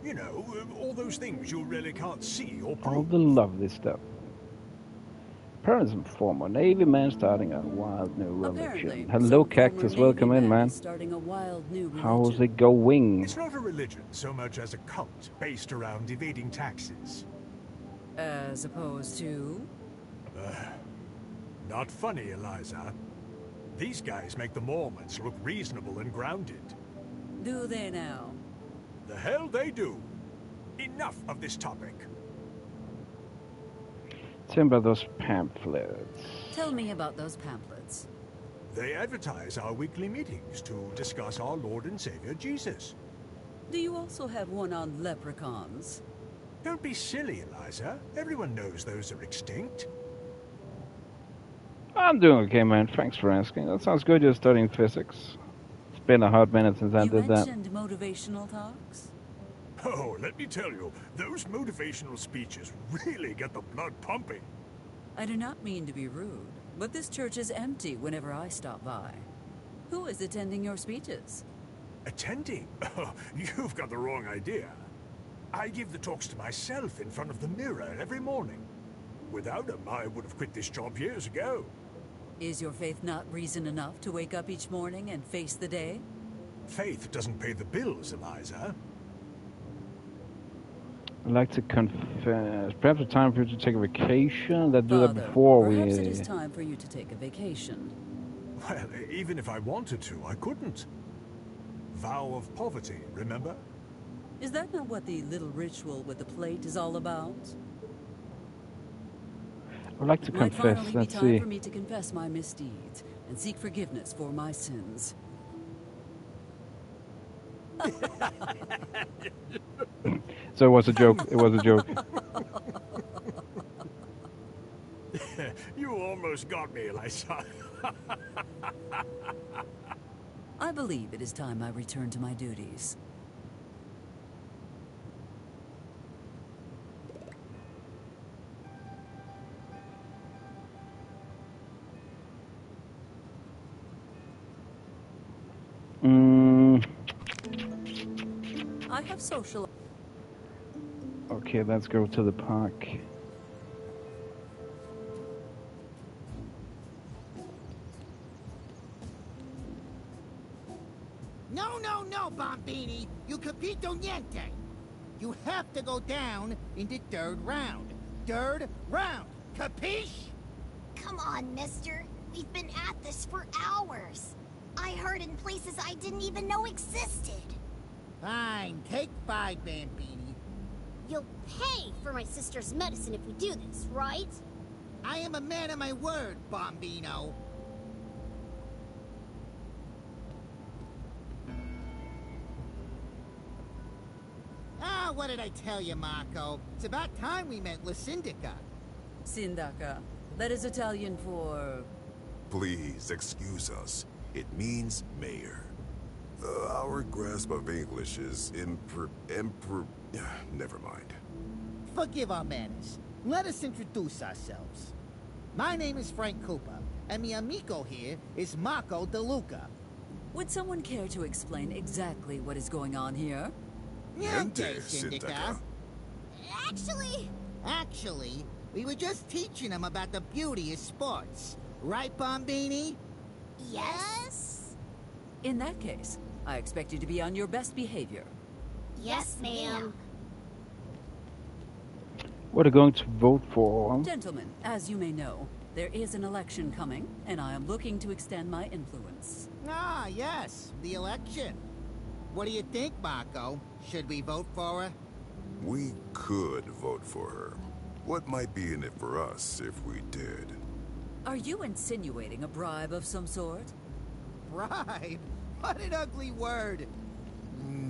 You know, all those things you really can't see or prove. All the lovely stuff. Parents and former Navy man starting a wild new religion. Hello, Cactus. Welcome in, man. Starting a wild new religion. How's it going? It's not a religion so much as a cult based around evading taxes. As opposed to? Not funny, Eliza. These guys make the Mormons look reasonable and grounded. Do they now? The hell they do. Enough of this topic. Tell me about those pamphlets. Tell me about those pamphlets. They advertise our weekly meetings to discuss our Lord and Savior, Jesus. Do you also have one on leprechauns? Don't be silly, Eliza. Everyone knows those are extinct. I'm doing okay, man. Thanks for asking. That sounds good. You're studying physics. It's been a hot minute since I did that. You mentioned motivational talks? Oh, let me tell you, those motivational speeches really get the blood pumping. I do not mean to be rude, but this church is empty whenever I stop by. Who is attending your speeches? Attending? Oh, you've got the wrong idea. I give the talks to myself in front of the mirror every morning. Without them, I would have quit this job years ago. Is your faith not reason enough to wake up each morning and face the day? Faith doesn't pay the bills, Eliza. I'd like to confess. Perhaps it's time for you to take a vacation. Let's do Father, that before perhaps it is time for you to take a vacation. Well, even if I wanted to, I couldn't. Vow of poverty, remember? Is that not what the little ritual with the plate is all about? I'd like to confess. Might finally Let's be time see. for me to confess my misdeeds and seek forgiveness for my sins. So it was a joke. It was a joke. You almost got me, Eliza. I believe it is time I return to my duties. I have social... Okay, let's go to the park. No, no, no, Bombini. You capito niente. You have to go down in the third round. Third round. Capiche? Come on, mister. We've been at this for hours. I heard in places I didn't even know existed. Fine, take 5, Bambini. You'll pay for my sister's medicine if we do this, right? I am a man of my word, Bombino. Ah, what did I tell you, Marco? It's about time we met La Syndica. Sindaca. That is Italian for... Please, excuse us. It means mayor. Our grasp of English is never mind. Forgive our manners. Let us introduce ourselves. My name is Frank Cooper, and mi amico here is Marco DeLuca. Would someone care to explain exactly what is going on here? Niente, Syndica. Actually, we were just teaching him about the beauty of sports. Right, Bombini? yes? In that case, I expect you to be on your best behavior. Yes, ma'am. What are you going to vote for? Gentlemen, as you may know, there is an election coming, and I am looking to extend my influence. Ah, yes, the election. What do you think, Marco? Should we vote for her? We could vote for her. What might be in it for us if we did? Are you insinuating a bribe of some sort? Bribe? What an ugly word.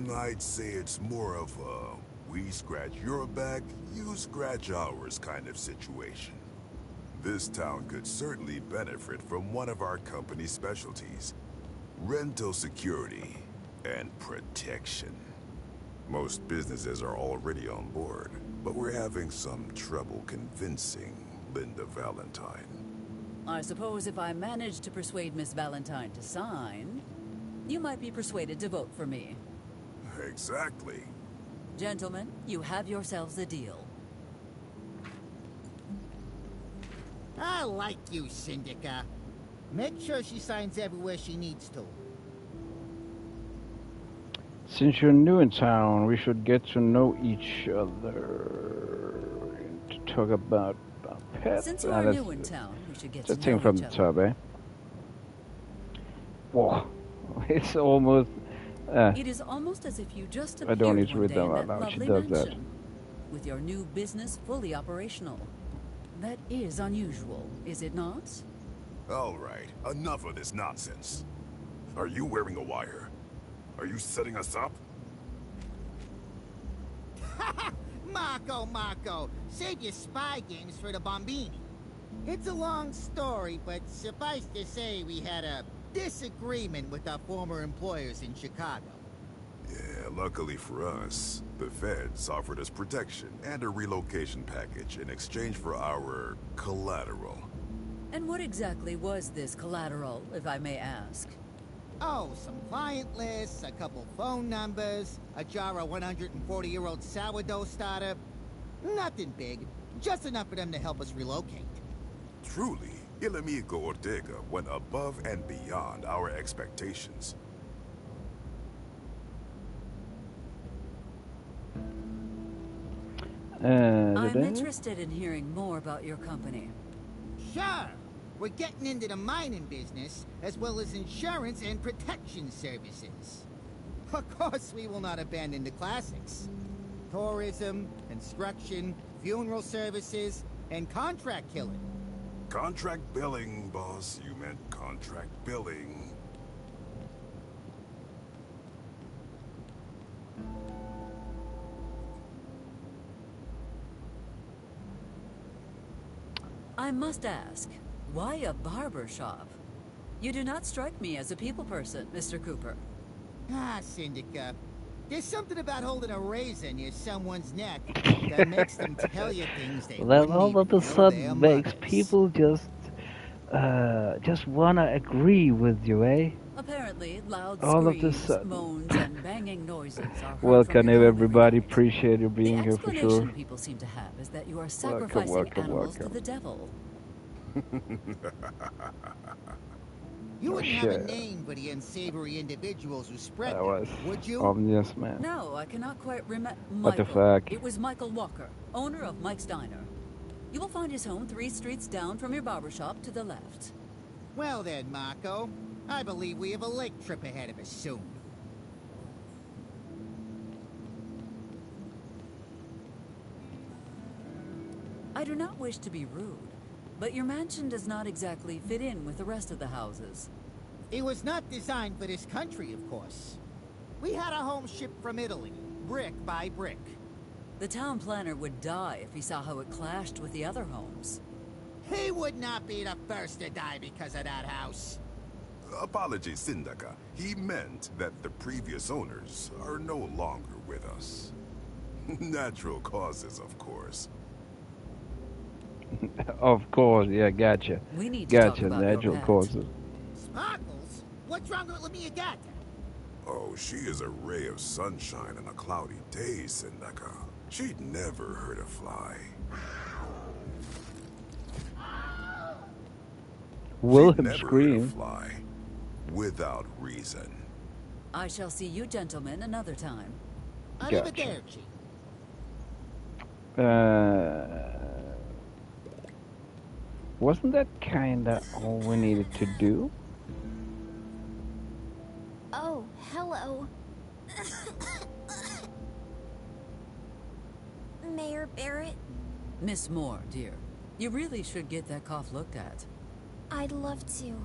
I'd say it's more of a we scratch your back, you scratch ours kind of situation. This town could certainly benefit from one of our company's specialties: rental security and protection. Most businesses are already on board, but we're having some trouble convincing Linda Valentine. I suppose if I manage to persuade Miss Valentine to sign, you might be persuaded to vote for me. Exactly. Gentlemen, you have yourselves a deal. I like you, Syndica. Make sure she signs everywhere she needs to. Since you're new in town, we should get to know each other. To talk about pets. Since you are new in town, we should get to Just take know from each the other. top, eh? Whoa. It's almost... It is almost as if you just I don't appeared need to one read day them in out that loud. She lovely does that. mansion, with your new business fully operational. That is unusual, is it not? All right, enough of this nonsense. Are you wearing a wire? Are you setting us up? Marco, save your spy games for the Bombini. It's a long story, but suffice to say we had a disagreement with our former employers in Chicago. Yeah, luckily for us, the feds offered us protection and a relocation package in exchange for our collateral. And what exactly was this collateral, if I may ask? Oh, some client lists, a couple phone numbers, a jar of 140-year-old sourdough starter. Nothing big, just enough for them to help us relocate. Truly, Il Amigo Ortega went above and beyond our expectations. I'm interested in hearing more about your company. Sure. We're getting into the mining business, as well as insurance and protection services. Of course, we will not abandon the classics. Tourism, construction, funeral services, and contract killing. Contract billing, boss. You meant contract billing. I must ask, why a barber shop? You do not strike me as a people person, Mr. Cooper. Ah, Syndica. There's something about holding a razor near someone's neck that makes them tell you things they That wouldn't all even of a tell sudden their makes mothers. people just wanna agree with you, eh? Apparently, loud All of a screams, sudden. moans, and banging noises are heard Welcome, from your home every everybody. night. Appreciate you being The here for explanation sure. people seem to have is that you are sacrificing welcome, animals to welcome. the devil. You Oh, wouldn't have a shit. name for the unsavory individuals who spread That them, was would you? ominous, man. No, I cannot quite remember. What the fuck? It was Michael Walker, owner of Mike's Diner. You will find his home 3 streets down from your barbershop to the left. Well then, Marco, I believe we have a lake trip ahead of us soon. I do not wish to be rude, but your mansion does not exactly fit in with the rest of the houses. It was not designed for this country, of course. We had a home shipped from Italy, brick by brick. The town planner would die if he saw how it clashed with the other homes. He would not be the first to die because of that house. Apologies, Sindaka. He meant that the previous owners are no longer with us. Natural causes, of course. Of course, yeah, gotcha. We need to talk gotcha, about your natural pet. causes. Sparkles? What's wrong with Lamia Gata? Oh, she is a ray of sunshine on a cloudy day, Sindaka. She'd never hurt a fly. Wilhelm Never scream. hurt a fly without reason. I shall see you gentlemen another time. Gotcha. Wasn't that kinda all we needed to do? Oh, hello. Mayor Barrett? Miss Moore, dear, you really should get that cough looked at. I'd love to,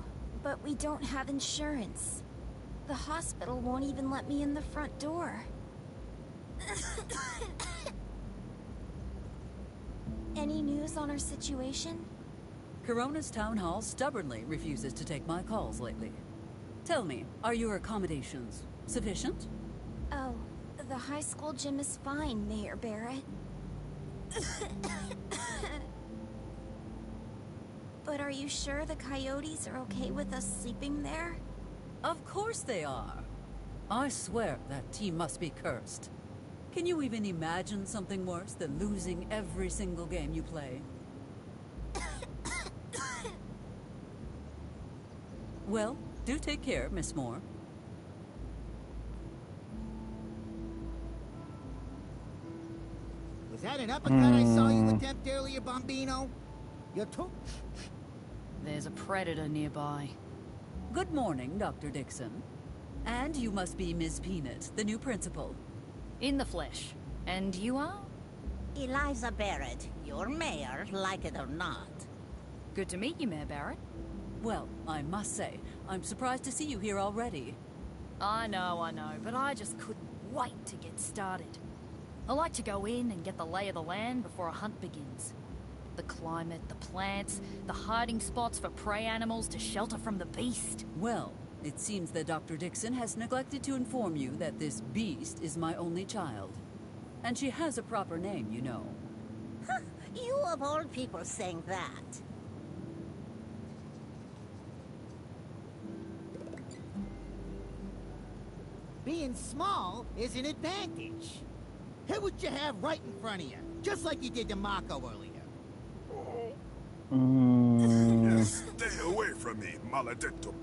but we don't have insurance. The hospital won't even let me in the front door. Any news on our situation? Corona's town hall stubbornly refuses to take my calls lately. Tell me, are your accommodations sufficient? Oh, the high school gym is fine, Mayor Barrett. But are you sure the coyotes are okay with us sleeping there? Of course they are. I swear that team must be cursed. Can you even imagine something worse than losing every single game you play? Well, do take care, Miss Moore. Was that an uppercut I saw you attempt earlier, Bombino? You took... There's a predator nearby. Good morning, Dr. Dixon. And you must be Ms. Peanut, the new principal. In the flesh. And you are? Eliza Barrett, your mayor, like it or not. Good to meet you, Mayor Barrett. Well, I must say, I'm surprised to see you here already. I know, but I just couldn't wait to get started. I like to go in and get the lay of the land before a hunt begins. The climate, the plants, the hiding spots for prey animals to shelter from the beast. Well, it seems that Dr. Dixon has neglected to inform you that this beast is my only child. And she has a proper name, you know. Huh, you of all people saying that. Being small is an advantage. Hit what you have right in front of you, just like you did to Mako earlier. Stay away from me, maledetto.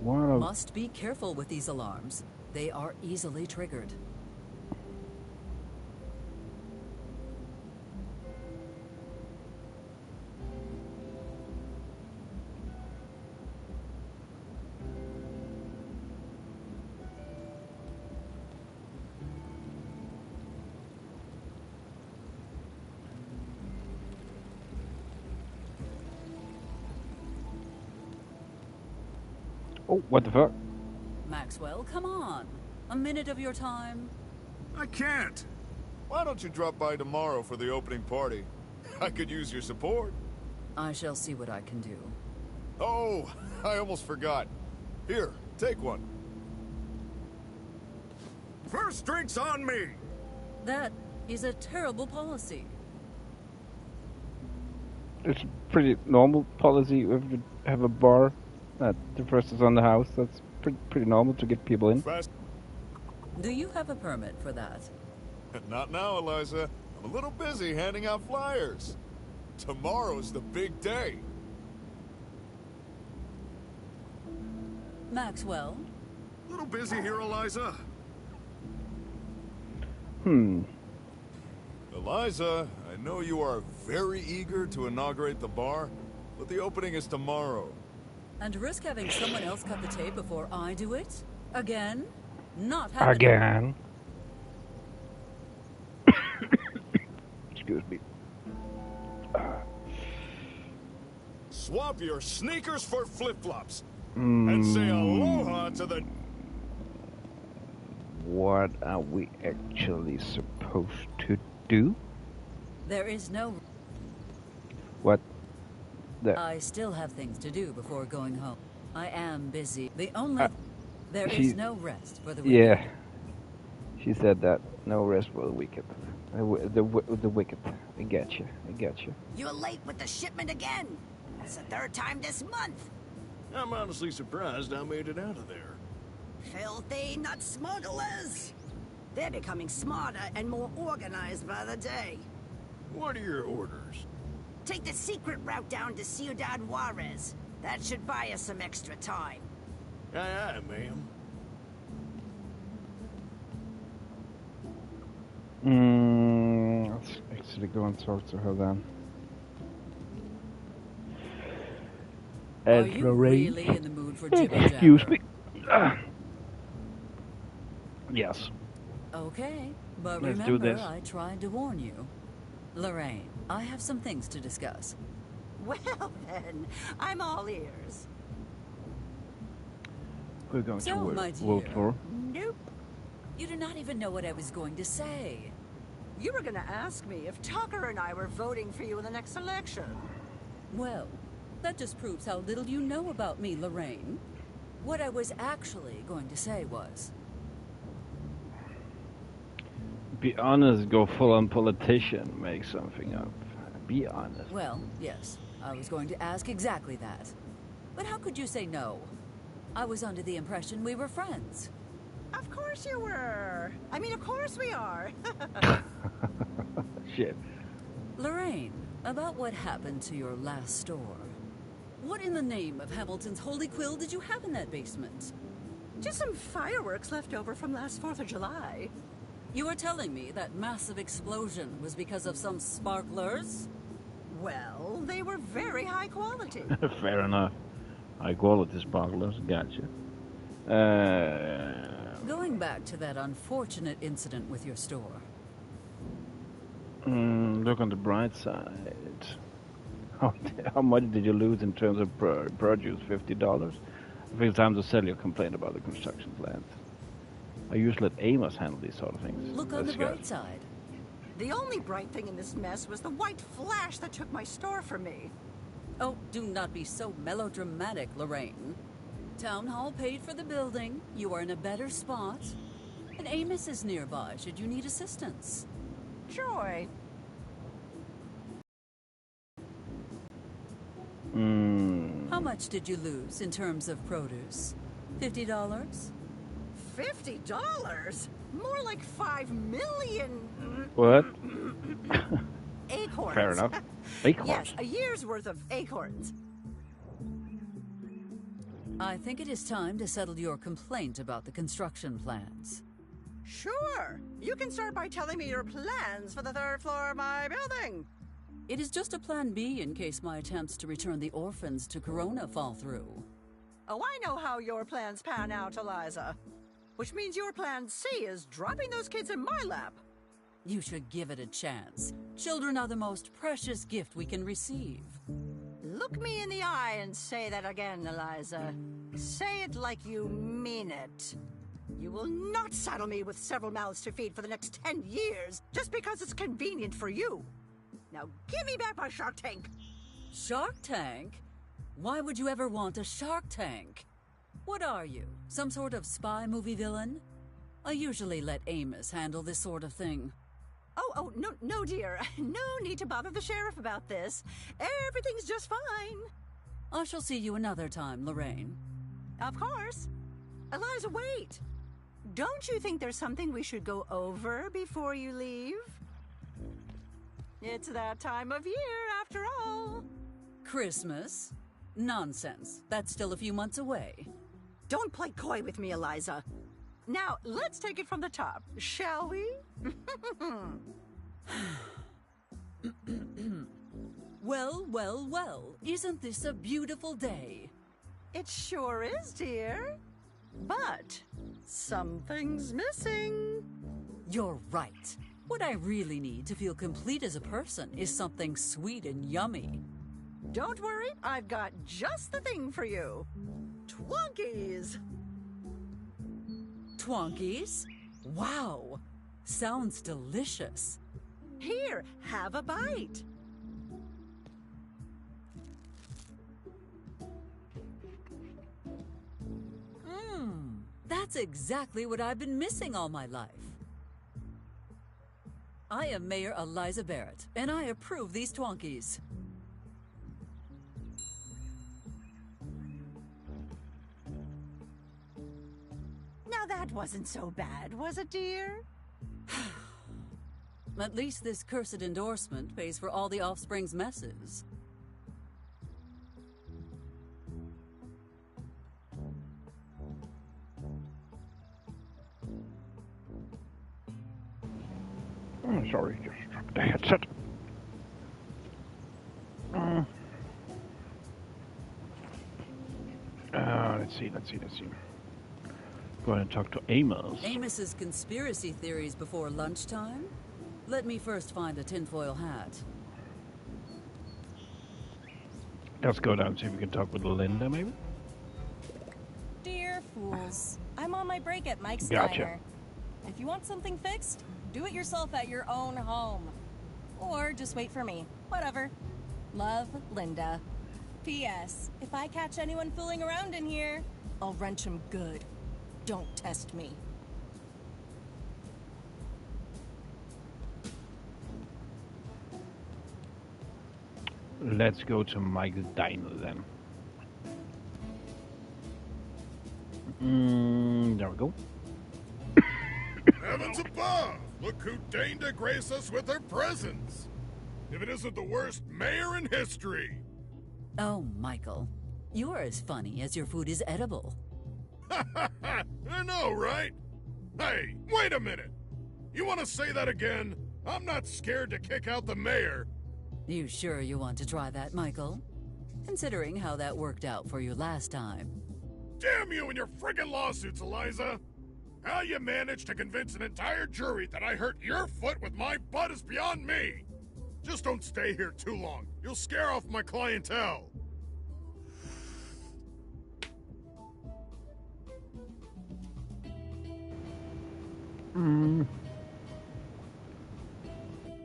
Must be careful with these alarms. They are easily triggered. Oh, what the fuck? Maxwell, come on. A minute of your time. I can't. Why don't you drop by tomorrow for the opening party? I could use your support. I shall see what I can do. Oh, I almost forgot. Here, take one. First drink's on me! That is a terrible policy. It's pretty normal policy if you have a bar. The first is on the house. That's pretty normal to get people in. Fast. Do you have a permit for that? Not now, Eliza. I'm a little busy handing out flyers. Tomorrow's the big day. Maxwell? A little busy here, Eliza. Eliza, I know you are very eager to inaugurate the bar, but the opening is tomorrow. And risk having someone else cut the tape before I do it? Again? Not happening. Again. Excuse me. Swap your sneakers for flip-flops. And say aloha to the... What are we actually supposed to do? There is no... What? I still have things to do before going home. I am busy. The only... there is no rest for the weekend. Yeah. She said that. No rest for the wicked. The wicked. I get you. You're late with the shipment again. That's the third time this month. I'm honestly surprised I made it out of there. Filthy nut smugglers. They're becoming smarter and more organized by the day. What are your orders? Take the secret route down to Ciudad Juarez. That should buy us some extra time. Aye, aye, ma'am. Let's actually go and talk to her then. Are you really in the mood for jibber jabber? Excuse me. Yes. Okay, but Let's do remember, this. I tried to warn you. Lorraine, I have some things to discuss. Well then, I'm all ears. We're going So, to my vote dear. for. Nope. You do not even know what I was going to say. You were gonna ask me if Tucker and I were voting for you in the next election. Well, that just proves how little you know about me, Lorraine. What I was actually going to say was... Be honest, go full on politician, make something up. Be honest. Well, yes, I was going to ask exactly that. But how could you say no? I was under the impression we were friends. Of course you were. I mean, of course we are. Shit. Lorraine, about what happened to your last store. What in the name of Hamilton's Holy Quill did you have in that basement? Just some fireworks left over from last 4th of July. You are telling me that massive explosion was because of some sparklers? Well, they were very high quality. Fair enough. High quality sparklers, gotcha. Going back to that unfortunate incident with your store. Look on the bright side. How much did you lose in terms of produce? $50? I think it's time to sell your complaint about the construction plant. I usually let Amos handle these sort of things. Look on the bright side. The only bright thing in this mess was the white flash that took my store from me. Oh, do not be so melodramatic, Lorraine. Town Hall paid for the building. You are in a better spot. And Amos is nearby should you need assistance. Joy. How much did you lose in terms of produce? $50? $50? More like 5 million. What? Acorns. Fair enough. Acorns. Yes, a year's worth of acorns. I think it is time to settle your complaint about the construction plans. Sure. You can start by telling me your plans for the 3rd floor of my building. It is just a plan B in case my attempts to return the orphans to Corona fall through. Oh, I know how your plans pan out, Eliza. Which means your plan C is dropping those kids in my lap. You should give it a chance. Children are the most precious gift we can receive. Look me in the eye and say that again, Eliza. Say it like you mean it. You will not saddle me with several mouths to feed for the next 10 years just because it's convenient for you. Now give me back my Shark Tank. Shark Tank? Why would you ever want a Shark Tank? What are you, some sort of spy movie villain? I usually let Amos handle this sort of thing. Oh, no, dear. No need to bother the sheriff about this. Everything's just fine. I shall see you another time, Lorraine. Of course. Eliza, wait. Don't you think there's something we should go over before you leave? It's that time of year, after all. Christmas? Nonsense. That's still a few months away. Don't play coy with me, Eliza. Now, let's take it from the top, shall we? Well, well, well. Isn't this a beautiful day? It sure is, dear. But something's missing. You're right. What I really need to feel complete as a person is something sweet and yummy. Don't worry, I've got just the thing for you. Twonkies! Twonkies? Wow! Sounds delicious. Here, have a bite. That's exactly what I've been missing all my life. I am Mayor Eliza Barrett, and I approve these Twonkies. Now that wasn't so bad, was it, dear? At least this cursed endorsement pays for all the offspring's messes. Oh, sorry, just dropped the headset. Let's see. Go ahead and talk to Amos. Amos's conspiracy theories before lunchtime? Let me first find the tinfoil hat. Let's go down and see if we can talk with Linda, maybe? Dear fools, I'm on my break at Mike's Gotcha. Diner. If you want something fixed, do it yourself at your own home. Or just wait for me. Whatever. Love, Linda. P.S. If I catch anyone fooling around in here, I'll wrench them good. Don't test me. Let's go to Mike's Diner then. There we go. Heavens above! Look who deigned to grace us with her presence! If it isn't the worst mayor in history! Oh, Michael. You're as funny as your food is edible. I know, right? Hey, wait a minute! You want to say that again? I'm not scared to kick out the mayor. You sure you want to try that, Michael? Considering how that worked out for you last time. Damn you and your friggin' lawsuits, Eliza! How you managed to convince an entire jury that I hurt your foot with my butt is beyond me! Just don't stay here too long. You'll scare off my clientele.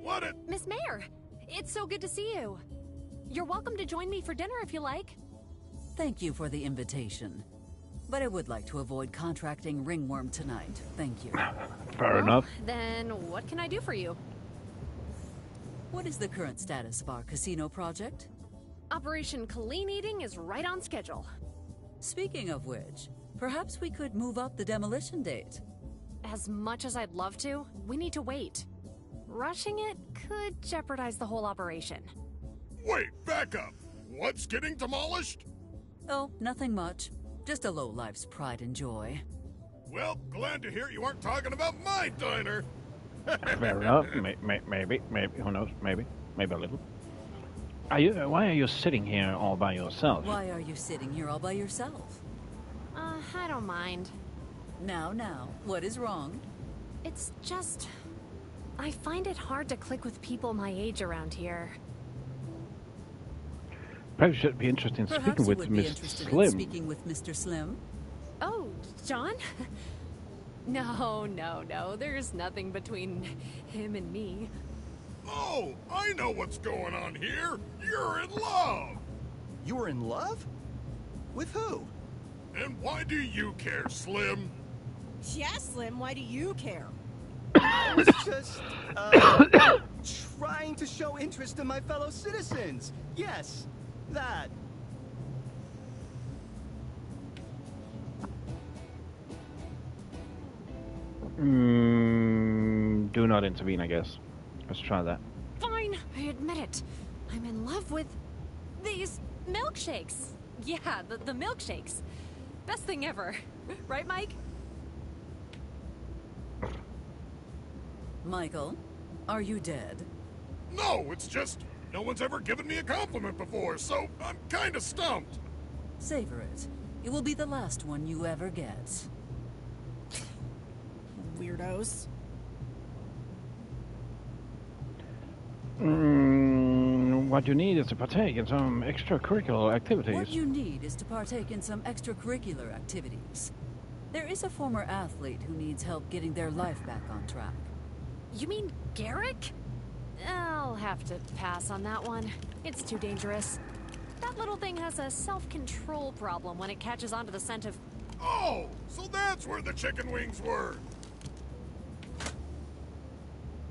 What it? Miss Mayor, it's so good to see you. You're welcome to join me for dinner if you like. Thank you for the invitation. But I would like to avoid contracting ringworm tonight. Thank you. Fair enough. Then what can I do for you? What is the current status of our casino project? Operation Clean Eating is right on schedule. Speaking of which, perhaps we could move up the demolition date. As much as I'd love to, we need to wait. Rushing it could jeopardize the whole operation. Wait, back up. What's getting demolished? Oh, nothing much. Just a lowlife's pride and joy. Well, glad to hear you aren't talking about my diner. Fair enough. Maybe. Who knows? Maybe a little. Why are you sitting here all by yourself? Why are you sitting here all by yourself? I don't mind. Now, what is wrong? It's just... I find it hard to click with people my age around here. Perhaps you should be interested in speaking with Miss Slim. Speaking with Mr. Slim? Oh, John? No. There's nothing between him and me. Oh, I know what's going on here. You're in love. You were in love? With who? And why do you care, Slim? Yeah, Slim, why do you care? I was just, trying to show interest in my fellow citizens. Yes, that. Do not intervene, I guess. Let's try that. Fine, I admit it. I'm in love with these milkshakes. Yeah, the milkshakes. Best thing ever. Right, Mike? Michael, are you dead? No, it's just no one's ever given me a compliment before, so I'm kind of stumped. Savor it. It will be the last one you ever get. Weirdos. What you need is to partake in some extracurricular activities. What you need is to partake in some extracurricular activities. There is a former athlete who needs help getting their life back on track. You mean Garrick? I'll have to pass on that one. It's too dangerous. That little thing has a self-control problem when it catches onto the scent of... Oh, so that's where the chicken wings were.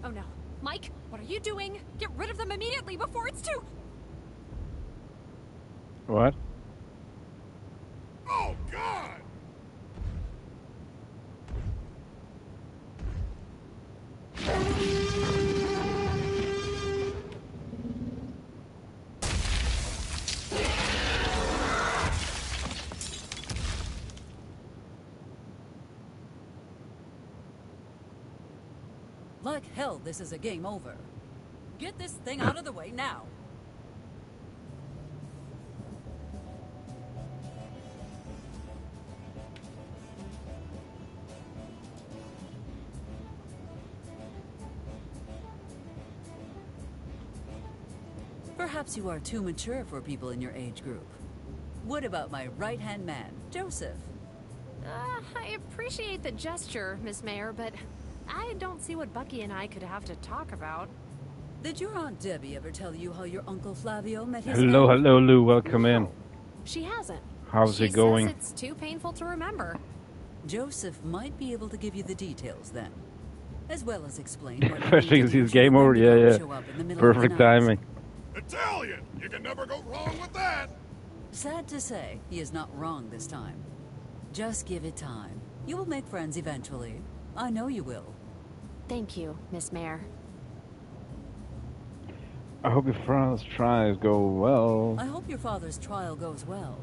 Oh no. Mike, what are you doing? Get rid of them immediately before it's too... What? Oh, God! Like hell, this is a game over. Get this thing out of the way now. Perhaps you are too mature for people in your age group. What about my right-hand man, Joseph? I appreciate the gesture, Miss Mayor, but I don't see what Bucky and I could have to talk about. Did your Aunt Debbie ever tell you how your Uncle Flavio met his Hello, end? hello, Lou. Welcome in. She hasn't. How's it going? She says it's too painful to remember. Joseph might be able to give you the details then, as well as explain what First thing is his game over. Yeah. Perfect timing. Italian! You can never go wrong with that! Sad to say, he is not wrong this time. Just give it time. You will make friends eventually. I know you will. Thank you, Miss Mayor. I hope your father's trials go well. I hope your father's trial goes well.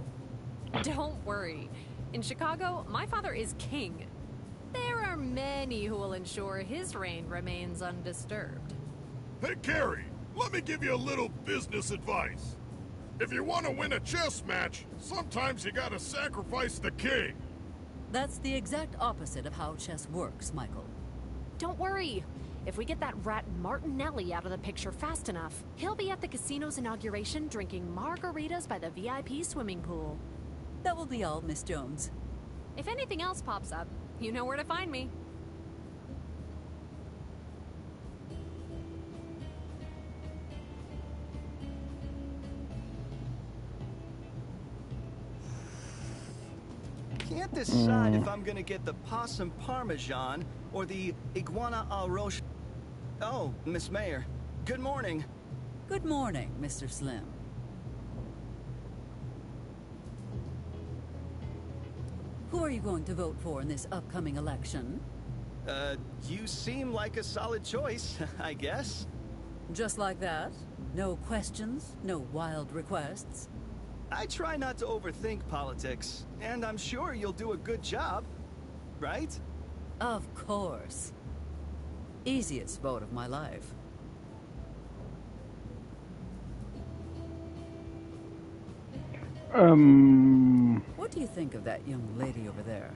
Don't worry. In Chicago, my father is king. There are many who will ensure his reign remains undisturbed. Hey, Carrie, let me give you a little business advice. If you want to win a chess match, sometimes you gotta sacrifice the king. That's the exact opposite of how chess works, Michael. Don't worry. If we get that rat Martinelli out of the picture fast enough, he'll be at the casino's inauguration drinking margaritas by the VIP swimming pool. That will be all, Miss Jones. If anything else pops up, you know where to find me. Can't decide if I'm gonna get the possum parmesan or the iguana au roche. Oh, Miss Mayor. Good morning. Good morning, Mr. Slim. Who are you going to vote for in this upcoming election? You seem like a solid choice, I guess. Just like that? No questions? No wild requests? I try not to overthink politics, and I'm sure you'll do a good job, right? Of course. Easiest vote of my life. What do you think of that young lady over there?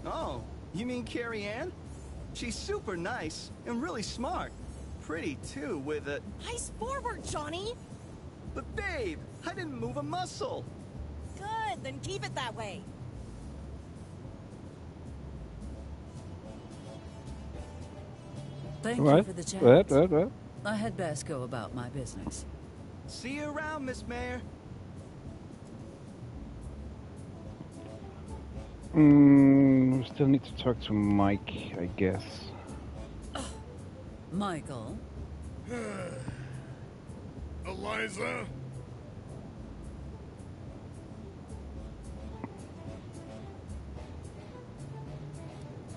Oh, you mean Carrie Ann? She's super nice and really smart. Pretty, too, with a... Eyes forward, Johnny! But babe, I didn't move a muscle. Good, then keep it that way. Thank you for the chat. What? I had best go about my business. See you around, Miss Mayor. Still need to talk to Mike, I guess. Michael? Eliza?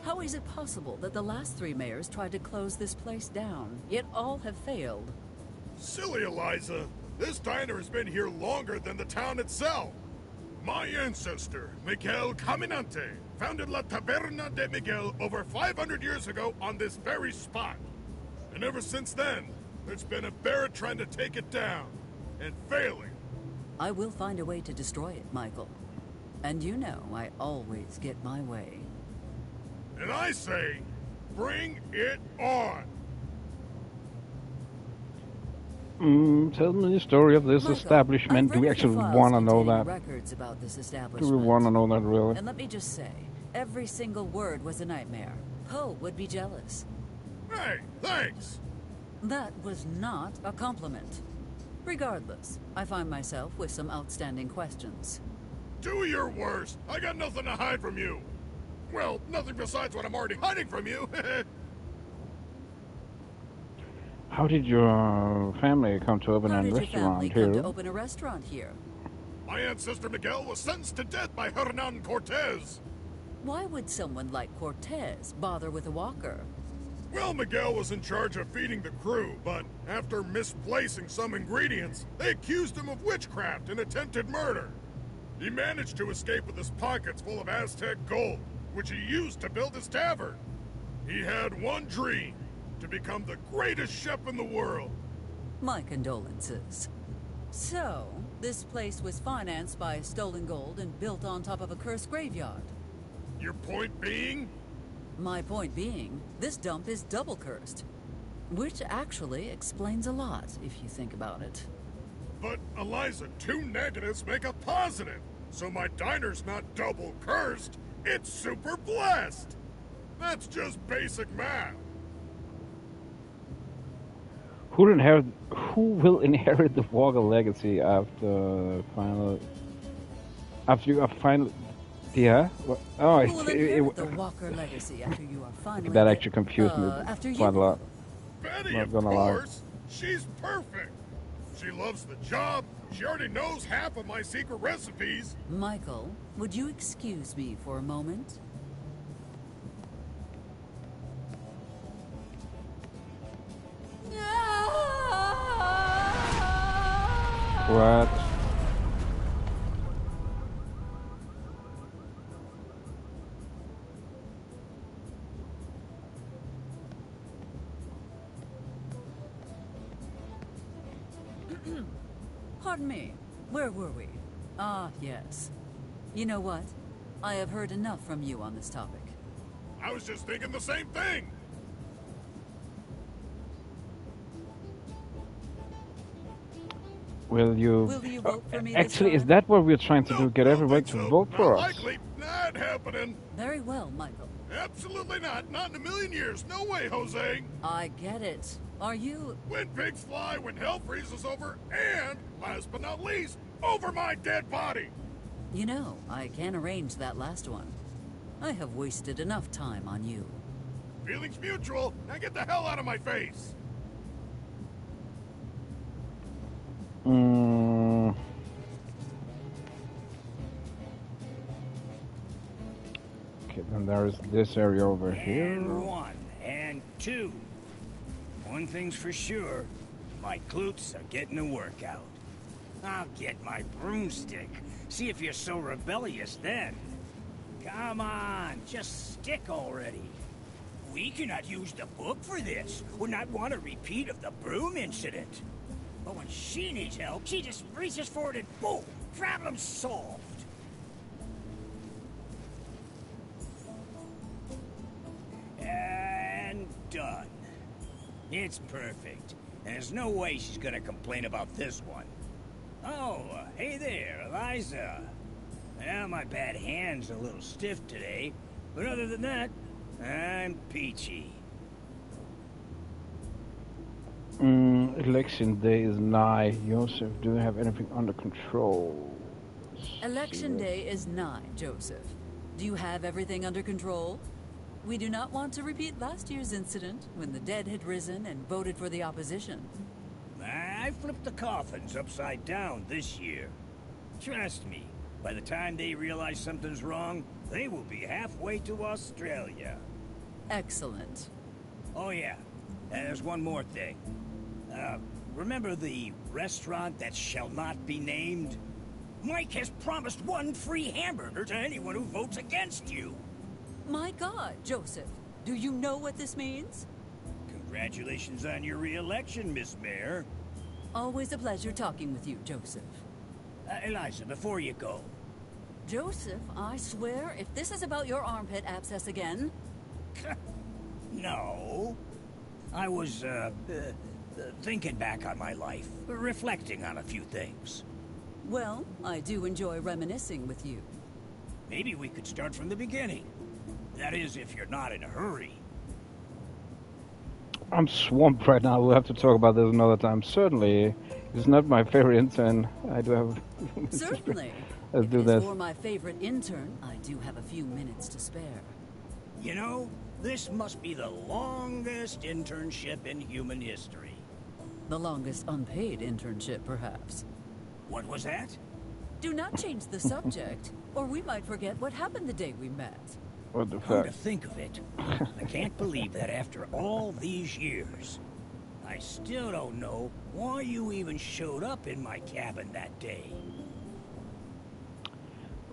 How is it possible that the last 3 mayors tried to close this place down, yet all have failed? Silly Eliza. This diner has been here longer than the town itself. My ancestor, Miguel Caminante, founded La Taberna de Miguel over 500 years ago on this very spot. And ever since then, there's been a bear trying to take it down, and failing. I will find a way to destroy it, Michael. And you know I always get my way. And I say, bring it on! Tell me the story of this Michael, establishment. Do we actually want to know that? Records about this Do establishment. we want to know that really? And let me just say, every single word was a nightmare. Poe would be jealous. Hey, thanks! That was not a compliment. Regardless, I find myself with some outstanding questions. Do your worst! I got nothing to hide from you! Well, nothing besides what I'm already hiding from you! How did your family come to open How a did your restaurant family here? come to open a restaurant here? My ancestor Miguel was sentenced to death by Hernan Cortez! Why would someone like Cortez bother with a walker? Well, Miguel was in charge of feeding the crew, but after misplacing some ingredients, they accused him of witchcraft and attempted murder. He managed to escape with his pockets full of Aztec gold, which he used to build his tavern. He had one dream, to become the greatest chef in the world. My condolences. So, this place was financed by stolen gold and built on top of a cursed graveyard. Your point being? My point being, this dump is double cursed. Which actually explains a lot, if you think about it. But, Eliza, two negatives make a positive. So my diner's not double cursed, it's super blessed. That's just basic math. Who will inherit the Walker legacy after final? After you are final? Yeah. Oh, Who will inherit the Walker legacy after you are finally? That actually confused me after you. quite a lot. Betty, Not of gonna lie. course. She's perfect. She loves the job. She already knows half of my secret recipes. Michael, would you excuse me for a moment? What? Pardon me, where were we? Ah, yes. You know what? I have heard enough from you on this topic. I was just thinking the same thing. Will you vote for me this actually, is time? that what we're trying to do? Get everybody to vote for us? Likely not happening. Very well, Michael. Absolutely not. Not in a million years. No way, Jose. I get it. Are you... When pigs fly, when hell freezes over, and, last but not least, over my dead body. You know, I can arrange that last one. I have wasted enough time on you. Feelings mutual. Now get the hell out of my face. Okay, then there is this area over here. And one, and two. One thing's for sure, my glutes are getting a workout. I'll get my broomstick. See if you're so rebellious then. Come on, just stick already. We cannot use the book for this. Would not want a repeat of the broom incident. But when she needs help, she just reaches for it and boom, problem solved. And done. It's perfect. There's no way she's gonna complain about this one. Oh, hey there, Eliza. Well, my bad hand's a little stiff today, but other than that, I'm peachy. Election day is nigh. Joseph, do you have anything under control? Election day is nigh, Joseph. Do you have everything under control? We do not want to repeat last year's incident when the dead had risen and voted for the opposition. I flipped the coffins upside down this year. Trust me, by the time they realize something's wrong, they will be halfway to Australia. Excellent. Oh yeah, and there's one more thing. Remember the restaurant that shall not be named? Mike has promised one free hamburger to anyone who votes against you. My God, Joseph, do you know what this means? Congratulations on your re-election, Miss Mayor. Always a pleasure talking with you, Joseph. Eliza, before you go. Joseph, I swear, if this is about your armpit abscess again... No. I was, thinking back on my life, reflecting on a few things. Well, I do enjoy reminiscing with you. Maybe we could start from the beginning. That is, if you're not in a hurry. I'm swamped right now. We'll have to talk about this another time. Certainly, it's not my favorite intern. I do have... Certainly. Let's do If this. for my favorite intern, I do have a few minutes to spare. You know, this must be the longest internship in human history. The longest unpaid internship, perhaps. What was that? Do not change the subject, or we might forget what happened the day we met. What the Come fuck? to think of it, I can't believe that after all these years, I still don't know why you even showed up in my cabin that day.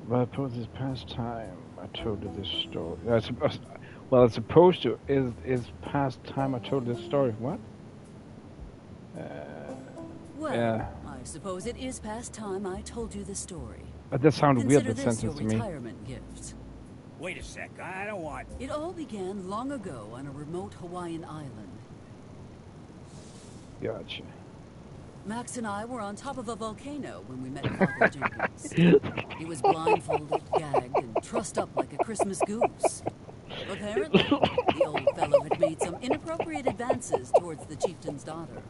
Well, I suppose this past time I told you this story. Well, it's supposed to. Is past time I told this story. What? Well, Yeah. I suppose it is past time I told you the story. That sounded weird, Consider that this sentence to your me. retirement gift. Wait a sec, I don't want... It all began long ago on a remote Hawaiian island. Gotcha. Max and I were on top of a volcano when we met Father Jenkins. He was blindfolded, gagged, and trussed up like a Christmas goose. Apparently, the old fellow had made some inappropriate advances towards the chieftain's daughter.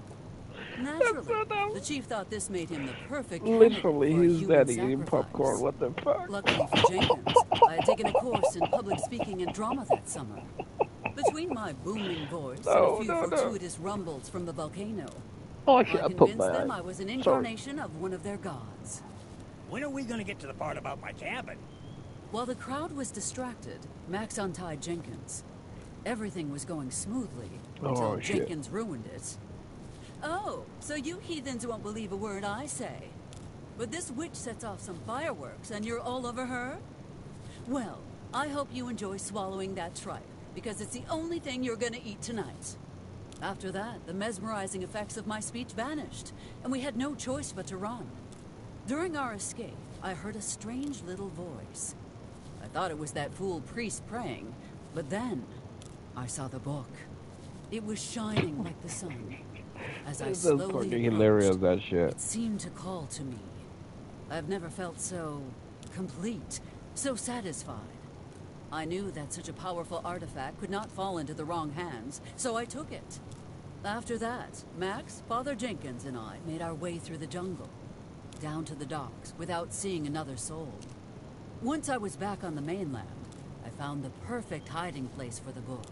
Naturally, the chief thought this made him the perfect candidate Literally, for a he's human dead eating sacrifice. popcorn. What the fuck? Luckily for Jenkins, I had taken a course in public speaking and drama that summer. Between my booming voice and a few fortuitous rumbles from the volcano, Oh, I actually, I put convinced my them eye. I was an Sorry. incarnation of one of their gods. When are we gonna get to the part about my cabin? While the crowd was distracted, Max untied Jenkins. Everything was going smoothly until Oh, shit. Jenkins ruined it. Oh, so you heathens won't believe a word I say. But this witch sets off some fireworks and you're all over her? Well, I hope you enjoy swallowing that tripe, because it's the only thing you're gonna eat tonight. After that, the mesmerizing effects of my speech vanished, and we had no choice but to run. During our escape, I heard a strange little voice. I thought it was that fool priest praying, but then I saw the book. It was shining like the sun. As I That's slowly fucking hilarious, approached, that shit. it seemed to call to me. I've never felt so complete, so satisfied. I knew that such a powerful artifact could not fall into the wrong hands, so I took it. After that, Max, Father Jenkins, and I made our way through the jungle, down to the docks, without seeing another soul. Once I was back on the mainland, I found the perfect hiding place for the book.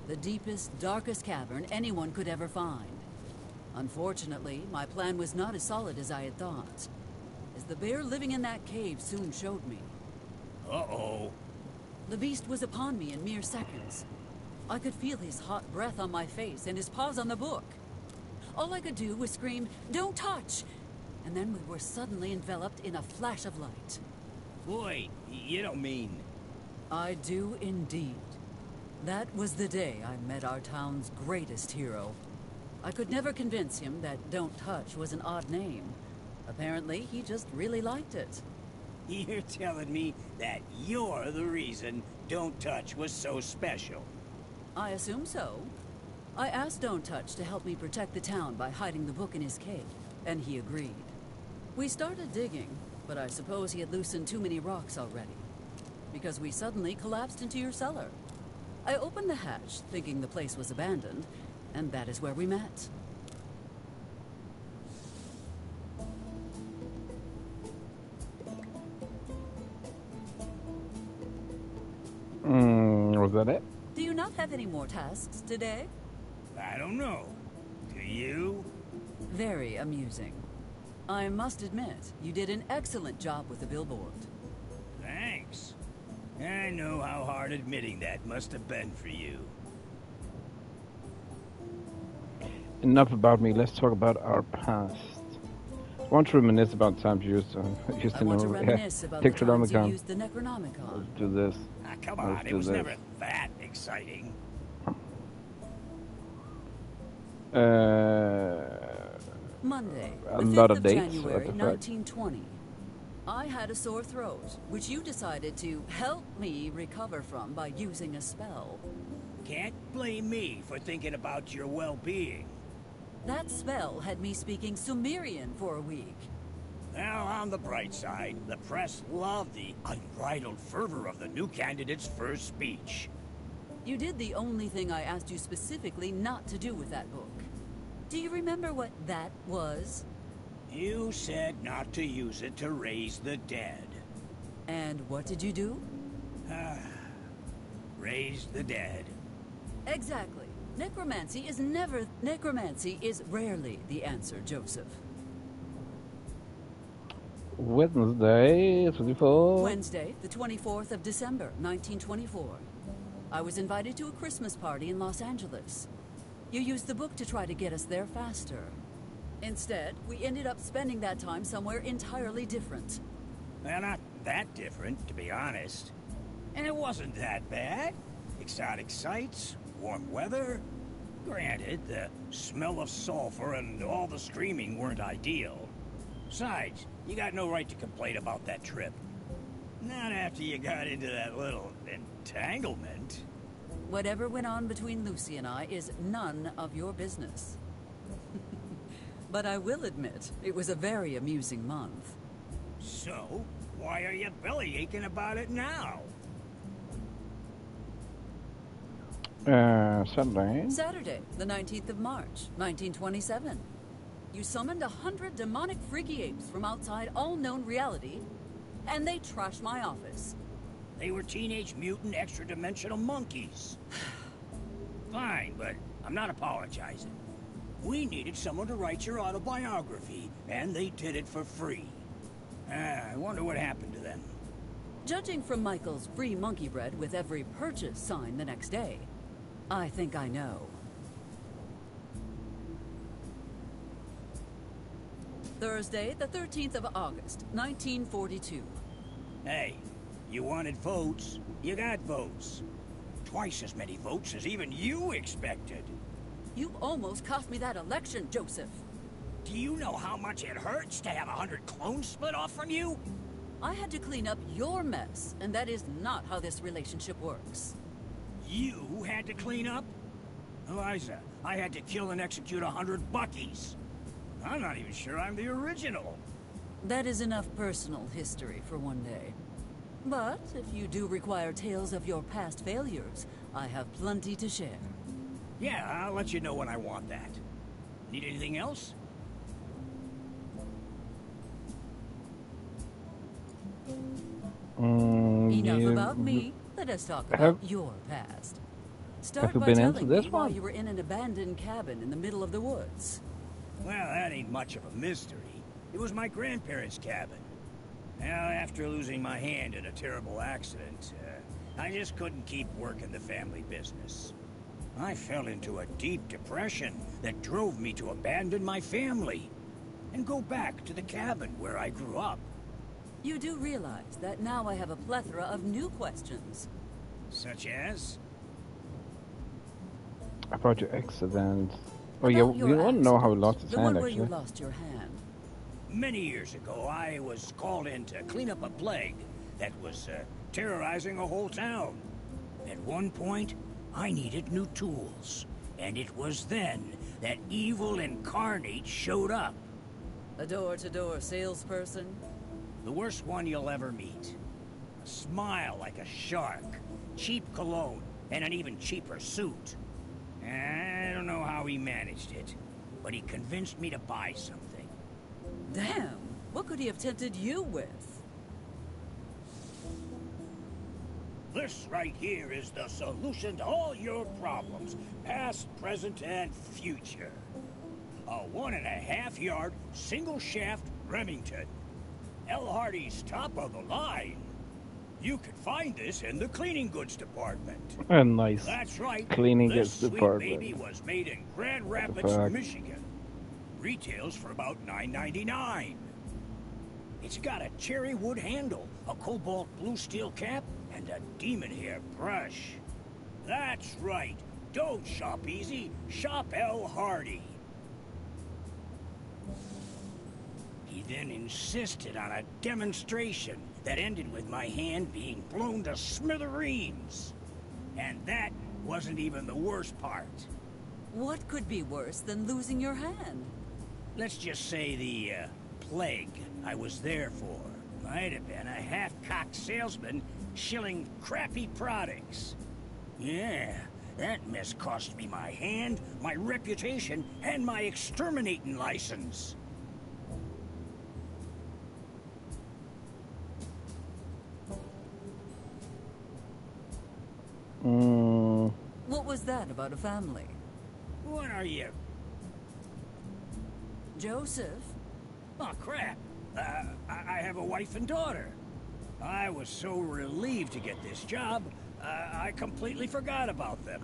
The deepest, darkest cavern anyone could ever find. Unfortunately, my plan was not as solid as I had thought, as the bear living in that cave soon showed me. Uh-oh. The beast was upon me in mere seconds. I could feel his hot breath on my face and his paws on the book. All I could do was scream, "Don't touch!" And then we were suddenly enveloped in a flash of light. Boy, you don't mean... I do indeed. That was the day I met our town's greatest hero. I could never convince him that Don't Touch was an odd name. Apparently, he just really liked it. You're telling me that you're the reason Don't Touch was so special. I assume so. I asked Don't Touch to help me protect the town by hiding the book in his cave, and he agreed. We started digging, but I suppose he had loosened too many rocks already, because we suddenly collapsed into your cellar. I opened the hatch, thinking the place was abandoned, and that is where we met. Was that it? Do you not have any more tasks today? I don't know. Do you? Very amusing. I must admit, you did an excellent job with the billboard. Thanks. I know how hard admitting that must have been for you. Enough about me. Let's talk about our past. I want to reminisce about times you used to I want to reminisce about the times you used the Necronomicon. Let's do this. Ah, come on, it was never that exciting. Monday, A the lot 5th of of dates, January, what the fuck? 1920. I had a sore throat, which you decided to help me recover from by using a spell. Can't blame me for thinking about your well-being. That spell had me speaking Sumerian for a week. Well, on the bright side, the press loved the unbridled fervor of the new candidate's first speech. You did the only thing I asked you specifically not to do with that book. Do you remember what that was? You said not to use it to raise the dead. And what did you do? Raise the dead. Exactly. Necromancy is rarely the answer, Joseph. Wednesday, 24. Wednesday, the 24th of December, 1924. I was invited to a Christmas party in Los Angeles. You used the book to try to get us there faster. Instead, we ended up spending that time somewhere entirely different. Well, not that different, to be honest. And it wasn't that bad. Exotic sights, warm weather. Granted, the smell of sulfur and all the screaming weren't ideal. Besides, you got no right to complain about that trip. Not after you got into that little entanglement. Whatever went on between Lucy and I is none of your business. But I will admit, it was a very amusing month. So, why are you belly aching about it now? Sunday. Saturday, the 19th of March, 1927. You summoned 100 demonic freaky apes from outside all known reality, and they trashed my office. They were teenage mutant extra-dimensional monkeys. Fine, but I'm not apologizing. We needed someone to write your autobiography, and they did it for free. I wonder what happened to them. Judging from Michael's free monkey bread with every purchase sign the next day, I think I know. Thursday, the 13th of August, 1942. Hey, you wanted votes, you got votes. Twice as many votes as even you expected. You almost cost me that election, Joseph. Do you know how much it hurts to have 100 clones split off from you? I had to clean up your mess, and that is not how this relationship works. You had to clean up? Eliza, I had to kill and execute 100 Buckies. I'm not even sure I'm the original. That is enough personal history for one day. But if you do require tales of your past failures, I have plenty to share. Yeah, I'll let you know when I want that. Need anything else? Enough about me. Let us talk about your past. Start by telling me why you were in an abandoned cabin in the middle of the woods. Well, that ain't much of a mystery. It was my grandparents' cabin. Now, after losing my hand in a terrible accident, I just couldn't keep working the family business. I fell into a deep depression that drove me to abandon my family and go back to the cabin where I grew up. You do realize that now I have a plethora of new questions. Such as? About your accident. Oh yeah, we don't know how he lost his hand, actually. You lost your hand. Many years ago, I was called in to clean up a plague that was terrorizing a whole town. At one point, I needed new tools, and it was then that evil incarnate showed up. A door-to-door salesperson? The worst one you'll ever meet. A smile like a shark, cheap cologne, and an even cheaper suit. I don't know how he managed it, but he convinced me to buy something. Damn! What could he have tempted you with? This right here is the solution to all your problems, past, present, and future. A 1.5-yard, single-shaft Remington. L. Hardy's top of the line. You can find this in the cleaning goods department. Nice. That's right. Cleaning this goods sweet department. baby was made in Grand Rapids, Michigan. Retails for about $9.99. It's got a cherry wood handle, a cobalt blue steel cap, and a demon hair brush. That's right. Don't shop easy. Shop L. Hardy. He then insisted on a demonstration that ended with my hand being blown to smithereens. And that wasn't even the worst part. What could be worse than losing your hand? Let's just say the plague I was there for might have been a half-cocked salesman shilling crappy products. Yeah, that mess cost me my hand, my reputation, and my exterminating license. What was that about a family? What are you? Joseph? Oh, crap. I have a wife and daughter. I was so relieved to get this job, I completely forgot about them.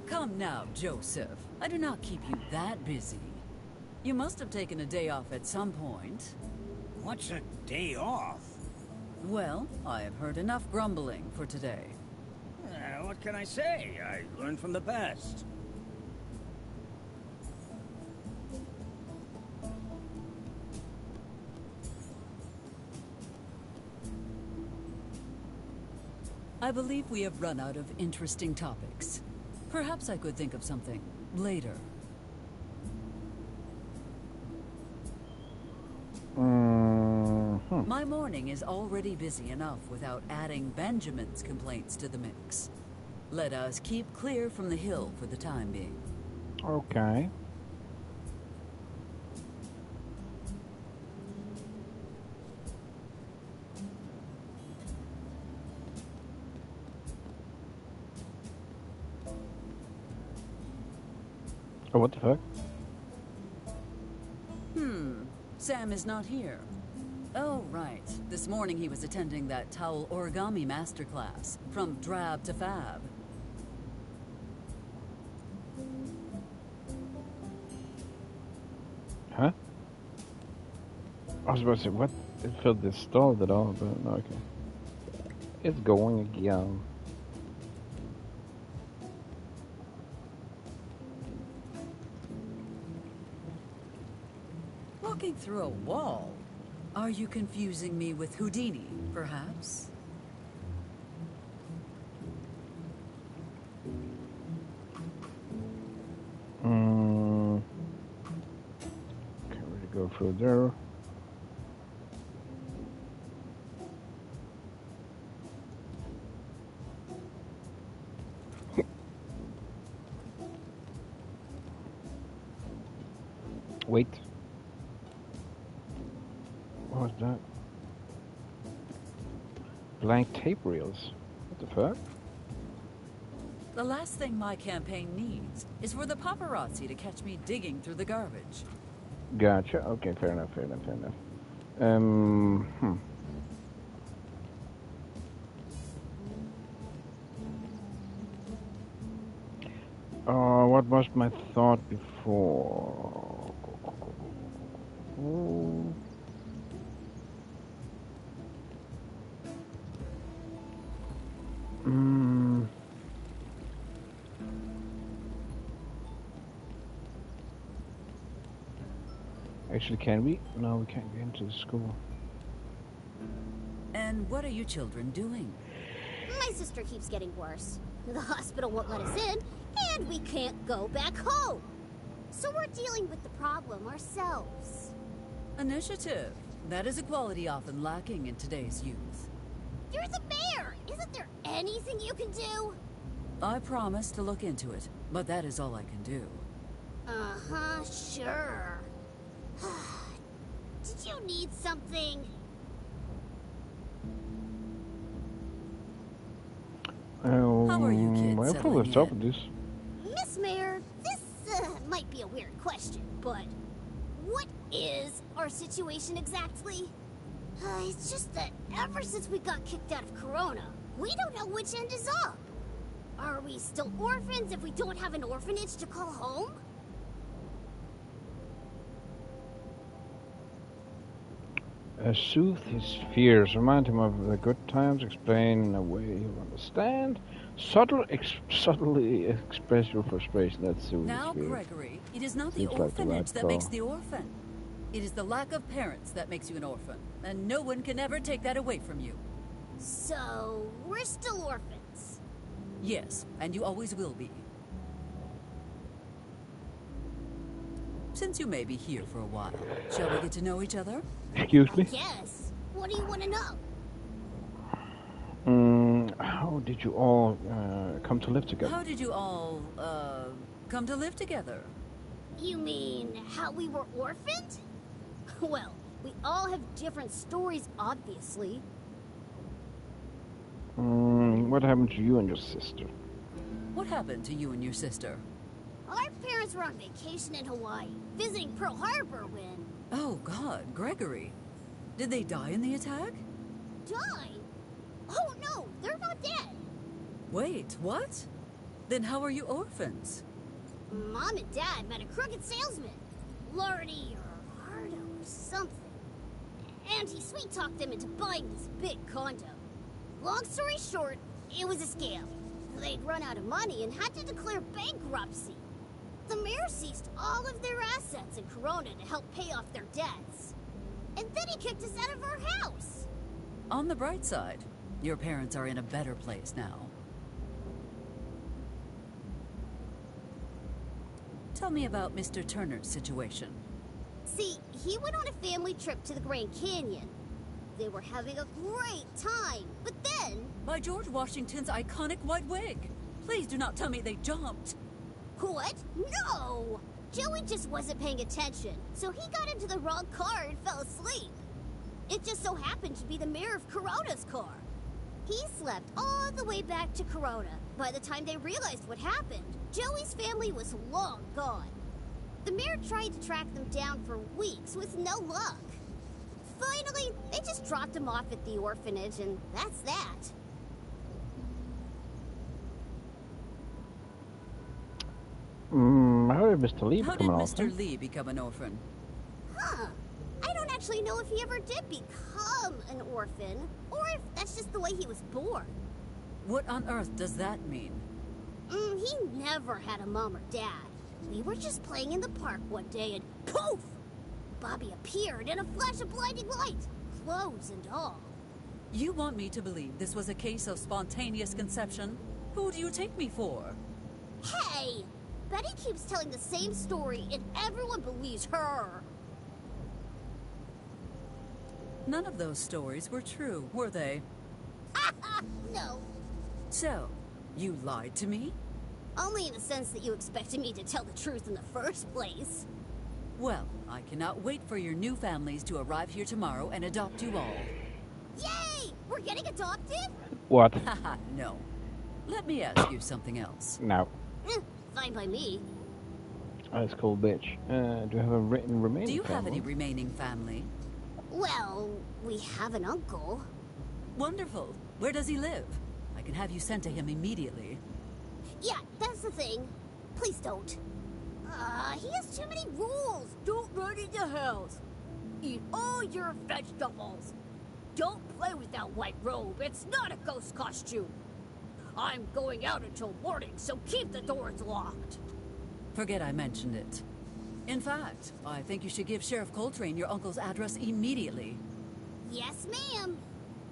Come now, Joseph. I do not keep you that busy. You must have taken a day off at some point. What's a day off? Well, I have heard enough grumbling for today. What can I say? I learned from the best. I believe we have run out of interesting topics. Perhaps I could think of something later. My morning is already busy enough without adding Benjamin's complaints to the mix. Let us keep clear from the hill for the time being. Okay. Oh, what the fuck? Sam is not here. Oh, right. This morning he was attending that towel origami masterclass, from drab to fab. Huh? I was about to say, what? It felt stalled at all, but no, okay. It's going again. Walking through a wall? Are you confusing me with Houdini, perhaps? Can't really go through there. Wait. What was that? Blank tape reels. What the fuck? The last thing my campaign needs is for the paparazzi to catch me digging through the garbage. Gotcha. Okay, fair enough, fair enough, fair enough. What was my thought before? Actually, can we? No, we can't get into the school. And what are you children doing? My sister keeps getting worse. The hospital won't let us in, and we can't go back home. So we're dealing with the problem ourselves. Initiative. That is a quality often lacking in today's youth. You're the mayor! Isn't there anything you can do? I promise to look into it, but that is all I can do. Uh-huh, sure. Did you need something? How are you kids I'll settling probably stop with in? this. Miss Mayor, this might be a weird question, but what is our situation exactly? It's just that ever since we got kicked out of Corona, we don't know which end is up. Are we still orphans if we don't have an orphanage to call home? Soothe his fears, remind him of the good times, explain in a way he'll understand. Subtly express your frustration. That soothes Now, his fears. Gregory, it is not the Seems like the orphanage right that call. makes the orphan. It is the lack of parents that makes you an orphan, and no one can ever take that away from you. So, we're still orphans. Yes, and you always will be. Since you may be here for a while, shall we get to know each other? Excuse me? Yes. What do you want to know? How did you all come to live together? How did you all, come to live together? You mean how we were orphaned? Well, we all have different stories, obviously. What happened to you and your sister? What happened to you and your sister? Our parents were on vacation in Hawaii, visiting Pearl Harbor when... Oh, God, Gregory. Did they die in the attack? Die? Oh, no, they're not dead. Wait, what? Then how are you orphans? Mom and Dad met a crooked salesman, Lardy or Hardo or something. And he sweet-talked them into buying this big condo. Long story short, it was a scam. They'd run out of money and had to declare bankruptcy. The mayor seized all of their assets in Corona to help pay off their debts. And then he kicked us out of our house. On the bright side, your parents are in a better place now. Tell me about Mr. Turner's situation. See, he went on a family trip to the Grand Canyon. They were having a great time, but then... By George Washington's iconic white wig! Please do not tell me they jumped! What? No! Joey just wasn't paying attention, so he got into the wrong car and fell asleep. It just so happened to be the mayor of Corona's car. He slept all the way back to Corona. By the time they realized what happened, Joey's family was long gone. The mayor tried to track them down for weeks with no luck. Finally, they just dropped him off at the orphanage, and that's that. How did Mr. Lee How become did an Mr. orphan? Lee become an orphan? Huh. I don't actually know if he ever did become an orphan, or if that's just the way he was born. What on earth does that mean? He never had a mom or dad. We were just playing in the park one day and poof! Bobby appeared in a flash of blinding light, clothes and all. You want me to believe this was a case of spontaneous conception? Who do you take me for? Hey! Betty keeps telling the same story and everyone believes her. None of those stories were true, were they? No. So, you lied to me? Only in the sense that you expected me to tell the truth in the first place. Well, I cannot wait for your new families to arrive here tomorrow and adopt you all. Yay! We're getting adopted? What? Haha, no. Let me ask you something else. No. Fine by me. That's cool, bitch. Do you have a written remaining Do you have family? any remaining family? Well, we have an uncle. Wonderful. Where does he live? I can have you sent to him immediately. Yeah, that's the thing. Please don't. He has too many rules. Don't run in the house. Eat all your vegetables. Don't play with that white robe. It's not a ghost costume. I'm going out until morning, so keep the doors locked. Forget I mentioned it. In fact, I think you should give Sheriff Coltrane your uncle's address immediately. Yes, ma'am.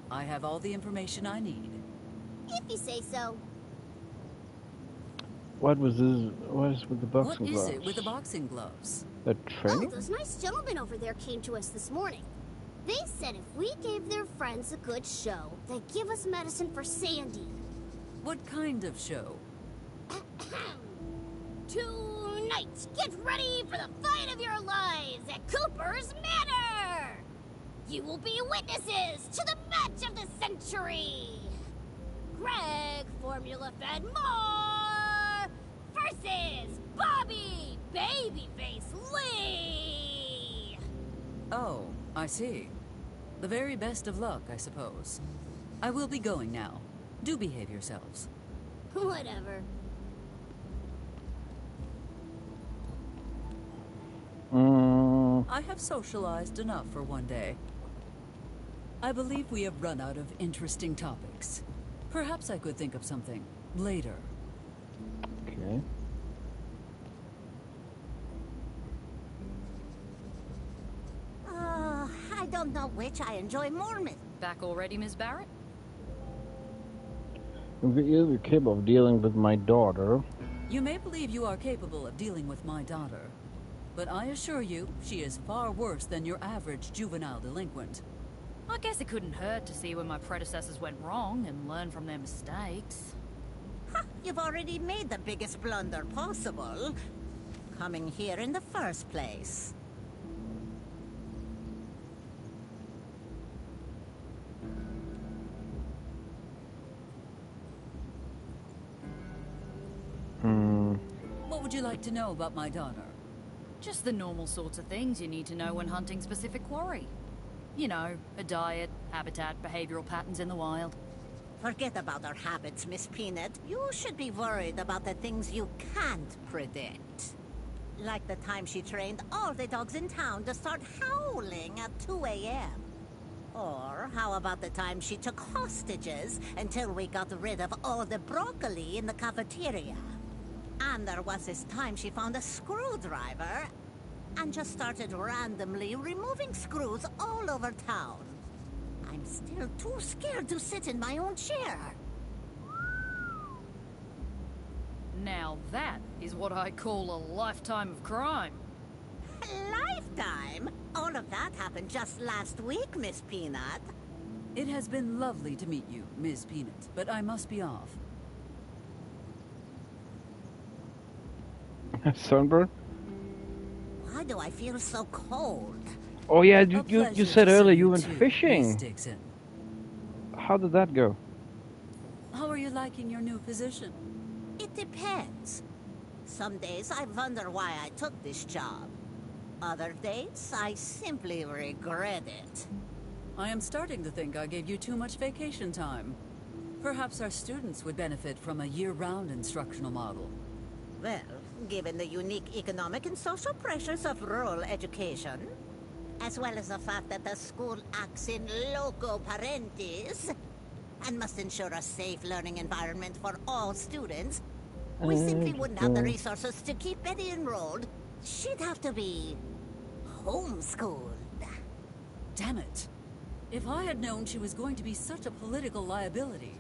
I have all the information I need. If you say so. What was this? What is with the boxing What gloves? is it with the boxing gloves? The Oh, training? those nice gentlemen over there came to us this morning. They said if we gave their friends a good show, they'd give us medicine for Sandy. What kind of show? Tonight, get ready for the fight of your lives at Cooper's Manor! You will be witnesses to the match of the century! Greg Formula Fed Moore versus Bobby Babyface Lee! Oh, I see. The very best of luck, I suppose. I will be going now. Do behave yourselves. Whatever. I have socialized enough for one day. I believe we have run out of interesting topics. Perhaps I could think of something later. Speaking of which, I enjoy Mormon. Back already, Miss Barrett? You're capable of dealing with my daughter. You may believe you are capable of dealing with my daughter, but I assure you, she is far worse than your average juvenile delinquent. I guess it couldn't hurt to see where my predecessors went wrong and learn from their mistakes. Ha! You've already made the biggest blunder possible. Coming here in the first place. What would you like to know about my daughter? Just the normal sorts of things you need to know when hunting specific quarry. You know, a diet, habitat, behavioral patterns in the wild. Forget about our habits, Miss Peanut. You should be worried about the things you can't predict. Like the time she trained all the dogs in town to start howling at 2 a.m. Or how about the time she took hostages until we got rid of all the broccoli in the cafeteria? And there was this time she found a screwdriver and just started randomly removing screws all over town. I'm still too scared to sit in my own chair. Now that is what I call a lifetime of crime. Lifetime? All of that happened just last week, Miss Peanut. It has been lovely to meet you, Miss Peanut, but I must be off. Sunburn? Why do I feel so cold? Oh yeah, you said earlier you went Miss fishing. Dixon. How did that go? How are you liking your new position? It depends. Some days I wonder why I took this job. Other days, I simply regret it. I am starting to think I gave you too much vacation time. Perhaps our students would benefit from a year-round instructional model. Well, given the unique economic and social pressures of rural education, as well as the fact that the school acts in loco parentis, and must ensure a safe learning environment for all students, we simply wouldn't have the resources to keep Betty enrolled. She'd have to be homeschooled. Damn it. If I had known she was going to be such a political liability.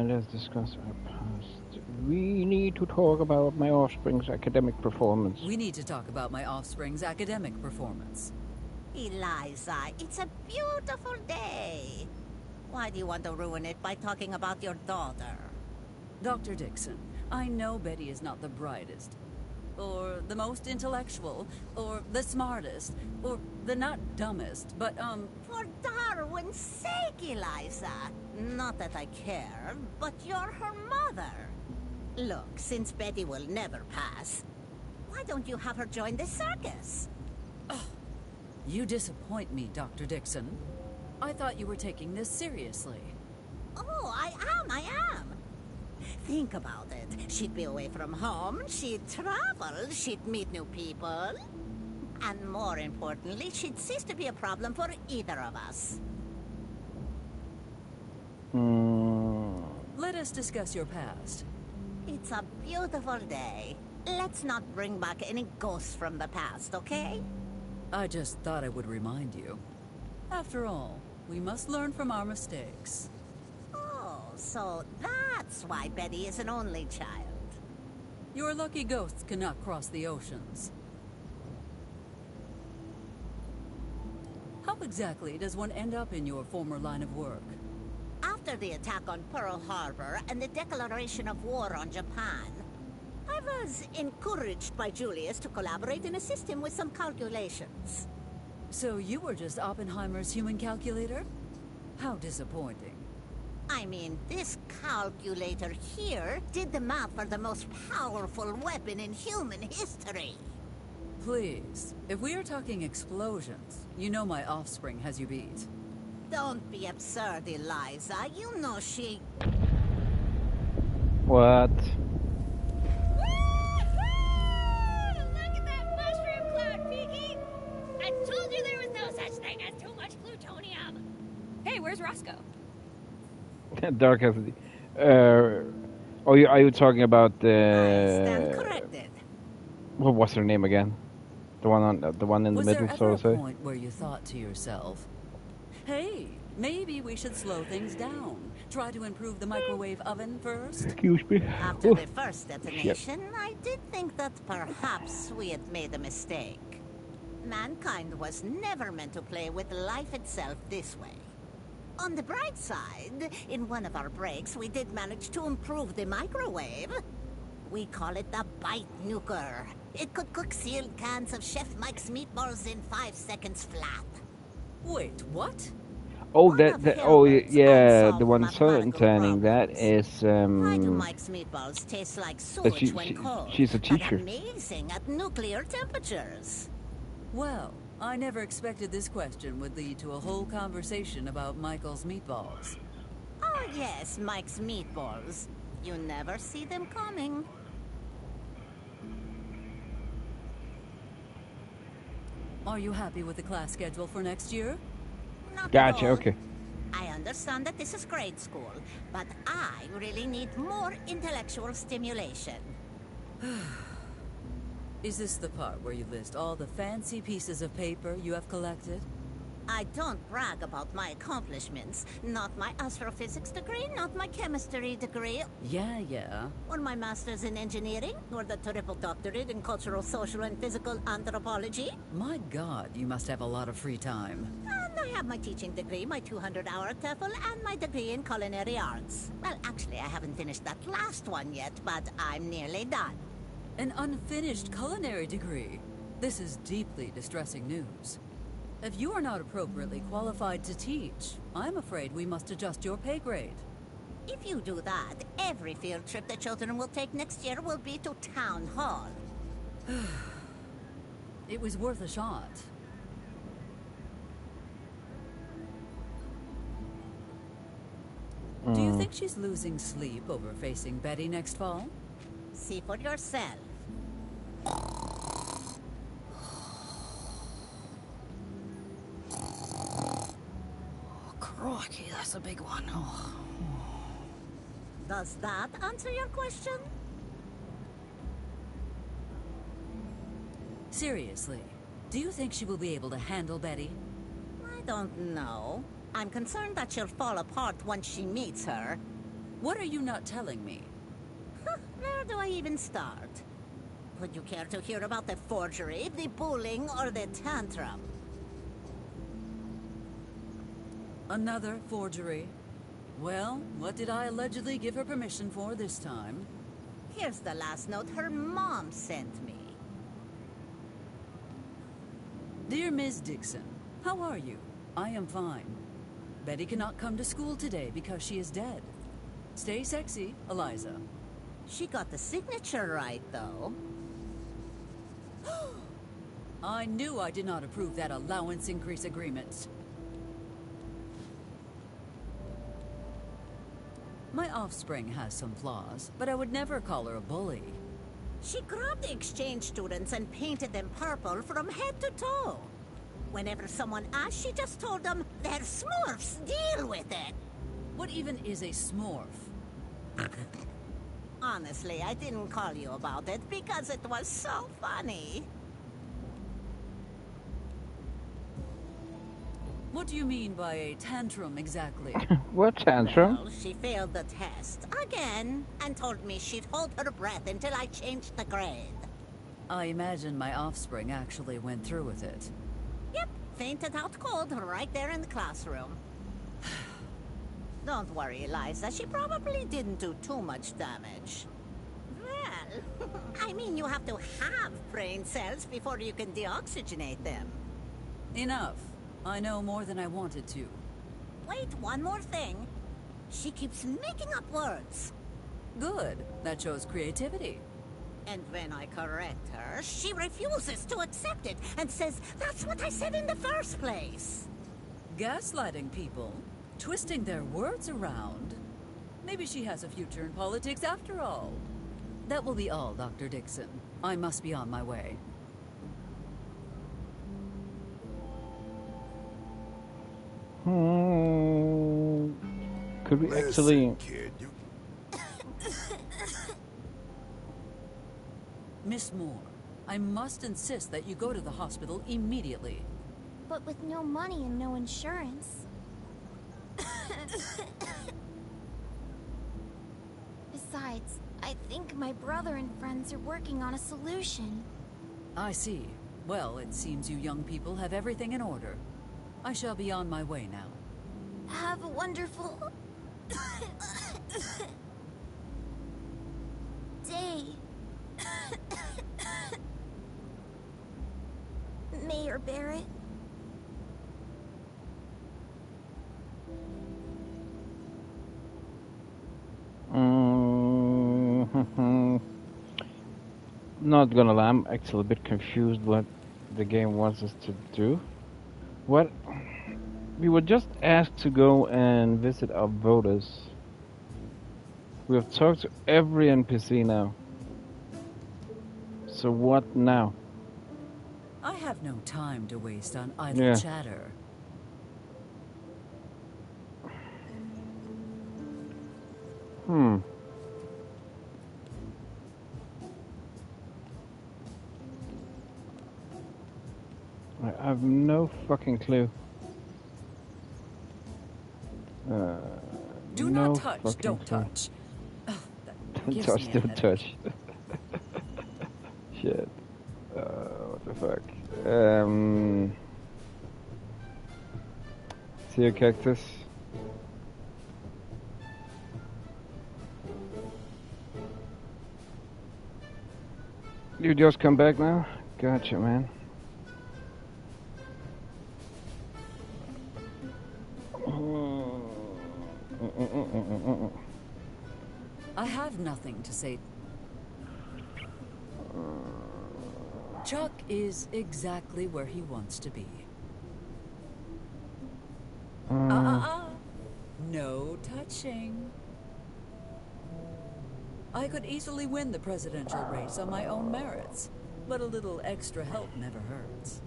Let's discuss our past. We need to talk about my offspring's academic performance. We need to talk about my offspring's academic performance. Eliza, it's a beautiful day. Why do you want to ruin it by talking about your daughter? Dr. Dixon, I know Betty is not the brightest, or the most intellectual, or the smartest, or the not dumbest, but, For Darwin's sake, Eliza. Not that I care, but you're her mother. Look, since Betty will never pass, why don't you have her join the circus? You disappoint me, Dr. Dixon. I thought you were taking this seriously. Oh, I am. Think about it. She'd be away from home, she'd travel, she'd meet new people. And more importantly, she'd cease to be a problem for either of us. Let us discuss your past. It's a beautiful day. Let's not bring back any ghosts from the past, okay? I just thought I would remind you. After all, we must learn from our mistakes. Oh, so that's why Betty is an only child. Your lucky ghosts cannot cross the oceans. How exactly does one end up in your former line of work? After the attack on Pearl Harbor and the declaration of war on Japan, I was encouraged by Julius to collaborate and assist him with some calculations. So you were just Oppenheimer's human calculator? How disappointing. I mean, this calculator here did the math for the most powerful weapon in human history. Please, if we are talking explosions, you know my offspring has you beat. Don't be absurd, Eliza. You know she... What? Look at that mushroom cloud, Piggy! I told you there was no such thing as too much plutonium! Hey, where's Roscoe? Dark has are you talking about I stand corrected. what was her name again? The one in the Was middle, there so ever to a say. point where you thought to yourself, hey, maybe we should slow things down? Try to improve the microwave oven first? Excuse me. After the first detonation, I did think that perhaps we had made a mistake. Mankind was never meant to play with life itself this way. On the bright side, in one of our breaks, we did manage to improve the microwave. We call it the Bite Nuker. It could cook sealed cans of Chef Mike's meatballs in 5 seconds flat. Wait, what? Oh, yeah, the one Tanning. That is Why do Mike's meatballs taste like sewage when cold, she's a but teacher. amazing at nuclear temperatures? Well, I never expected this question would lead to a whole conversation about Michael's meatballs. Oh yes, Mike's meatballs. You never see them coming. Are you happy with the class schedule for next year? Not Gotcha, at all. okay. I understand that this is grade school, but I really need more intellectual stimulation. Is this the part where you list all the fancy pieces of paper you have collected? I don't brag about my accomplishments. Not my astrophysics degree, not my chemistry degree, Yeah. or my master's in engineering, or the triple doctorate in cultural, social, and physical anthropology. My God, you must have a lot of free time. And I have my teaching degree, my 200-hour TEFL, and my degree in culinary arts. Well, actually, I haven't finished that last one yet, but I'm nearly done. An unfinished culinary degree. This is deeply distressing news. If you are not appropriately qualified to teach, I'm afraid we must adjust your pay grade. If you do that, every field trip the children will take next year will be to Town Hall. It was worth a shot. Do you think she's losing sleep over facing Betty next fall? See for yourself. Crikey, that's a big one. Oh. Does that answer your question? Seriously, do you think she will be able to handle Betty? I don't know. I'm concerned that she'll fall apart once she meets her. What are you not telling me? Where do I even start? Would you care to hear about the forgery, the bullying, or the tantrum? Another forgery? Well, what did I allegedly give her permission for this time? Here's the last note her mom sent me. Dear Ms. Dixon, how are you? I am fine. Betty cannot come to school today because she is dead. Stay sexy, Eliza. She got the signature right, though. I knew I did not approve that allowance increase agreement. My offspring has some flaws, but I would never call her a bully. She grabbed the exchange students and painted them purple from head to toe. Whenever someone asked, she just told them, they're Smurfs, deal with it. What even is a Smurf? Honestly, I didn't call you about it because it was so funny. What do you mean by a tantrum exactly? What tantrum? Well, she failed the test again and told me she'd hold her breath until I changed the grade. I imagine my offspring actually went through with it. Yep, fainted out cold right there in the classroom. Don't worry, Eliza. She probably didn't do too much damage. Well, I mean, you have to have brain cells before you can deoxygenate them. Enough. I know more than I wanted to. Wait, one more thing. She keeps making up words. Good. That shows creativity. And when I correct her, she refuses to accept it and says, that's what I said in the first place. Gaslighting people. Twisting their words around. Maybe she has a future in politics after all. That will be all, Dr. Dixon. I must be on my way. Could we Listen, actually... kid, you... Miss Moore, I must insist that you go to the hospital immediately. But with no money and no insurance. Besides, I think my brother and friends are working on a solution. I see. Well, it seems you young people have everything in order. I shall be on my way now. Have a wonderful... day. Mayor Barrett. Not gonna lie, I'm actually a bit confused what the game wants us to do. What? We were just asked to go and visit our voters. We have talked to every NPC now. So what now? I have no time to waste on idle chatter. I have no fucking clue. Do no not touch, don't clue. touch. Don't touch, don't touch. Shit. What the fuck? See a cactus? You just come back now? Gotcha, man. I have nothing to say. Chuck is exactly where he wants to be. No touching. I could easily win the presidential race on my own merits, but a little extra help never hurts.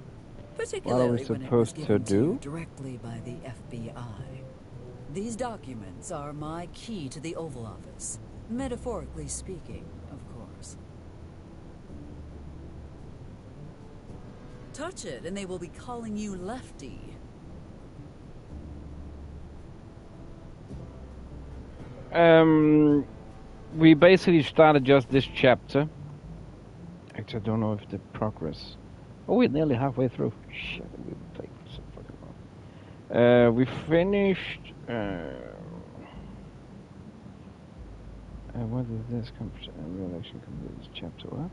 Particularly when it was given to you directly by the FBI. These documents are my key to the Oval Office. Metaphorically speaking, of course. Touch it, and they will be calling you Lefty. We basically started just this chapter. Actually, I don't know if the progress... Oh, we're nearly halfway through. Shit, we played so fucking long. We finished... what is this? Real action complete this chapter, what?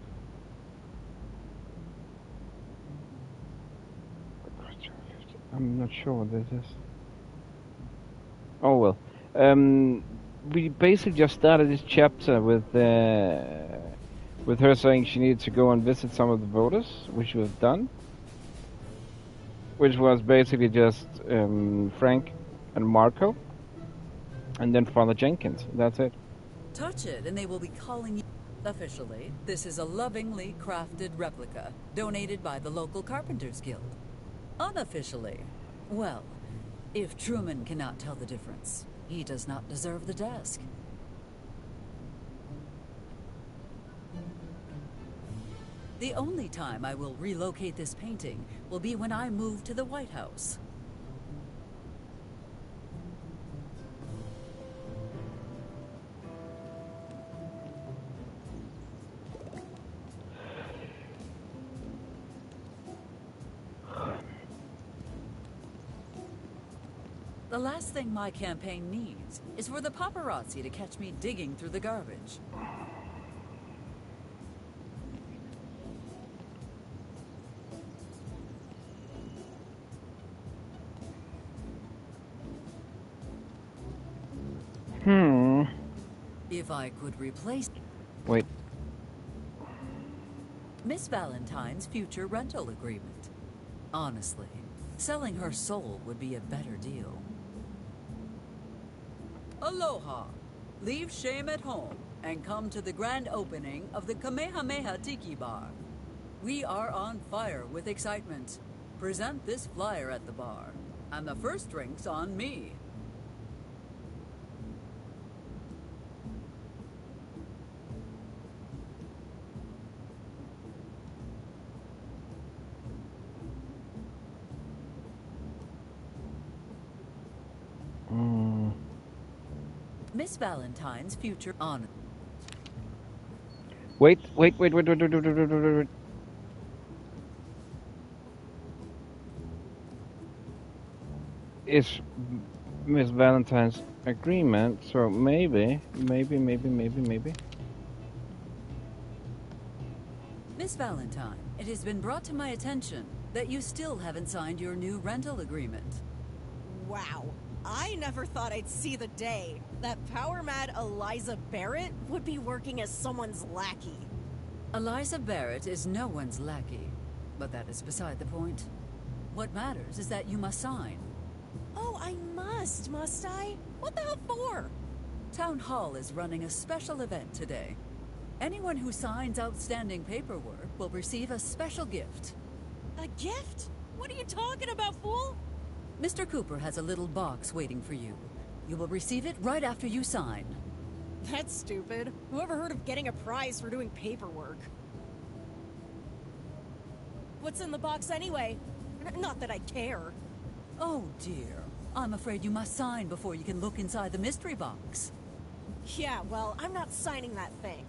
I'm not sure what this is. Oh well. We basically just started this chapter with her saying she needed to go and visit some of the voters, which we've done. Which was basically just Frank and Marco, and then Father Jenkins. That's it. Touch it, and they will be calling you... Officially, this is a lovingly crafted replica, donated by the local Carpenters Guild. Unofficially, well, if Truman cannot tell the difference, he does not deserve the desk. The only time I will relocate this painting will be when I move to the White House. The last thing my campaign needs is for the paparazzi to catch me digging through the garbage. If I could replace... Wait. Miss Valentine's future rental agreement. Honestly, selling her soul would be a better deal. Aloha! Leave shame at home and come to the grand opening of the Kamehameha Tiki Bar. We are on fire with excitement. Present this flyer at the bar, and the first drink's on me. Miss Valentine's future honor. Wait. It's Miss Valentine's agreement, so maybe. Miss Valentine, it has been brought to my attention that you still haven't signed your new rental agreement. Wow. I never thought I'd see the day that power-mad Eliza Barrett would be working as someone's lackey. Eliza Barrett is no one's lackey, but that is beside the point. What matters is that you must sign. Oh, I must I? What the hell for? Town Hall is running a special event today. Anyone who signs outstanding paperwork will receive a special gift. A gift? What are you talking about, fool? Mr. Cooper has a little box waiting for you. You will receive it right after you sign. That's stupid. Whoever heard of getting a prize for doing paperwork? What's in the box anyway? Not that I care. Oh dear. I'm afraid you must sign before you can look inside the mystery box. Yeah, well, I'm not signing that thing.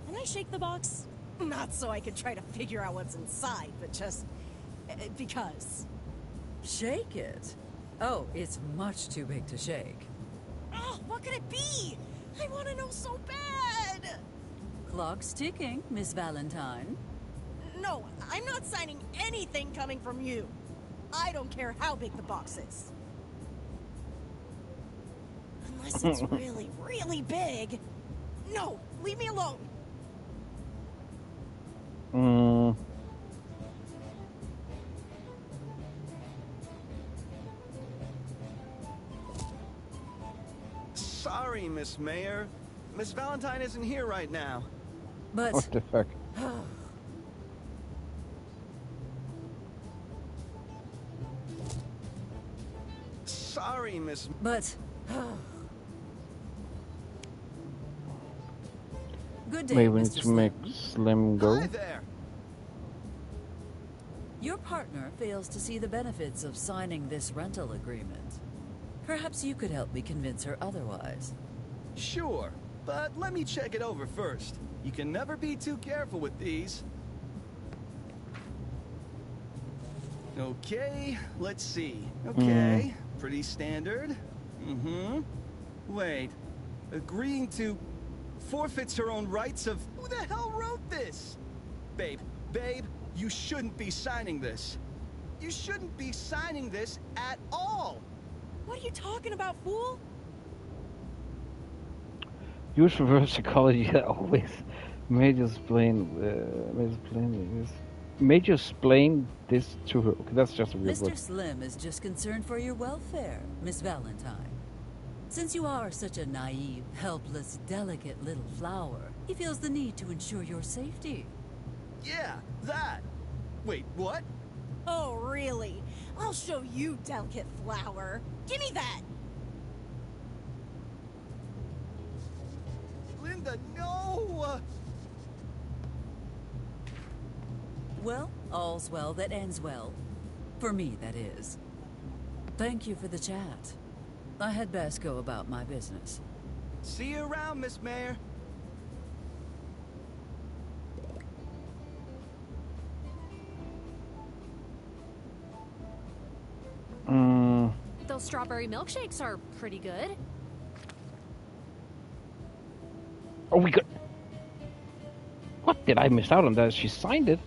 Can I shake the box? Not so I could try to figure out what's inside, but just because. Shake it? Oh, it's much too big to shake. Oh, what could it be? I want to know so bad! Clock's ticking, Miss Valentine. No, I'm not signing anything coming from you. I don't care how big the box is. Unless it's really, really big. No, leave me alone. Sorry, Miss Mayor. Miss Valentine isn't here right now. But... What the fuck? Sorry, Miss... But... Good day, Maybe we need Mr. to make Slim go. Hi there. Your partner fails to see the benefits of signing this rental agreement. Perhaps you could help me convince her otherwise. Sure, but let me check it over first. You can never be too careful with these. Okay, let's see. Okay, pretty standard. Wait, agreeing to forfeits her own rights of... Who the hell wrote this? Babe, you shouldn't be signing this. You shouldn't be signing this at all. What are you talking about, fool? Use reverse psychology always. Major explain this to her. Okay, that's just a weird word. Mr. Slim is just concerned for your welfare, Miss Valentine. Since you are such a naive, helpless, delicate little flower, he feels the need to ensure your safety. Yeah, that. Wait, what? Oh, really? I'll show you, delicate flower. Give me that! Linda, no! Well, all's well that ends well. For me, that is. Thank you for the chat. I had best go about my business. See you around, Miss Mayor. Those strawberry milkshakes are pretty good. Oh, we got... What? Did I miss out on that? She signed it.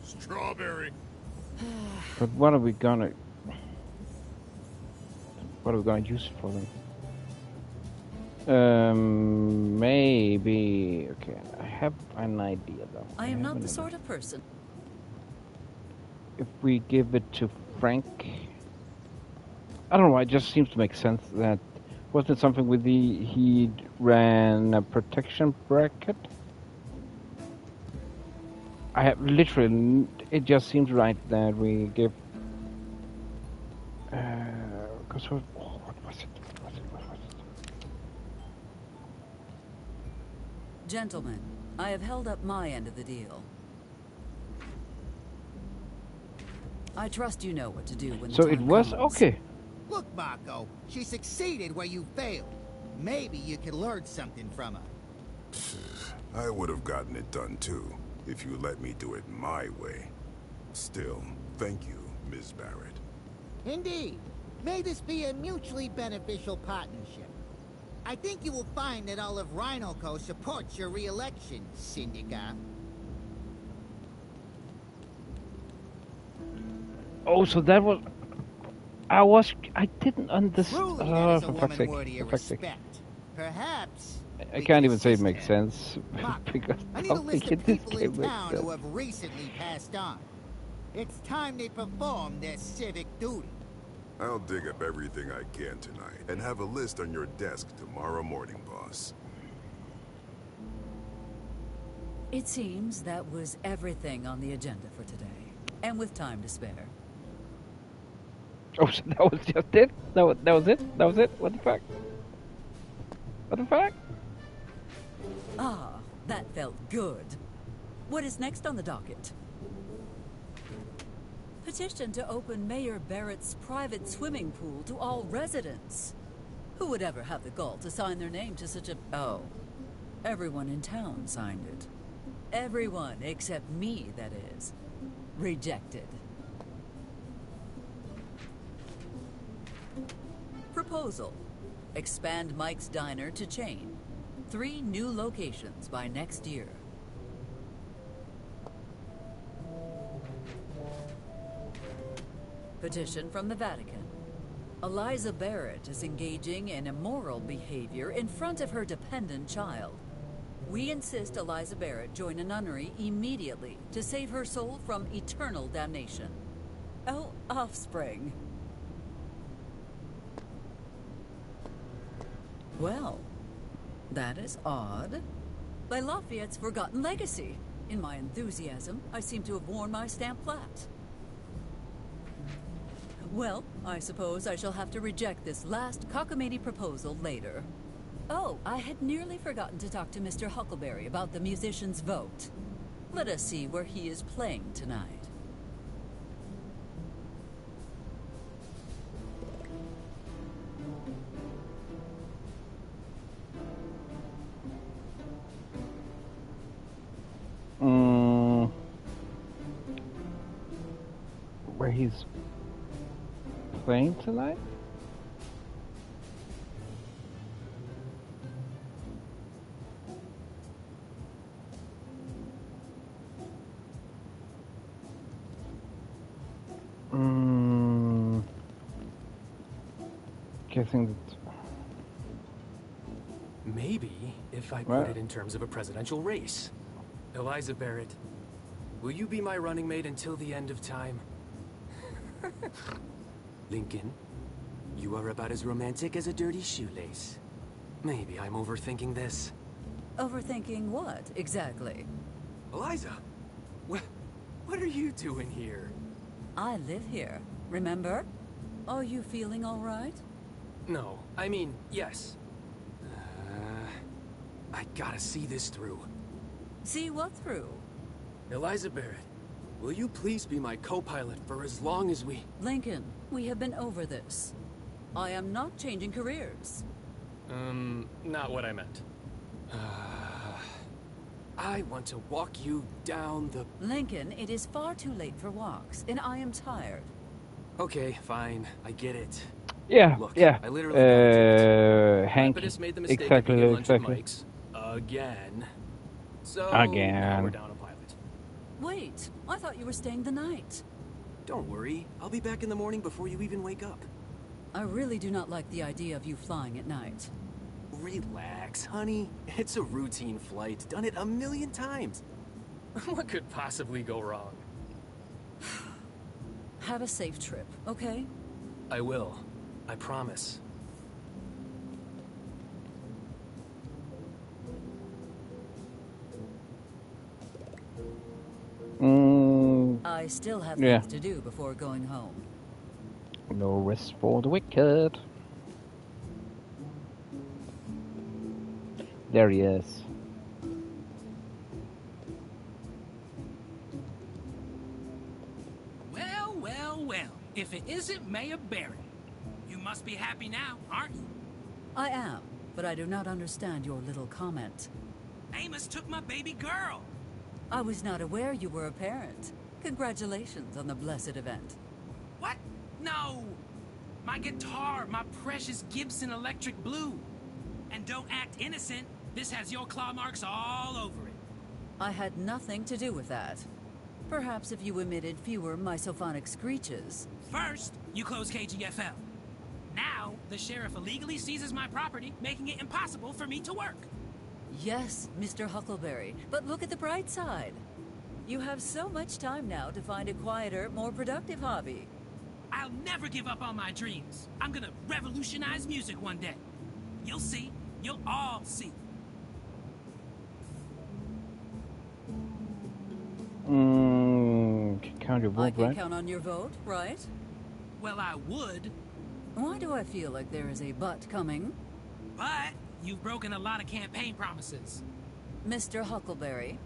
Strawberry. But what are we gonna... What are we gonna use it for then? Maybe... Okay, I have an idea though. I am not the sort of person. If we give it to Frank... I don't know, it just seems to make sense that... Wasn't it something with the... He ran a protection bracket? I have literally... It just seems right that we give... Because what was it? Gentlemen, I have held up my end of the deal. I trust you know what to do when the So time it was... comes. Okay. Look, Marco, she succeeded where you failed. Maybe you could learn something from her. I would have gotten it done too, if you let me do it my way. Still, thank you, Ms. Barrett. Indeed. May this be a mutually beneficial partnership. I think you will find that all of Rhinoco supports your re-election, Syndica. Oh, so that was... I didn't understand. Truly, that is a woman worthy of respect. Perhaps I can't even say it makes sense. Because I need a list of this people game in makes town sense. who have recently passed on. It's time they perform their civic duty. I'll dig up everything I can tonight and have a list on your desk tomorrow morning, boss. It seems that was everything on the agenda for today, and with time to spare. Oh, so that was just it? That was it? That was it? What the fuck? What the fuck? Ah, that felt good. What is next on the docket? Petition to open Mayor Barrett's private swimming pool to all residents. Who would ever have the gall to sign their name to such a... Oh, everyone in town signed it. Everyone except me, that is. Rejected. Proposal. Expand Mike's Diner to chain. 3 new locations by next year. Petition from the Vatican. Eliza Barrett is engaging in immoral behavior in front of her dependent child. We insist Eliza Barrett join a nunnery immediately to save her soul from eternal damnation. Oh, offspring. Well, that is odd. By Lafayette's forgotten legacy. In my enthusiasm, I seem to have worn my stamp flat. Well, I suppose I shall have to reject this last cockamamie proposal later. Oh, I had nearly forgotten to talk to Mr. Huckleberry about the musician's vote. Let us see where he is playing tonight. Where he's playing tonight? Guessing that... Maybe if I What? put it in terms of a presidential race. Eliza Barrett, will you be my running mate until the end of time? Lincoln, you are about as romantic as a dirty shoelace. Maybe I'm overthinking this. Overthinking what, exactly? Eliza, what are you doing here? I live here, remember? Are you feeling all right? No, I mean, yes. I gotta see this through. See what through? Eliza Barrett, will you please be my co-pilot for as long as we... Lincoln, we have been over this. I am not changing careers. Not what I meant. I want to walk you down the... Lincoln, it is far too late for walks, and I am tired. Okay, fine. I get it. Yeah, Look, yeah. I literally Hank, Lepidus made the mistake exactly, of being at lunch exactly. at Mike's. Again. So, Again. now we're down a pilot. Wait, I thought you were staying the night. Don't worry. I'll be back in the morning before you even wake up. I really do not like the idea of you flying at night. Relax, honey. It's a routine flight. Done it a million times. What could possibly go wrong? Have a safe trip, okay? I will. I promise. I still have yeah. things to do before going home. No rest for the wicked. There he is. Well, well, well. If it isn't Mayor Barrett. You must be happy now, aren't you? I am, but I do not understand your little comment. Amos took my baby girl. I was not aware you were a parent. Congratulations on the blessed event. What? No! My guitar, my precious Gibson Electric Blue. And don't act innocent. This has your claw marks all over it. I had nothing to do with that. Perhaps if you emitted fewer misophonic screeches. First, you close KGFL. Now, the sheriff illegally seizes my property, making it impossible for me to work. Yes, Mr. Huckleberry, but look at the bright side. You have so much time now to find a quieter, more productive hobby. I'll never give up on my dreams. I'm gonna revolutionize music one day. You'll see. You'll all see. Count your vote, I can right? count on your vote, right? Well, I would. Why do I feel like there is a but coming? But you've broken a lot of campaign promises. Mr. Huckleberry,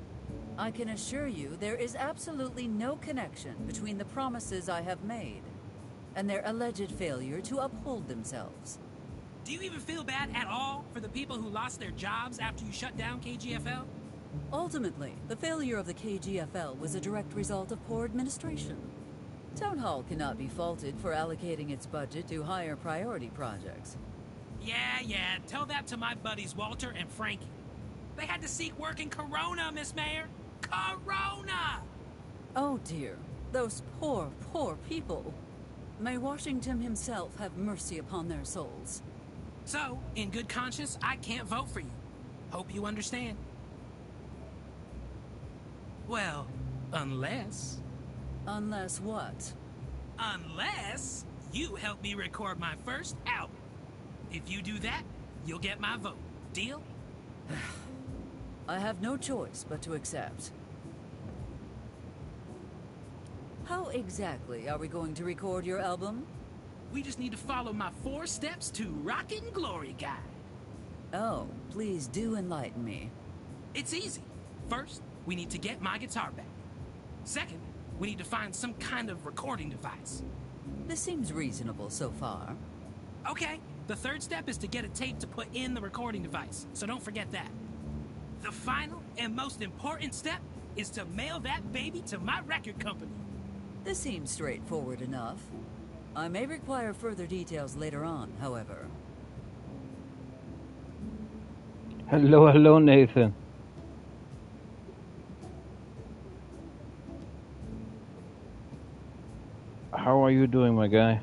I can assure you there is absolutely no connection between the promises I have made and their alleged failure to uphold themselves. Do you even feel bad at all for the people who lost their jobs after you shut down KGFL? Ultimately, the failure of the KGFL was a direct result of poor administration. Town Hall cannot be faulted for allocating its budget to higher priority projects. Yeah, tell that to my buddies Walter and Frankie. They had to seek work in Corona, Miss Mayor. Corona! Oh dear, those poor, poor people. May Washington himself have mercy upon their souls. So, in good conscience, I can't vote for you. Hope you understand. Well, unless... Unless what? Unless you help me record my first album. If you do that, you'll get my vote. Deal? I have no choice but to accept. How exactly are we going to record your album? We just need to follow my 4 steps to Rockin' Glory Guide. Oh, please do enlighten me. It's easy. First, we need to get my guitar back. Second, we need to find some kind of recording device. This seems reasonable so far. Okay, the third step is to get a tape to put in the recording device, so don't forget that. The final and most important step is to mail that baby to my record company. This seems straightforward enough. I may require further details later on, however. Hello, Nathan. How are you doing, my guy?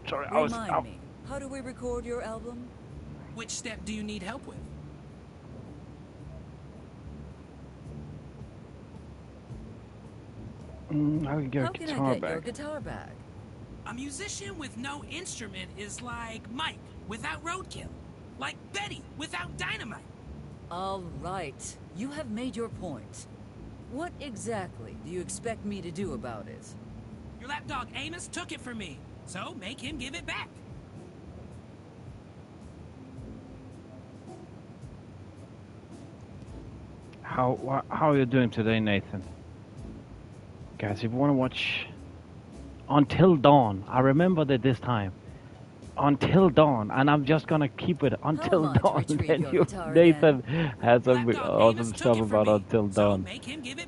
Sorry, Remind me, how do we record your album? Which step do you need help with? How can How can I get your guitar back? A musician with no instrument is like Mike without roadkill. Like Betty without dynamite. All right, you have made your point. What exactly do you expect me to do about it? Your lapdog Amos took it from me, so make him give it back. How are you doing today, Nathan? Guys, if you want to watch Until Dawn, I remember that this time. Until Dawn, and I'm just gonna keep it until dawn. Nathan has some awesome stuff about Until Dawn.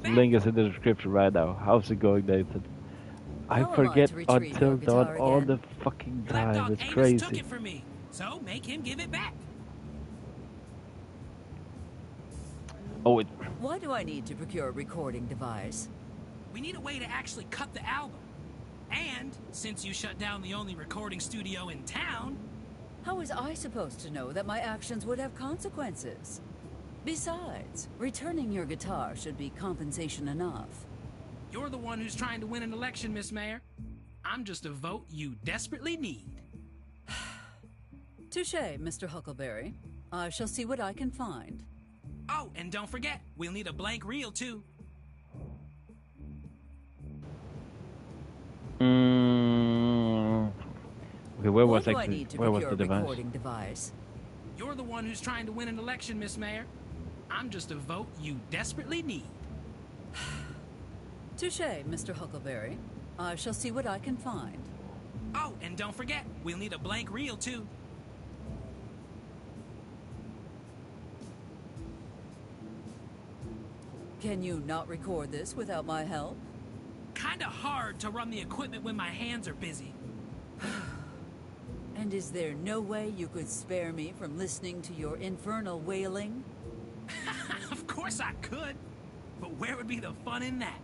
Link is in the description right now. How's it going, Nathan? I forget Until Dawn all the fucking time. It's crazy. Took it from me, so make him give it back. Oh, Why do I need to procure a recording device? We need a way to actually cut the album. And, since you shut down the only recording studio in town... How was I supposed to know that my actions would have consequences? Besides, returning your guitar should be compensation enough. You're the one who's trying to win an election, Miss Mayor. I'm just a vote you desperately need. Touché, Mr. Huckleberry. I shall see what I can find. Oh, and don't forget, we'll need a blank reel, too. Okay, where was I need to where was the recording device? You're the one who's trying to win an election, Miss Mayor. I'm just a vote you desperately need. Touché, Mr. Huckleberry. I shall see what I can find. Oh, and don't forget, we'll need a blank reel, too. Can you not record this without my help? Kinda hard to run the equipment when my hands are busy. And is there no way you could spare me from listening to your infernal wailing? Of course I could. But where would be the fun in that?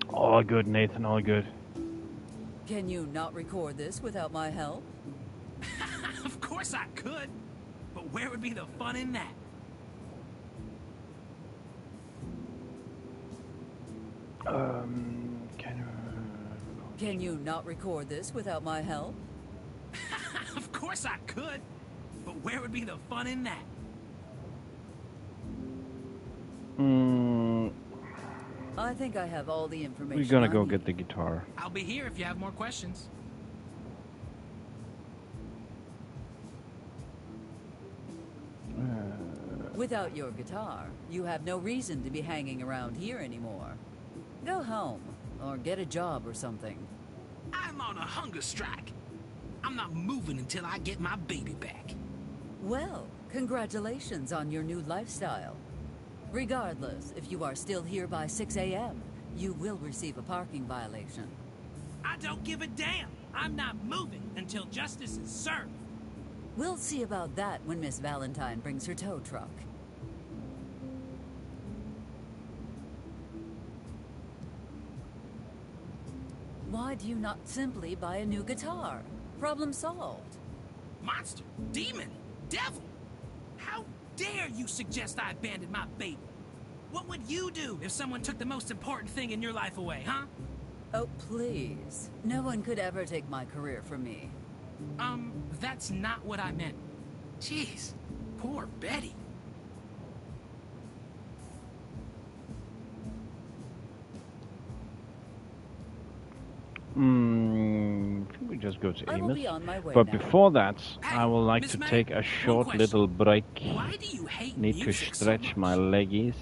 All good, Nathan, all good. Can you not record this without my help? Of course I could. But where would be the fun in that? Can you not record this without my help? Of course I could. But where would be the fun in that? I think I have all the information. We're gonna I go need. get the guitar. I'll be here if you have more questions. Without your guitar, you have no reason to be hanging around here anymore. Go home, or get a job or something. I'm on a hunger strike. I'm not moving until I get my baby back. Well, congratulations on your new lifestyle. Regardless, if you are still here by 6 a.m., you will receive a parking violation. I don't give a damn. I'm not moving until justice is served. We'll see about that when Miss Valentine brings her tow truck. Why do you not simply buy a new guitar? Problem solved. Monster, demon, devil. How dare you suggest I abandon my baby? What would you do if someone took the most important thing in your life away, huh? Oh, please. No one could ever take my career from me. That's not what I meant. Jeez, poor Betty. I think we just go to I will Amos. be on my way But now. before that, Hey, I would like Miss to May, take a one short question. little break. Why do you hate Need to music so stretch much? my leggies.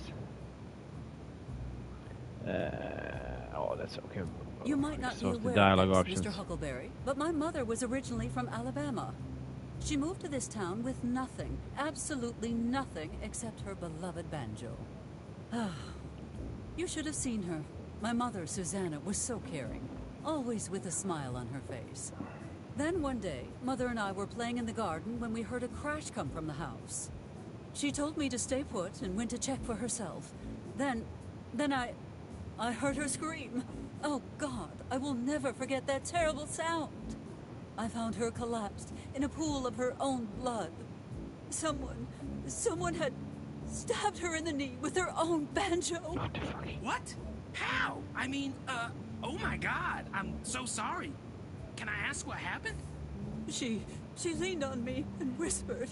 Oh, that's okay. You might not be Exhaust the aware dialogue of this, options. Mr. Huckleberry, but my mother was originally from Alabama. She moved to this town with nothing, absolutely nothing, except her beloved banjo. You should have seen her. My mother, Susanna, was so caring, always with a smile on her face. Then one day, Mother and I were playing in the garden when we heard a crash come from the house. She told me to stay put and went to check for herself. Then I heard her scream. Oh God, I will never forget that terrible sound. I found her collapsed in a pool of her own blood. Someone had stabbed her in the knee with her own banjo. What? How? I mean, oh my God, I'm so sorry. Can I ask what happened? She leaned on me and whispered,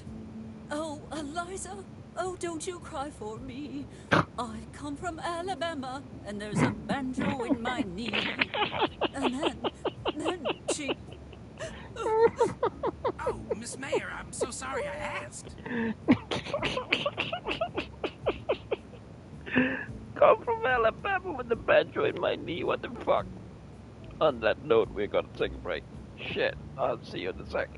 "Oh, Eliza, oh, don't you cry for me. I come from Alabama, and there's a banjo in my knee." And then she... Oh, Miss Mayor, I'm so sorry I asked. Come from Alabama with the banjo in my knee, what the fuck? On that note, we're gonna take a break. Shit, I'll see you in a sec.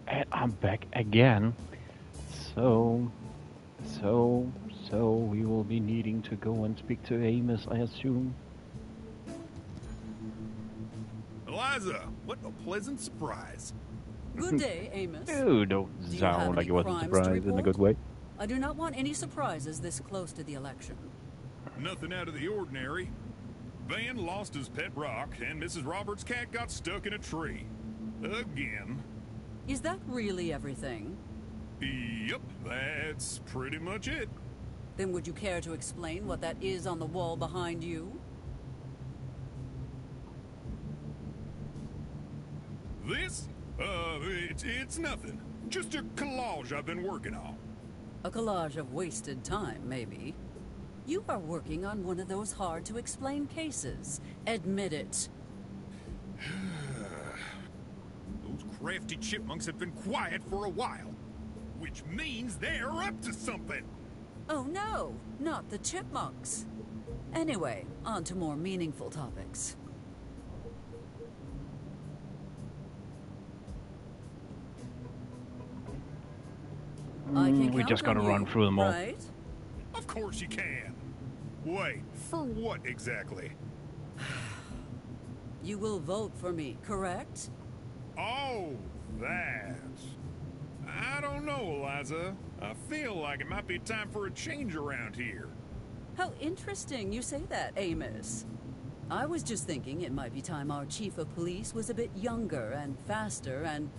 And I'm back again. So, so, so we will be needing to go and speak to Amos, I assume. Eliza, what a pleasant surprise. Good day, Amos. Ew, don't Do you have sound like any it wasn't crimes to surprised in a report? good way. I do not want any surprises this close to the election. Nothing out of the ordinary. Van lost his pet rock, and Mrs. Roberts' cat got stuck in a tree. Again. Is that really everything? Yep, that's pretty much it. Then would you care to explain what that is on the wall behind you? This? It's nothing. Just a collage I've been working on. A collage of wasted time, maybe. You are working on one of those hard-to-explain cases. Admit it. Those crafty chipmunks have been quiet for a while, which means they're up to something. Oh no, not the chipmunks. Anyway, on to more meaningful topics. I can We count just gotta on run you, through them all. right? Of course you can. Wait, for what exactly? You will vote for me, correct? Oh, that. I don't know, Eliza. I feel like it might be time for a change around here. How interesting you say that, Amos. I was just thinking it might be time our chief of police was a bit younger and faster and...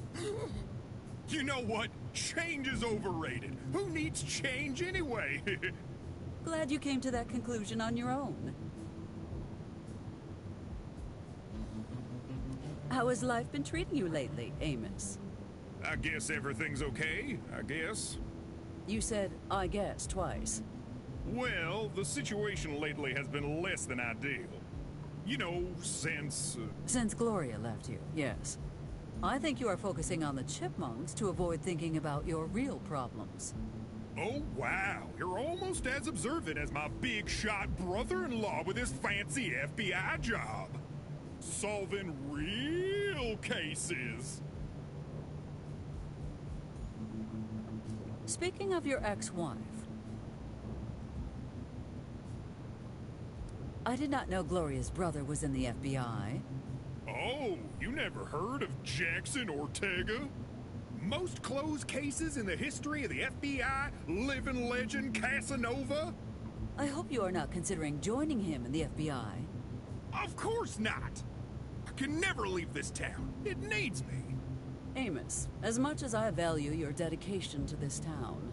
You know what? Change is overrated. Who needs change anyway? Glad you came to that conclusion on your own. How has life been treating you lately, Amos? I guess everything's okay, I guess. You said, I guess, twice. Well, the situation lately has been less than ideal. You know, since... Since Gloria left you, yes. I think you are focusing on the chipmunks to avoid thinking about your real problems. Oh, wow. You're almost as observant as my big-shot brother-in-law with his fancy FBI job. Solving real cases. Speaking of your ex-wife, I did not know Gloria's brother was in the FBI. Oh, you never heard of Jackson Ortega? Most closed cases in the history of the FBI, living legend Casanova? I hope you are not considering joining him in the FBI. Of course not! I can never leave this town. It needs me. Amos, as much as I value your dedication to this town,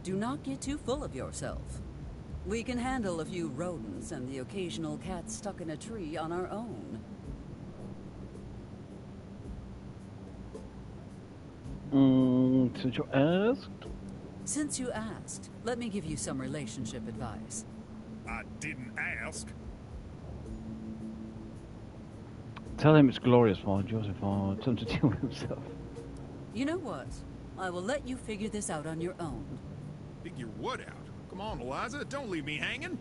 do not get too full of yourself. We can handle a few rodents and the occasional cat stuck in a tree on our own. Since you asked? Since you asked, let me give you some relationship advice. I didn't ask. Tell him it's Gloria's fault, Joseph fault. Tell him to deal with himself. You know what? I will let you figure this out on your own. Figure what out? Come on, Eliza, don't leave me hanging.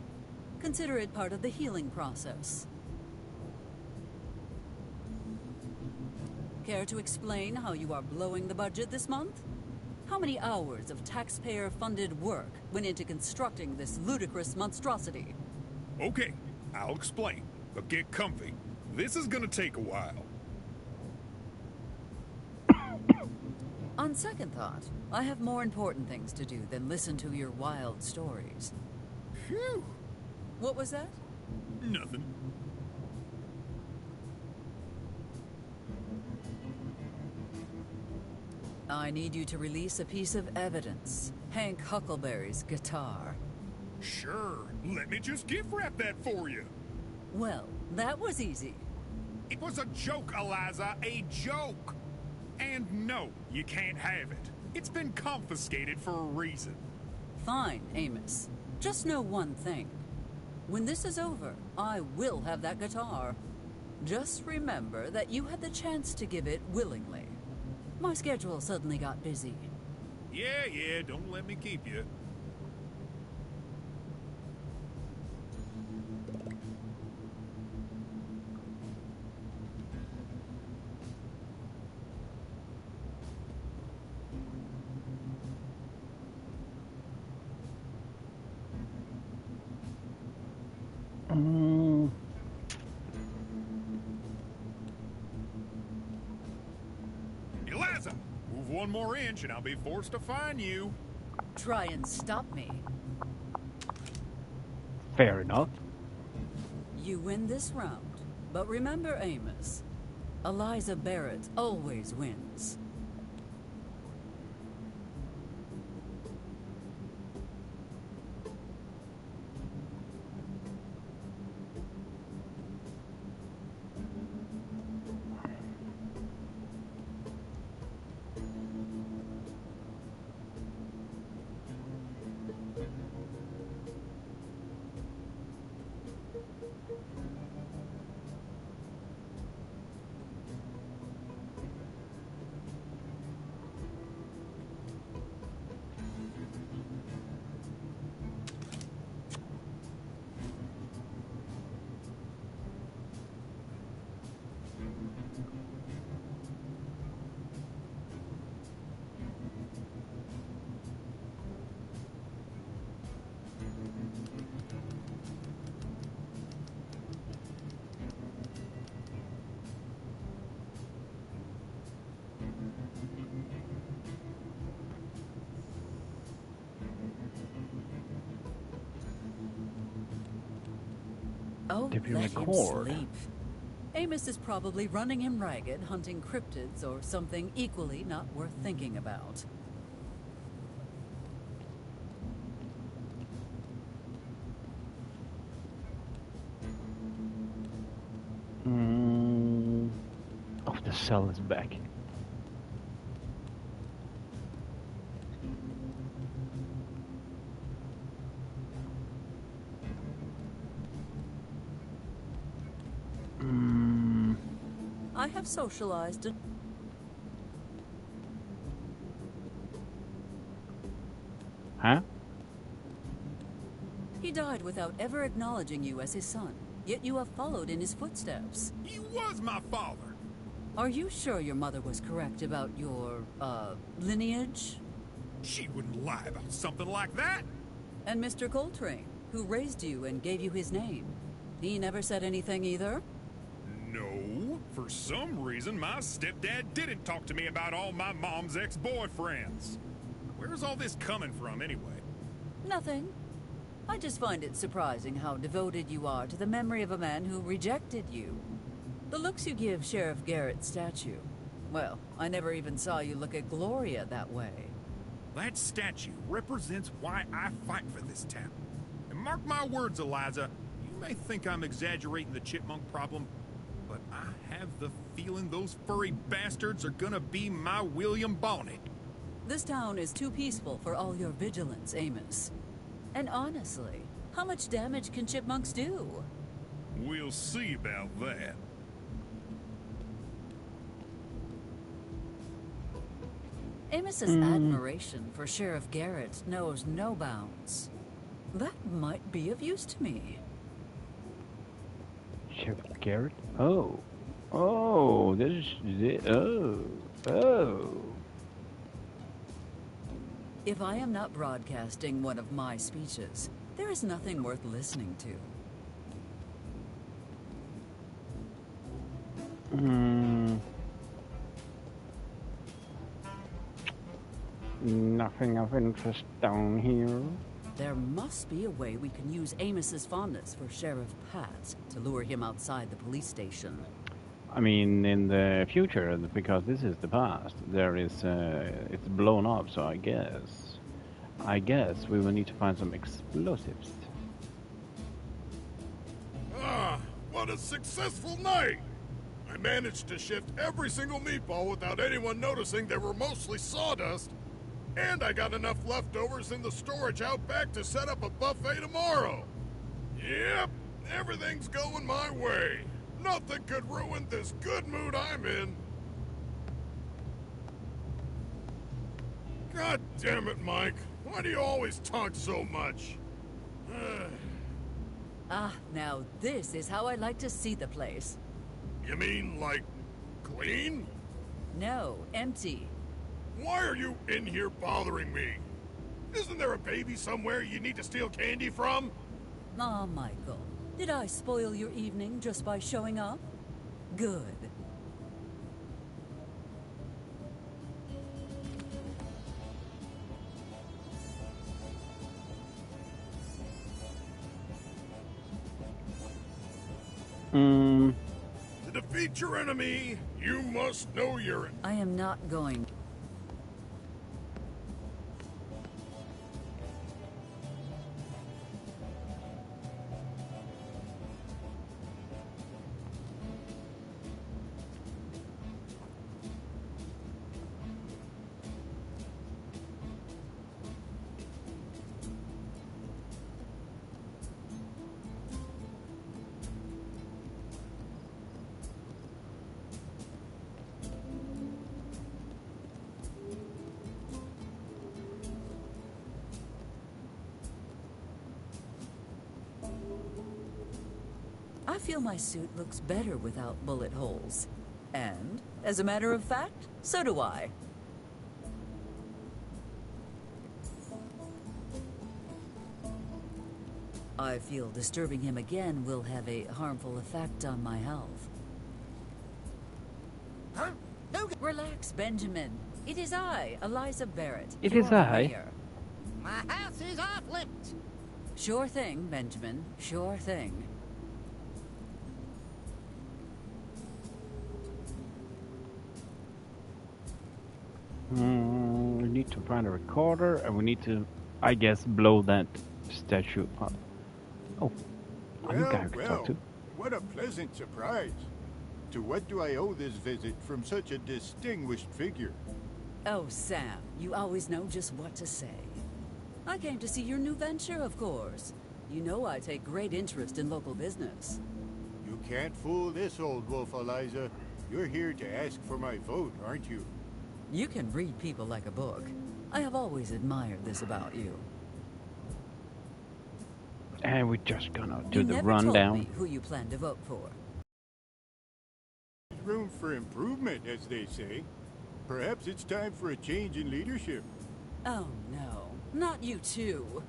Consider it part of the healing process. Care to explain how you are blowing the budget this month? How many hours of taxpayer-funded work went into constructing this ludicrous monstrosity? Okay, I'll explain, but get comfy. This is gonna take a while. On second thought, I have more important things to do than listen to your wild stories. Phew! What was that? Nothing. I need you to release a piece of evidence. Hank Huckleberry's guitar. Sure. Let me just gift wrap that for you. Well, that was easy. It was a joke, Eliza. A joke. And no, you can't have it. It's been confiscated for a reason. Fine, Amos. Just know one thing. When this is over, I will have that guitar. Just remember that you had the chance to give it willingly. My schedule suddenly got busy. Yeah, don't let me keep you. Eliza, move one more inch and I'll be forced to fine you. Try and stop me. Fair enough. You win this round. But remember, Amos, Eliza Barrett always wins. Oh, Did we let him record? sleep. Amos is probably running him ragged, hunting cryptids or something equally not worth thinking about. Oh, the cell is back. I have socialized a... Huh? He died without ever acknowledging you as his son, yet you have followed in his footsteps. He was my father. Are you sure your mother was correct about your, lineage? She wouldn't lie about something like that. And Mr. Coltrane, who raised you and gave you his name, he never said anything either? No. For some reason, my stepdad didn't talk to me about all my mom's ex-boyfriends. Where's all this coming from, anyway? Nothing. I just find it surprising how devoted you are to the memory of a man who rejected you. The looks you give Sheriff Garrett's statue. Well, I never even saw you look at Gloria that way. That statue represents why I fight for this town. And mark my words, Eliza, you may think I'm exaggerating the chipmunk problem, but I have the feeling those furry bastards are gonna be my William Bonnet. This town is too peaceful for all your vigilance, Amos. And honestly, how much damage can chipmunks do? We'll see about that. Amos's admiration for Sheriff Garrett knows no bounds. That might be of use to me. Sheriff Garrett? Oh. Oh, this is it. Oh. If I am not broadcasting one of my speeches, there is nothing worth listening to. Nothing of interest down here. There must be a way we can use Amos's fondness for Sheriff Pat to lure him outside the police station. I mean, in the future, because this is the past, there is, it's blown up, so I guess. I guess we will need to find some explosives. Ah, what a successful night! I managed to shift every single meatball without anyone noticing they were mostly sawdust. And I got enough leftovers in the storage out back to set up a buffet tomorrow. Yep, everything's going my way. Nothing could ruin this good mood I'm in. God damn it, Mike. Why do you always talk so much? Ah, now this is how I like to see the place. You mean, like, clean? No, empty. Why are you in here bothering me? Isn't there a baby somewhere you need to steal candy from? Aw, Michael, did I spoil your evening just by showing up? Good. To defeat your enemy, you must know your... I am not going. I feel my suit looks better without bullet holes. And, as a matter of fact, so do I. I feel disturbing him again will have a harmful effect on my health. Huh? No. Relax, Benjamin. It is I, Eliza Barrett. It You is are I. here. My house is off limits. Sure thing, Benjamin. Sure thing. We need to find a recorder, and we need to, I guess, blow that statue up. Oh, are you guys to talk to? What a pleasant surprise. To what do I owe this visit from such a distinguished figure? Oh, Sam, you always know just what to say. I came to see your new venture, of course. You know I take great interest in local business. You can't fool this old wolf, Eliza. You're here to ask for my vote, aren't you? You can read people like a book. I have always admired this about you. And we're just gonna do You the never rundown. told me who you plan to vote for. Room for improvement, as they say. Perhaps it's time for a change in leadership. Oh no, not you too.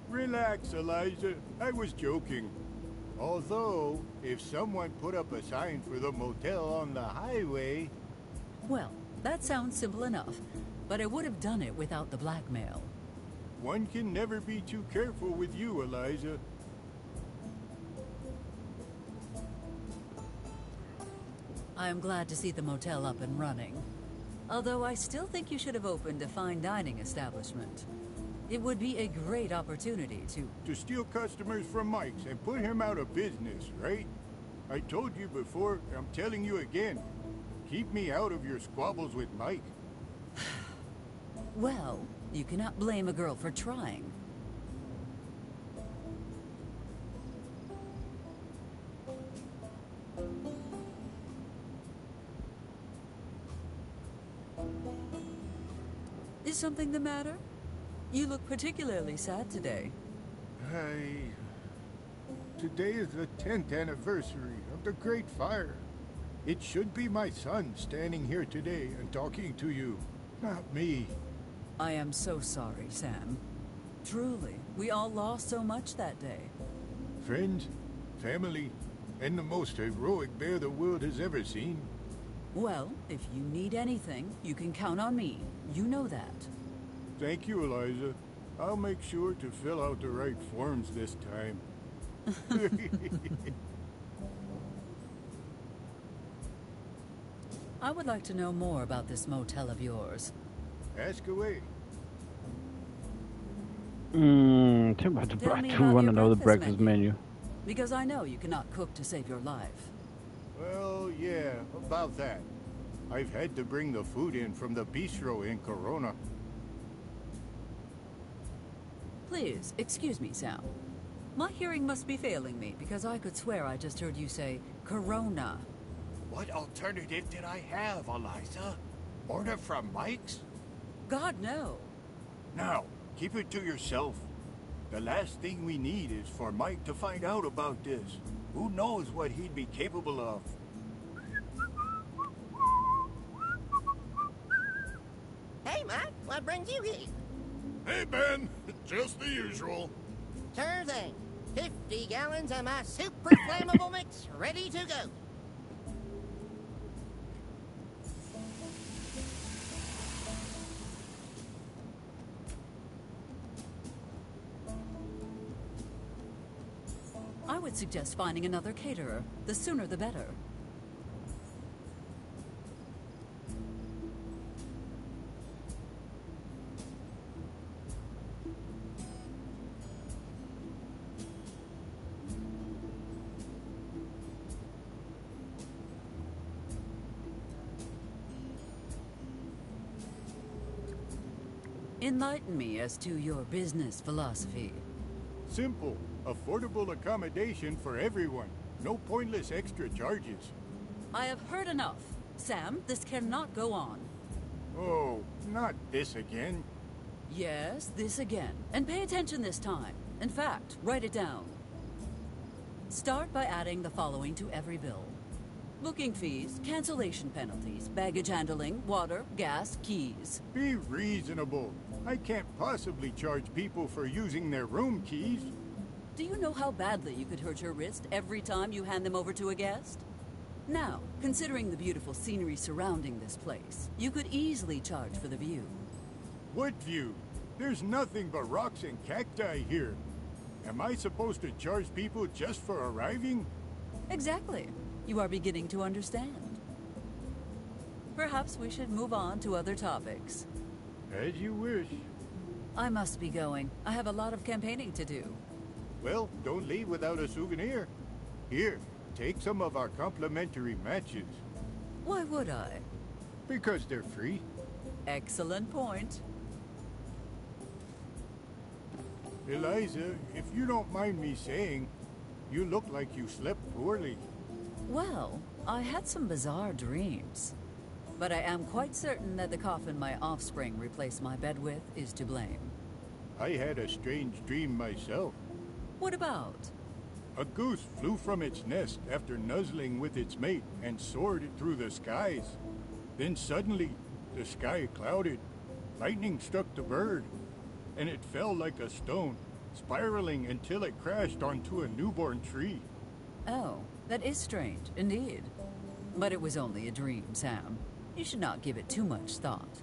Relax, Eliza. I was joking. Although, if someone put up a sign for the motel on the highway... Well, that sounds simple enough, but I would have done it without the blackmail. One can never be too careful with you, Eliza. I am glad to see the motel up and running. Although I still think you should have opened a fine dining establishment. It would be a great opportunity to steal customers from Mike's and put him out of business, right? I told you before, I'm telling you again. Keep me out of your squabbles with Mike. Well, you cannot blame a girl for trying. Is something the matter? You look particularly sad today. Today is the 10th anniversary of the Great Fire. It should be my son standing here today and talking to you, not me. I am so sorry, Sam. Truly, we all lost so much that day. Friends, family, and the most heroic bear the world has ever seen. Well, if you need anything, you can count on me. You know that. Thank you, Eliza. I'll make sure to fill out the right forms this time. I would like to know more about this motel of yours. Ask away. Too much. Tell I me do about want your to know the breakfast breakfast menu. Because I know you cannot cook to save your life. Well, yeah, about that. I've had to bring the food in from the bistro in Corona. Please, excuse me, Sam. My hearing must be failing me because I could swear I just heard you say Corona. What alternative did I have, Eliza? Order from Mike's? God, no. Now, keep it to yourself. The last thing we need is for Mike to find out about this. Who knows what he'd be capable of? Hey, Mike, what brings you here? Hey, Ben. Just the usual. Sure thing. 50 gallons of my super flammable mix ready to go. I would suggest finding another caterer. The sooner the better. Enlighten me as to your business philosophy. Simple. Affordable accommodation for everyone. No pointless extra charges. I have heard enough. Sam, this cannot go on. Oh, not this again. Yes, this again. And pay attention this time. In fact, write it down. Start by adding the following to every bill. Booking fees, cancellation penalties, baggage handling, water, gas, keys. Be reasonable. I can't possibly charge people for using their room keys. Do you know how badly you could hurt your wrist every time you hand them over to a guest? Now, considering the beautiful scenery surrounding this place, you could easily charge for the view. What view? There's nothing but rocks and cacti here. Am I supposed to charge people just for arriving? Exactly. You are beginning to understand. Perhaps we should move on to other topics. As you wish. I must be going. I have a lot of campaigning to do. Well, don't leave without a souvenir. Here, take some of our complimentary matches. Why would I? Because they're free. Excellent point. Eliza, if you don't mind me saying, you look like you slept poorly. Well, I had some bizarre dreams. But I am quite certain that the coffin my offspring replaced my bed with is to blame. I had a strange dream myself. What about? A goose flew from its nest after nuzzling with its mate and soared through the skies. Then suddenly, the sky clouded. Lightning struck the bird, and it fell like a stone, spiraling until it crashed onto a newborn tree. Oh, that is strange, indeed. But it was only a dream, Sam. You should not give it too much thought.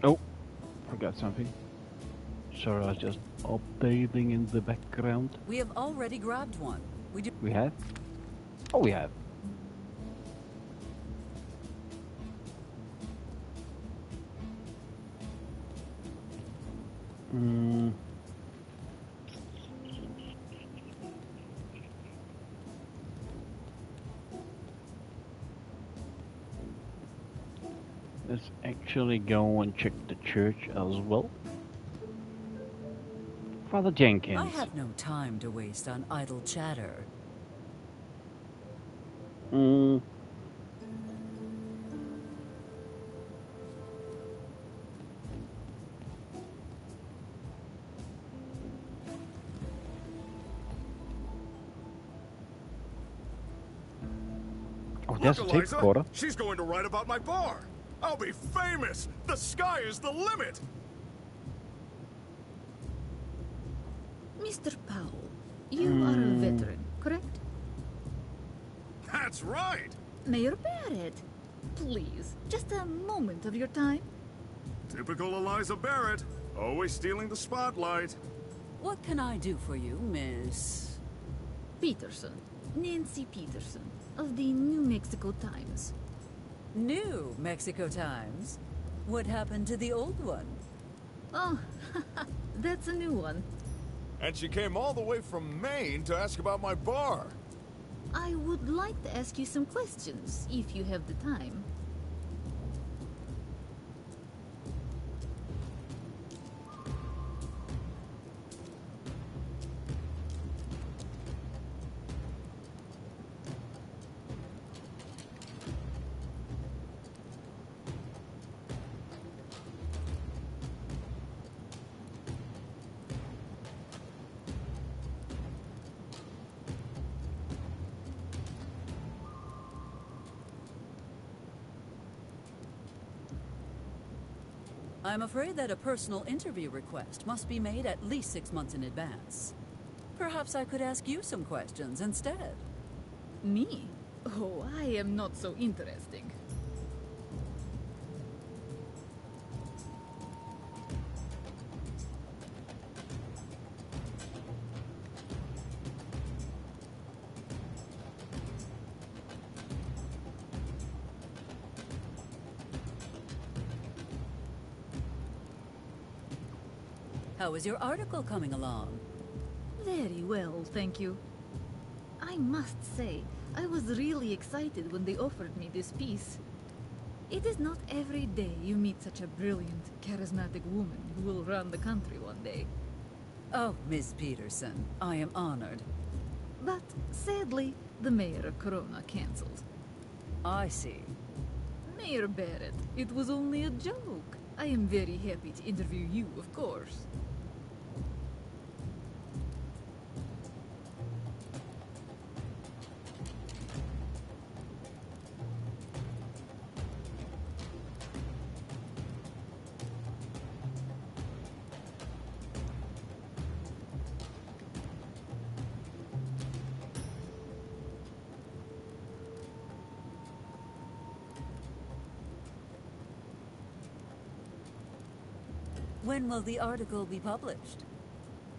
Oh, forgot something. Sorry, I was just updating in the background. We have already grabbed one. We have? Oh, we have. Let's actually go and check the church as well. Father Jenkins. I have no time to waste on idle chatter. Oh, there's a tape recorder. She's going to write about my bar. I'll be famous. The sky is the limit. Mr. Powell, you are a veteran, correct? That's right. Mayor Barrett, please, just a moment of your time. Typical Eliza Barrett, always stealing the spotlight. What can I do for you, Miss... Peterson, Nancy Peterson, of the New Mexico Times. New Mexico Times? What happened to the old one? Oh, that's a new one. And she came all the way from Maine to ask about my bar. I would like to ask you some questions, if you have the time. I'm afraid that a personal interview request must be made at least 6 months in advance. Perhaps I could ask you some questions instead. Me? Oh, I am not so interesting. How is your article coming along? Very well, thank you. I must say, I was really excited when they offered me this piece. It is not every day you meet such a brilliant, charismatic woman who will run the country one day. Oh, Miss Peterson, I am honored. But sadly, the mayor of Corona canceled. I see. Mayor Barrett, it was only a joke. I am very happy to interview you, of course. When will the article be published?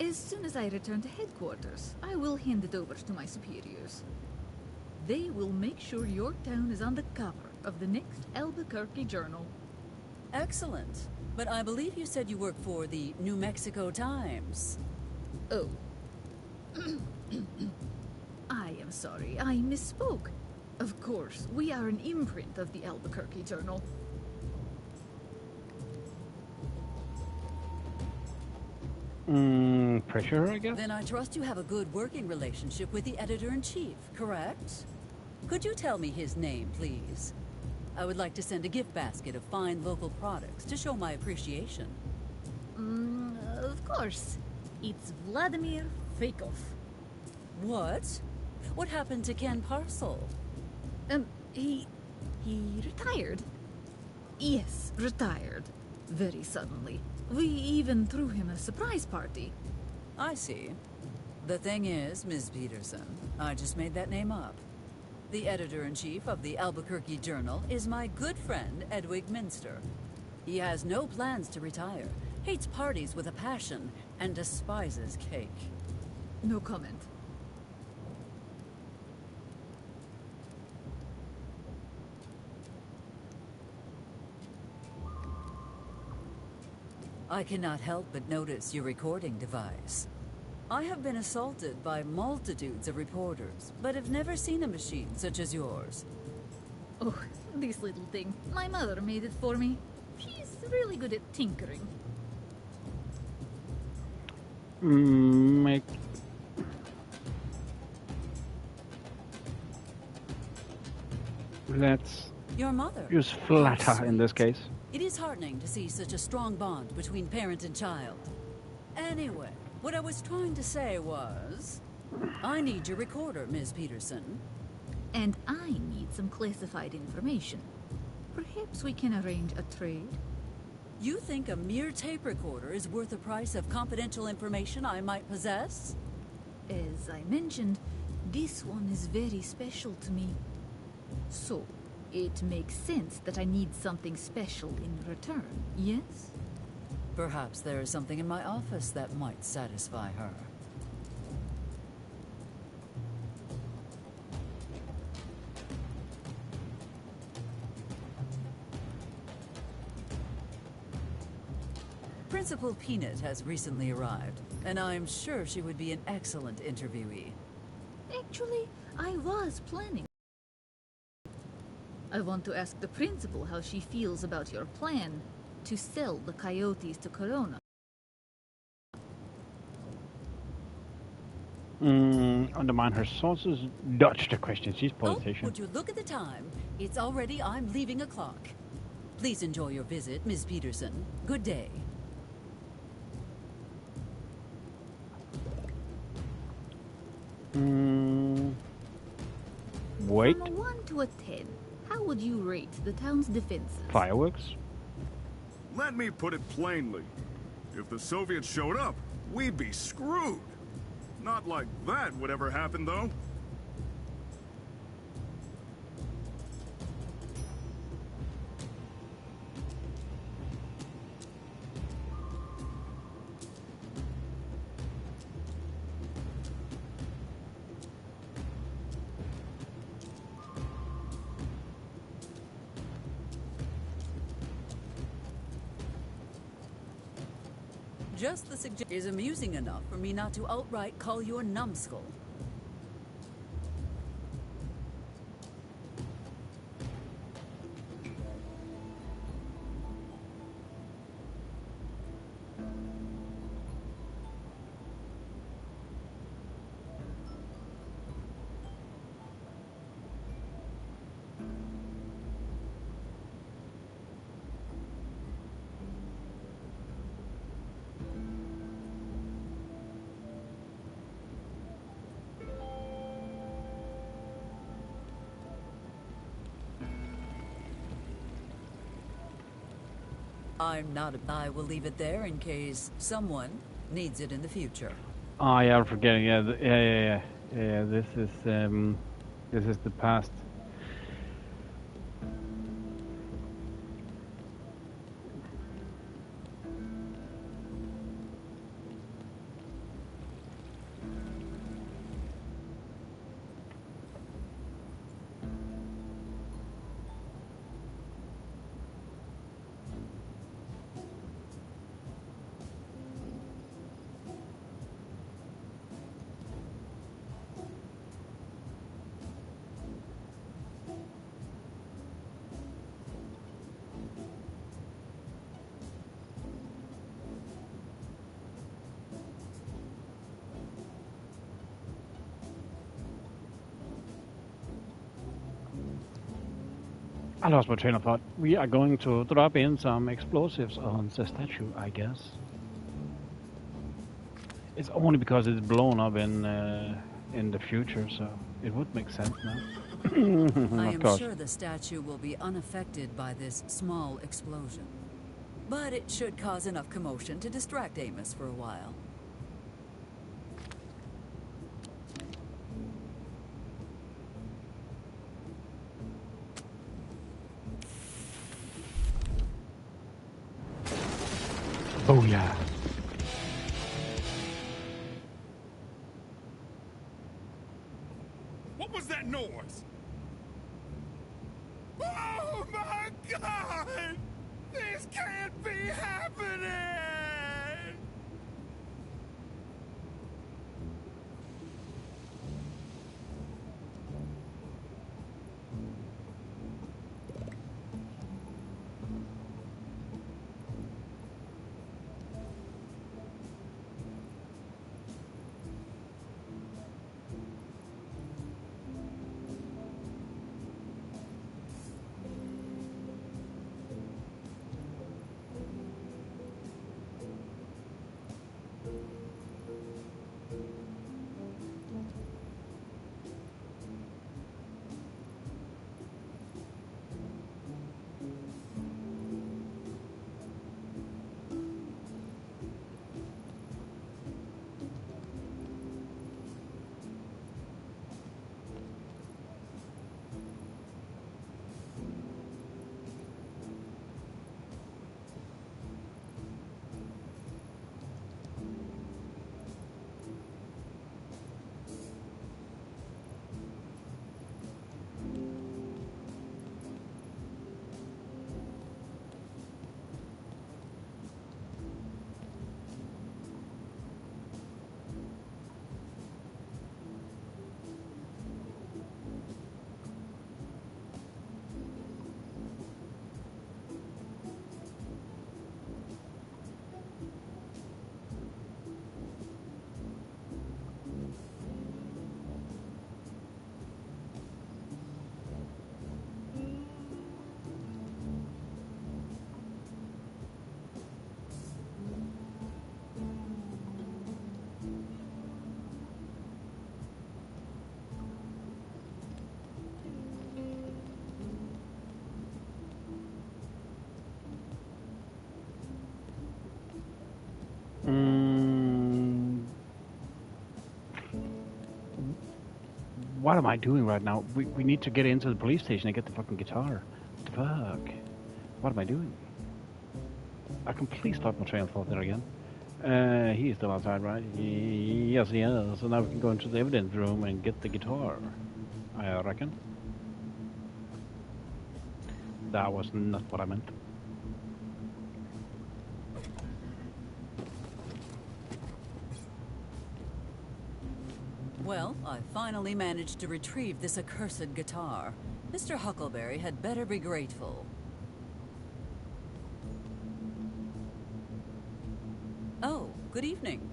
As soon as I return to headquarters, I will hand it over to my superiors. They will make sure your town is on the cover of the next Albuquerque Journal. Excellent. But I believe you said you work for the New Mexico Times. Oh. I am sorry, I misspoke. Of course, we are an imprint of the Albuquerque Journal. Pressure, I guess? Then I trust you have a good working relationship with the editor-in-chief, correct? Could you tell me his name, please? I would like to send a gift basket of fine local products to show my appreciation. Of course. It's Vladimir Feikov. What? What happened to Ken Parcel? He retired. Yes, retired. Very suddenly. We even threw him a surprise party. I see. The thing is, Ms. Peterson, I just made that name up. The editor-in-chief of the Albuquerque Journal is my good friend, Edwig Minster. He has no plans to retire, hates parties with a passion, and despises cake. No comment. I cannot help but notice your recording device. I have been assaulted by multitudes of reporters, but have never seen a machine such as yours. Oh, this little thing. My mother made it for me. She's really good at tinkering. Make Let's Your mother. use How flatter in this sweet. case. It is heartening to see such a strong bond between parent and child. Anyway, what I was trying to say was, I need your recorder, Ms. Peterson. And I need some classified information. Perhaps we can arrange a trade? You think a mere tape recorder is worth the price of confidential information I might possess? As I mentioned, this one is very special to me. So, it makes sense that I need something special in return, yes? Perhaps there is something in my office that might satisfy her. Principal Peanut has recently arrived, and I'm sure she would be an excellent interviewee. Actually, I was planning. I want to ask the principal how she feels about your plan to sell the coyotes to Corona. Undermine her sources. Dodge the question. She's Oh, politician. would you look at the time? It's already I'm leaving o'clock. Please enjoy your visit, Ms. Peterson. Good day. Wait. From a 1 to a 10, how would you rate the town's defenses? Fireworks? Let me put it plainly. If the Soviets showed up, we'd be screwed. Not like that would ever happen, though. Just the suggestion is amusing enough for me not to outright call you a numbskull. I'm not. I will leave it there in case someone needs it in the future. Oh yeah, I'm forgetting. Yeah, yeah. This is the past. I lost my train of thought. We are going to drop in some explosives on the statue, I guess. It's only because it's blown up in the future, so it would make sense now. I Of am course. sure the statue will be unaffected by this small explosion. But it should cause enough commotion to distract Amos for a while. Oh yeah. What was that noise? Oh my God! This can't be happening! What am I doing right now? We need to get into the police station and get the fucking guitar. What the fuck? What am I doing? I completely stopped my train of thought there again. He is still outside, right? Yes, he is. So now we can go into the evidence room and get the guitar. I reckon. That was not what I meant. Well, I finally managed to retrieve this accursed guitar. Mr. Huckleberry had better be grateful. Oh, good evening.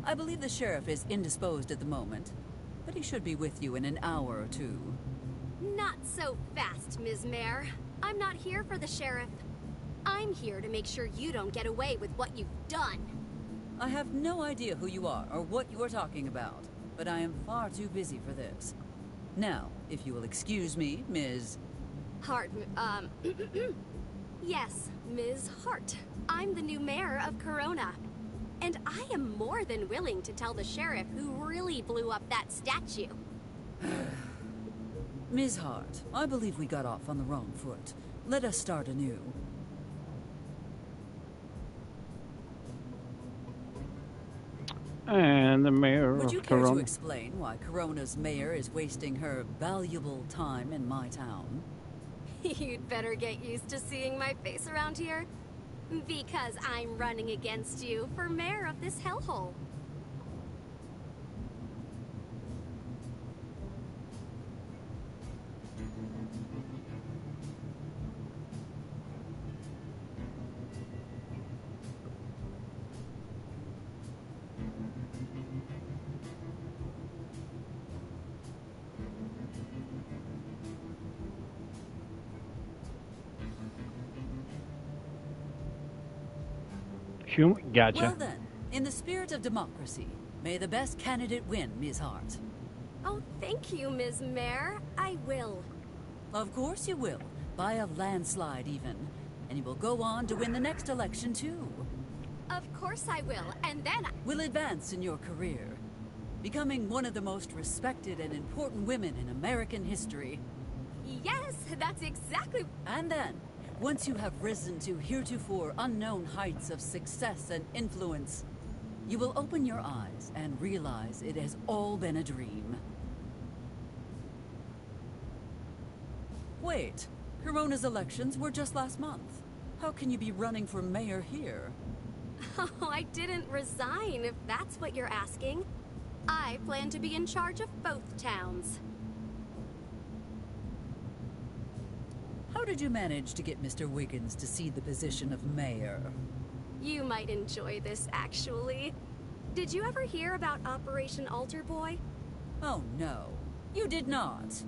I believe the sheriff is indisposed at the moment, but he should be with you in an hour or two. Not so fast, Ms. Mayor. I'm not here for the sheriff. I'm here to make sure you don't get away with what you've done. I have no idea who you are or what you are talking about, but I am far too busy for this. Now, if you will excuse me, Ms. Hart, yes, Ms. Hart. I'm the new mayor of Corona. And I am more than willing to tell the sheriff who really blew up that statue. Ms. Hart, I believe we got off on the wrong foot. Let us start anew. And the mayor Would you of care to Corona. explain why Corona's mayor is wasting her valuable time in my town? You'd better get used to seeing my face around here. Because I'm running against you for mayor of this hellhole. Gotcha. Well then, in the spirit of democracy, may the best candidate win, Ms. Hart. Oh, thank you, Ms. Mayor. I will. Of course you will, by a landslide even. And you will go on to win the next election too. Of course I will, and then Will advance in your career, becoming one of the most respected and important women in American history. Yes, that's exactly... And then, once you have risen to heretofore unknown heights of success and influence, you will open your eyes and realize it has all been a dream. Wait, Corona's elections were just last month. How can you be running for mayor here? Oh, I didn't resign, if that's what you're asking. I plan to be in charge of both towns. How did you manage to get Mr. Wiggins to cede the position of mayor? You might enjoy this, actually. Did you ever hear about Operation Altar Boy? Oh no, you did not.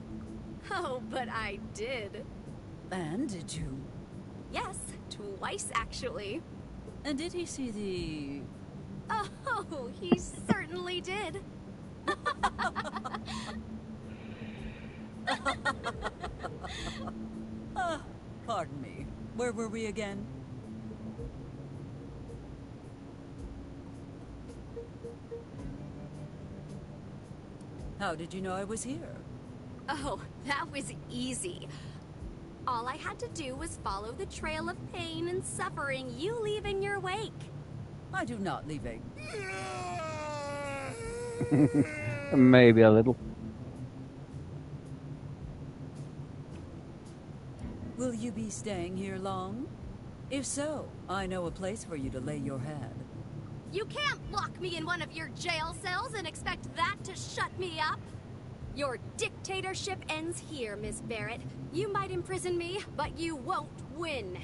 Oh, but I did. And did you? Yes, twice actually. And did he see the... Oh, he certainly did. Pardon me. Where were we again? How did you know I was here? Oh, that was easy. All I had to do was follow the trail of pain and suffering you leave in your wake. I do not leave a... Maybe a little. Will you be staying here long? If so, I know a place for you to lay your head. You can't lock me in one of your jail cells and expect that to shut me up. Your dictatorship ends here, Miss Barrett. You might imprison me, but you won't win.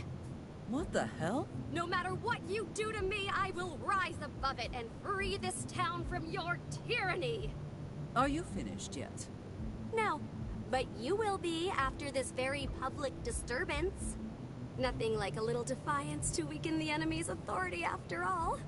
What the hell? No matter what you do to me, I will rise above it and free this town from your tyranny. Are you finished yet? No, but you will be after this very public disturbance. Nothing like a little defiance to weaken the enemy's authority after all.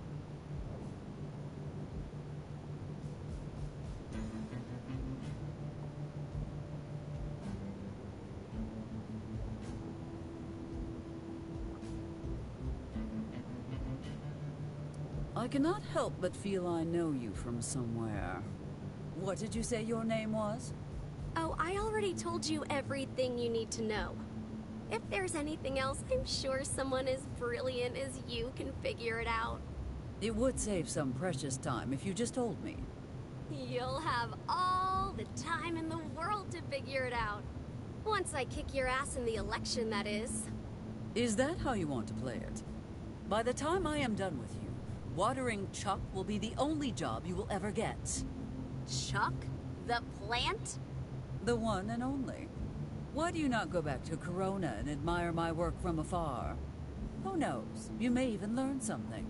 I cannot help but feel I know you from somewhere. What did you say your name was? I already told you everything you need to know. If there's anything else, I'm sure someone as brilliant as you can figure it out. It would save some precious time if you just told me. You'll have all the time in the world to figure it out. Once I kick your ass in the election, that is. Is that how you want to play it? By the time I am done with you, watering Chuck will be the only job you will ever get. Chuck? The plant? The one and only. Why do you not go back to Corona and admire my work from afar? Who knows? You may even learn something.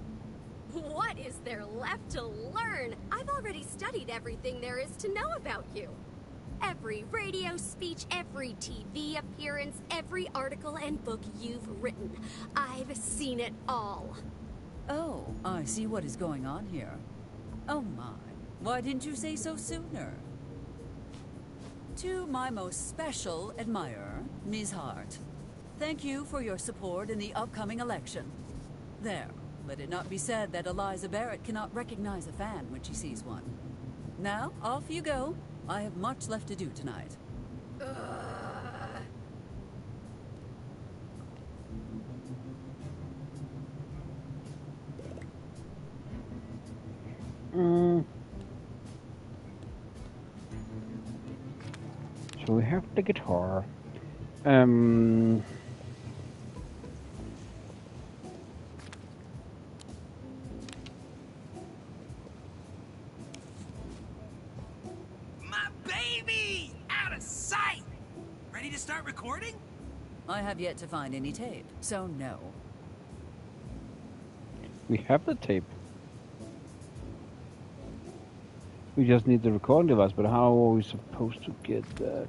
What is there left to learn? I've already studied everything there is to know about you. Every radio speech, every TV appearance, every article and book you've written. I've seen it all. Oh, I see what is going on here. Oh my, why didn't you say so sooner? To my most special admirer, Ms. Hart, thank you for your support in the upcoming election. There, let it not be said that Eliza Barrett cannot recognize a fan when she sees one. Now, off you go. I have much left to do tonight. So we have the guitar. My baby! Out of sight! Ready to start recording? I have yet to find any tape, so no. We have the tape. We just need the recording device, but how are we supposed to get that?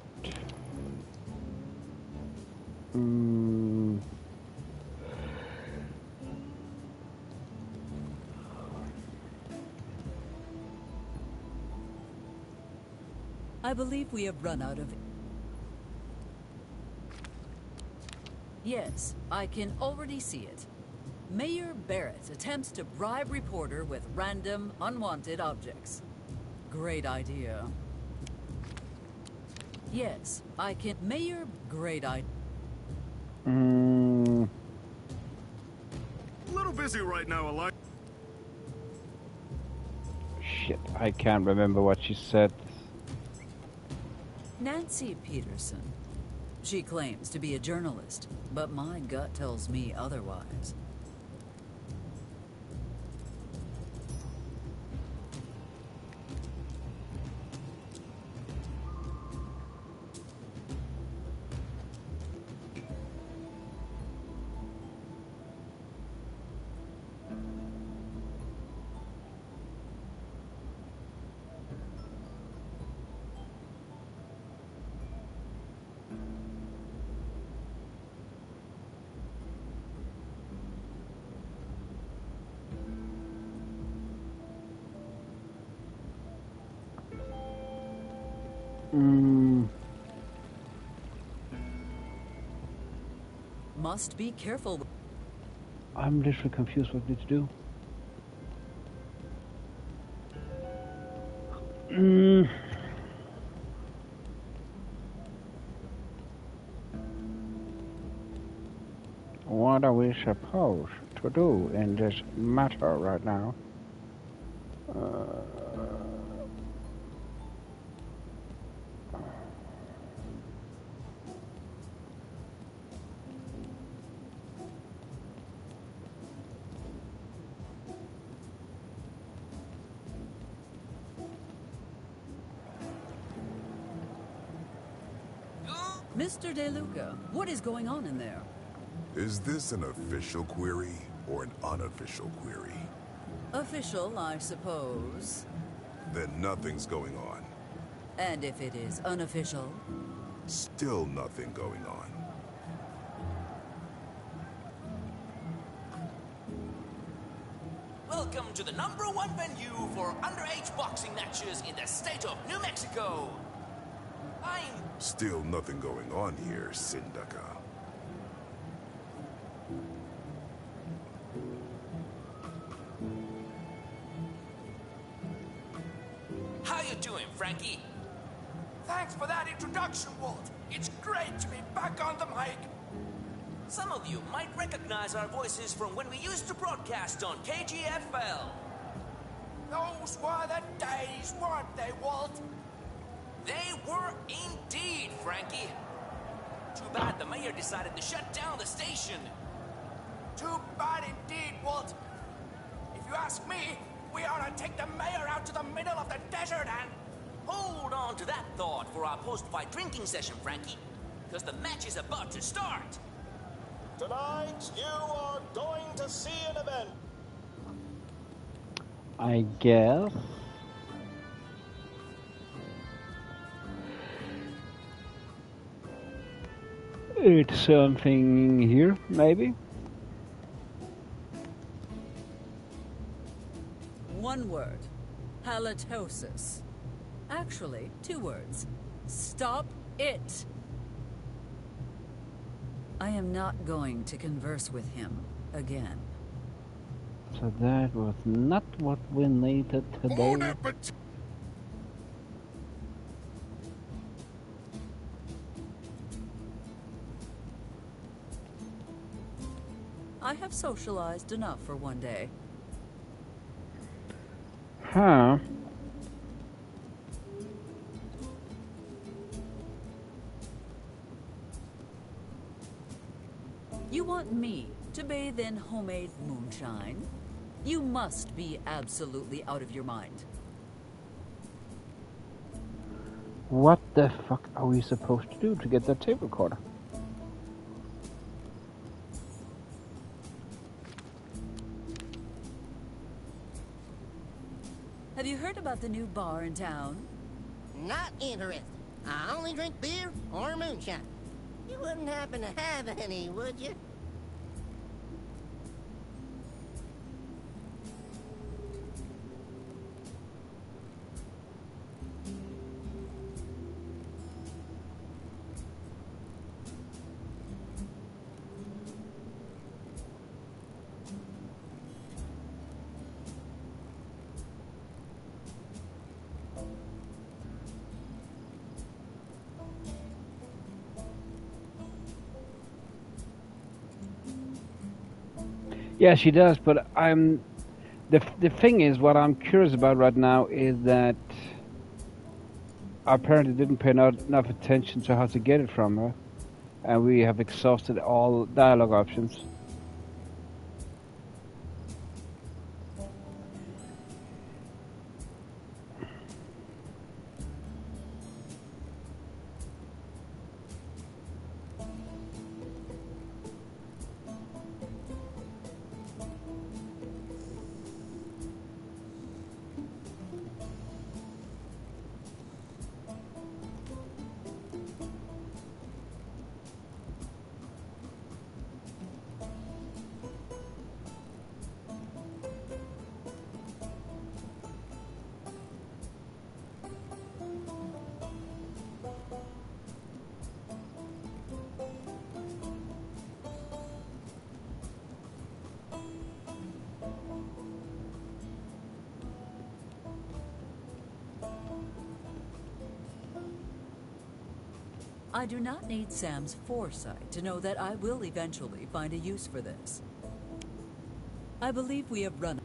I believe we have run out of... Yes, I can already see it. Mayor Barrett attempts to bribe reporter with random, unwanted objects. Great idea. Yes, I can... Mayor... Great idea. A little busy right now, Eli. Shit, I can't remember what she said. Nancy Peterson. She claims to be a journalist, but my gut tells me otherwise. Must be careful. I'm literally confused what we need to do. What are we supposed to do in this matter right now? Mr. DeLuca, what is going on in there? Is this an official query or an unofficial query? Official, I suppose. Then nothing's going on. And if it is unofficial? Still nothing going on. Welcome to the #1 venue for underage boxing matches in the state of New Mexico. Still nothing going on here, Sindaka. How you doing, Frankie? Thanks for that introduction, Walt. It's great to be back on the mic. Some of you might recognize our voices from when we used to broadcast on KGFL. Those were the days, weren't they, Walt? They were indeed, Frankie. Too bad the mayor decided to shut down the station. Too bad indeed, Walt. If you ask me, we ought to take the mayor out to the middle of the desert and... Hold on to that thought for our post-fight drinking session, Frankie. Because the match is about to start. Tonight, you are going to see an event. I guess. It's something here, maybe? One word. Halitosis. Actually, 2 words. Stop it! I am not going to converse with him again. So that was not what we needed today. I have socialized enough for one day. Huh. You want me to bathe in homemade moonshine? You must be absolutely out of your mind. What the fuck are we supposed to do to get that tape recorder? Have you heard about the new bar in town? Not interested. I only drink beer or moonshine. You wouldn't happen to have any, would you? Yeah, she does, but I'm... The thing is, what I'm curious about right now is that I apparently didn't pay enough attention to how to get it from her, and we have exhausted all dialogue options. I do not need Sam's foresight to know that I will eventually find a use for this. I believe we have run...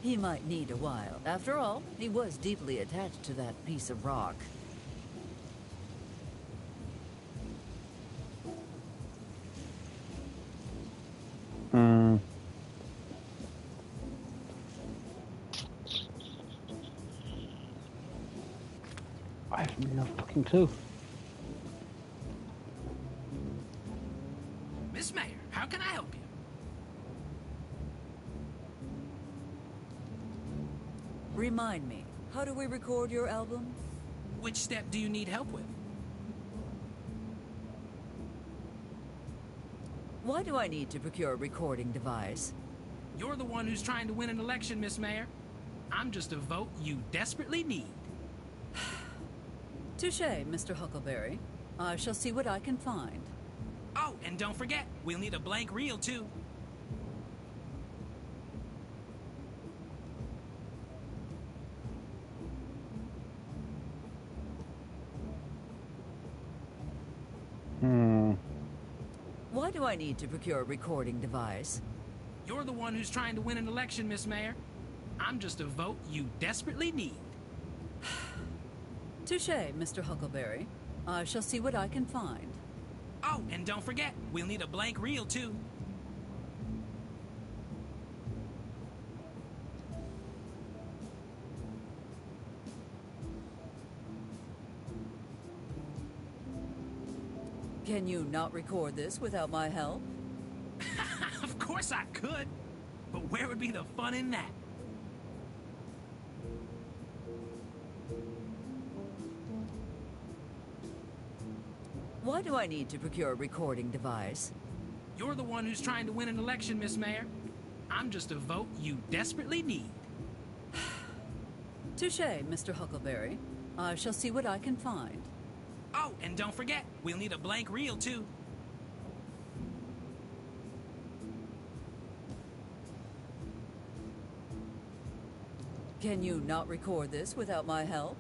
He might need a while. After all, he was deeply attached to that piece of rock. I have no fucking clue. Miss Mayor, how can I help you? Remind me, how do we record your album? Which step do you need help with? Why do I need to procure a recording device? You're the one who's trying to win an election, Miss Mayor. I'm just a vote you desperately need. Touché, Mr. Huckleberry. I shall see what I can find. Oh, and don't forget, we'll need a blank reel, too. Why do I need to procure a recording device? You're the one who's trying to win an election, Miss Mayor. I'm just a vote you desperately need. Touché, Mr. Huckleberry. I shall see what I can find. Oh, and don't forget, we'll need a blank reel, too. Can you not record this without my help? Of course I could. But where would be the fun in that? Why do I need to procure a recording device? You're the one who's trying to win an election, Miss Mayor. I'm just a vote you desperately need. Touché, Mr. Huckleberry. I shall see what I can find. Oh, and don't forget, we'll need a blank reel, too. Can you not record this without my help?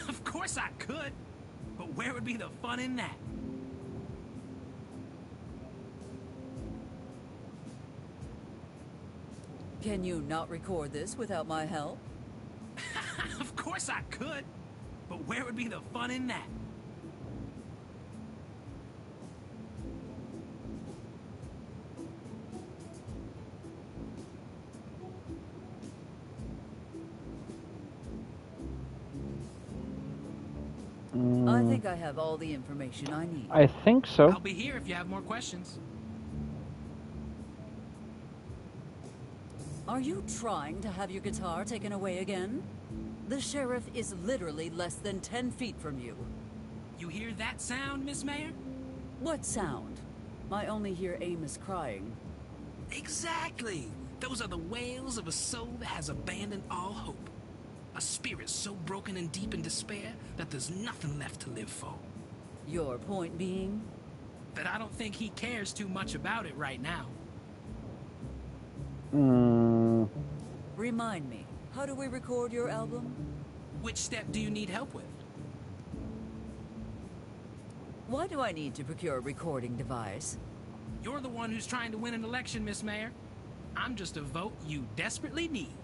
Of course I could. But where would be the fun in that? Can you not record this without my help? Of course I could. But where would be the fun in that? I think I have all the information I need. I think so. I'll be here if you have more questions. Are you trying to have your guitar taken away again? The sheriff is literally less than 10 feet from you. You hear that sound, Miss Mayor? What sound? I only hear Amos crying. Exactly! Those are the wails of a soul that has abandoned all hope. A spirit so broken and deep in despair that there's nothing left to live for. Your point being? That I don't think he cares too much about it right now. Remind me, how do we record your album? Which step do you need help with? Why do I need to procure a recording device? You're the one who's trying to win an election, Miss Mayor. I'm just a vote you desperately need.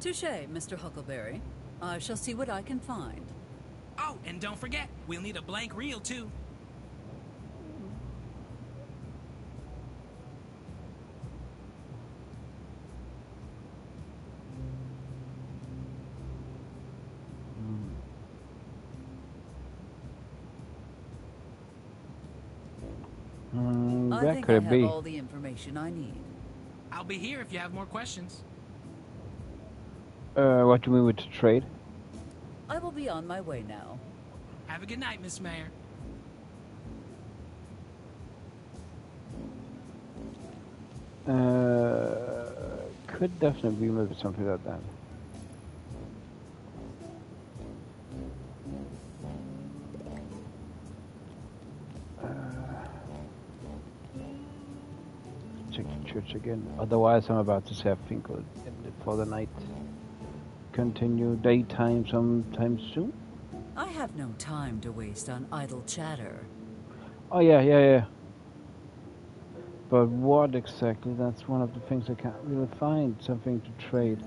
Touché, Mr. Huckleberry. I shall see what I can find. Oh, and don't forget, we'll need a blank reel, too. I think I have all the information I need. I'll be here if you have more questions. What do you mean with the trade? I will be on my way now. Have a good night, Miss Mayor. Could definitely be maybe something like that. Check the church again. Otherwise, I'm about to say I think we'll end it for the night. Continue daytime sometime soon. I have no time to waste on idle chatter. Oh yeah. But what exactly? That's one of the things I can't really find. Something to trade.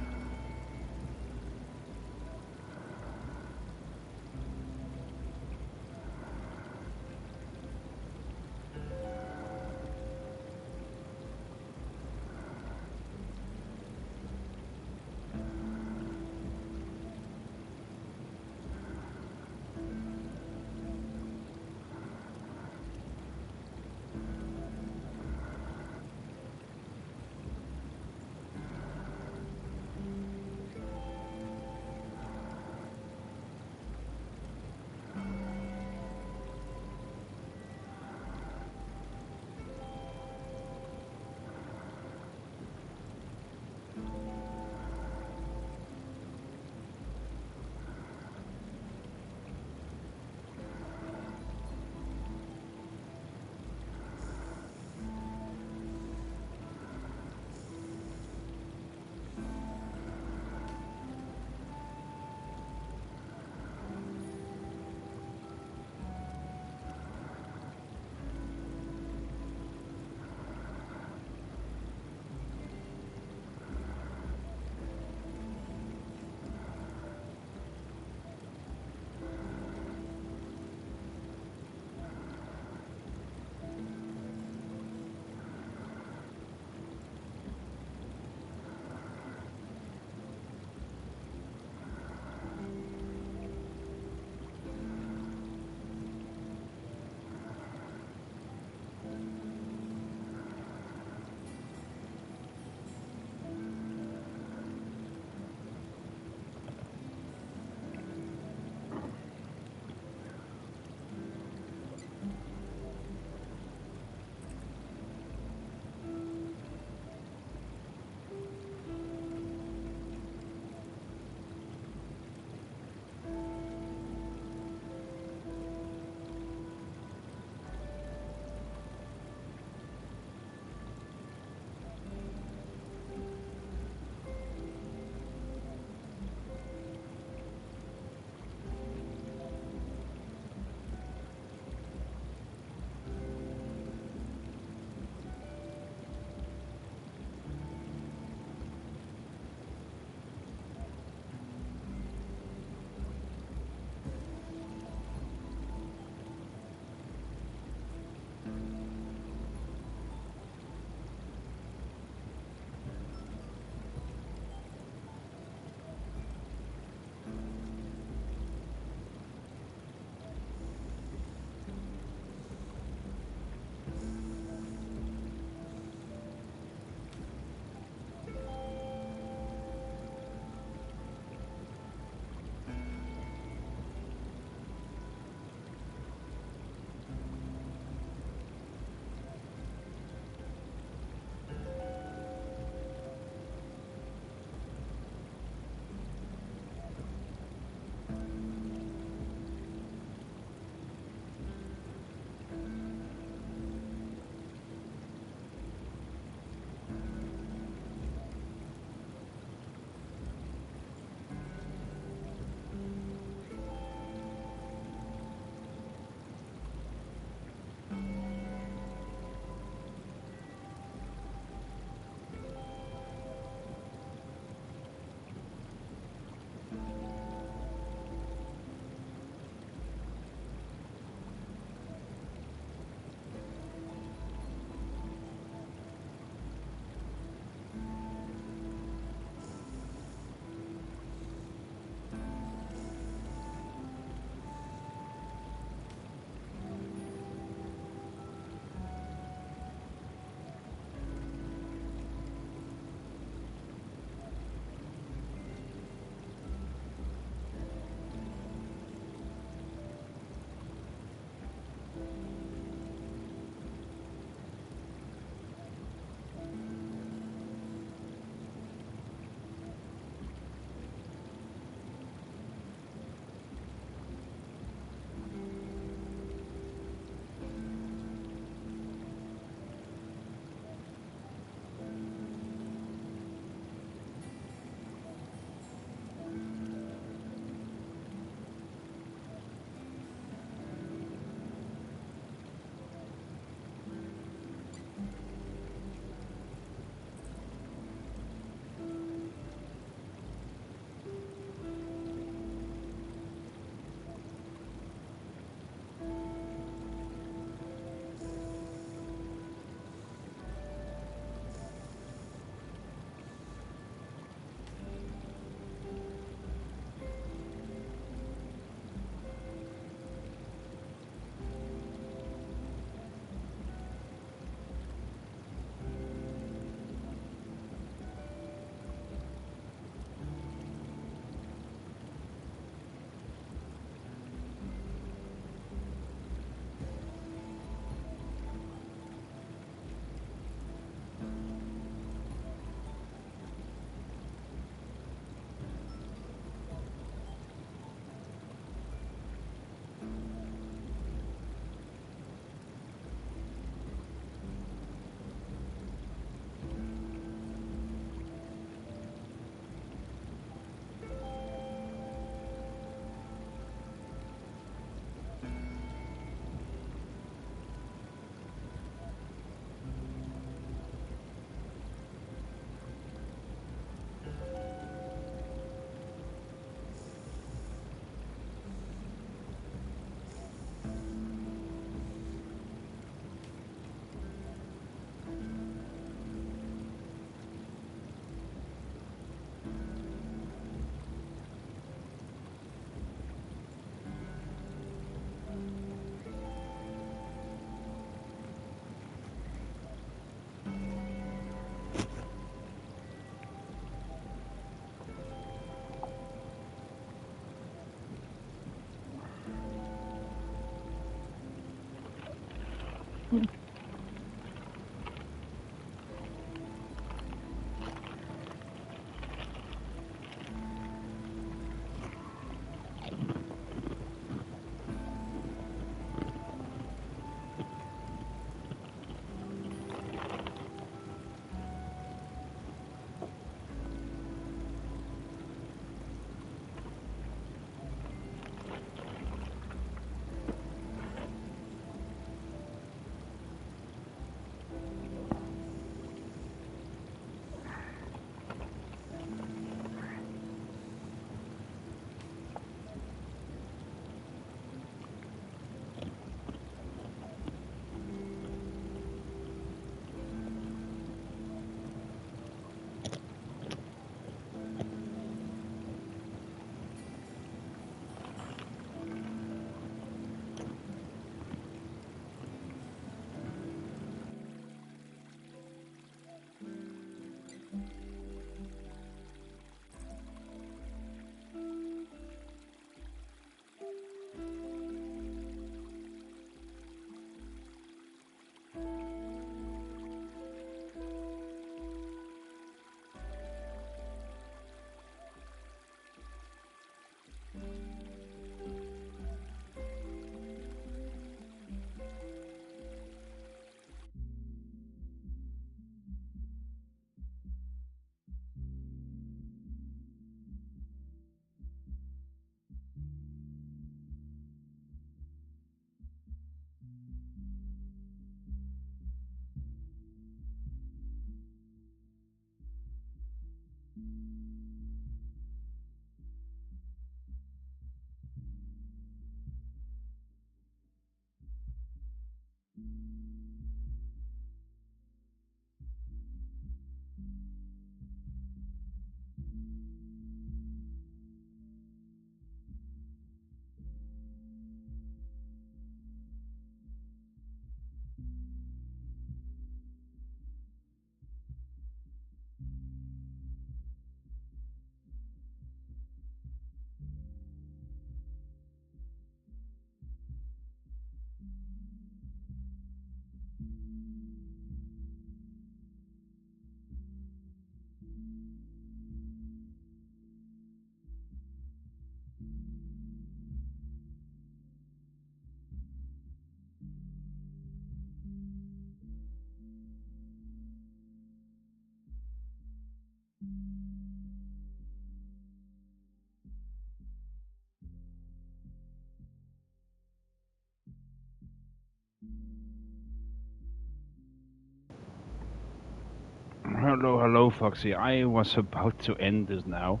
Hello, hello, Foxy. I was about to end this now.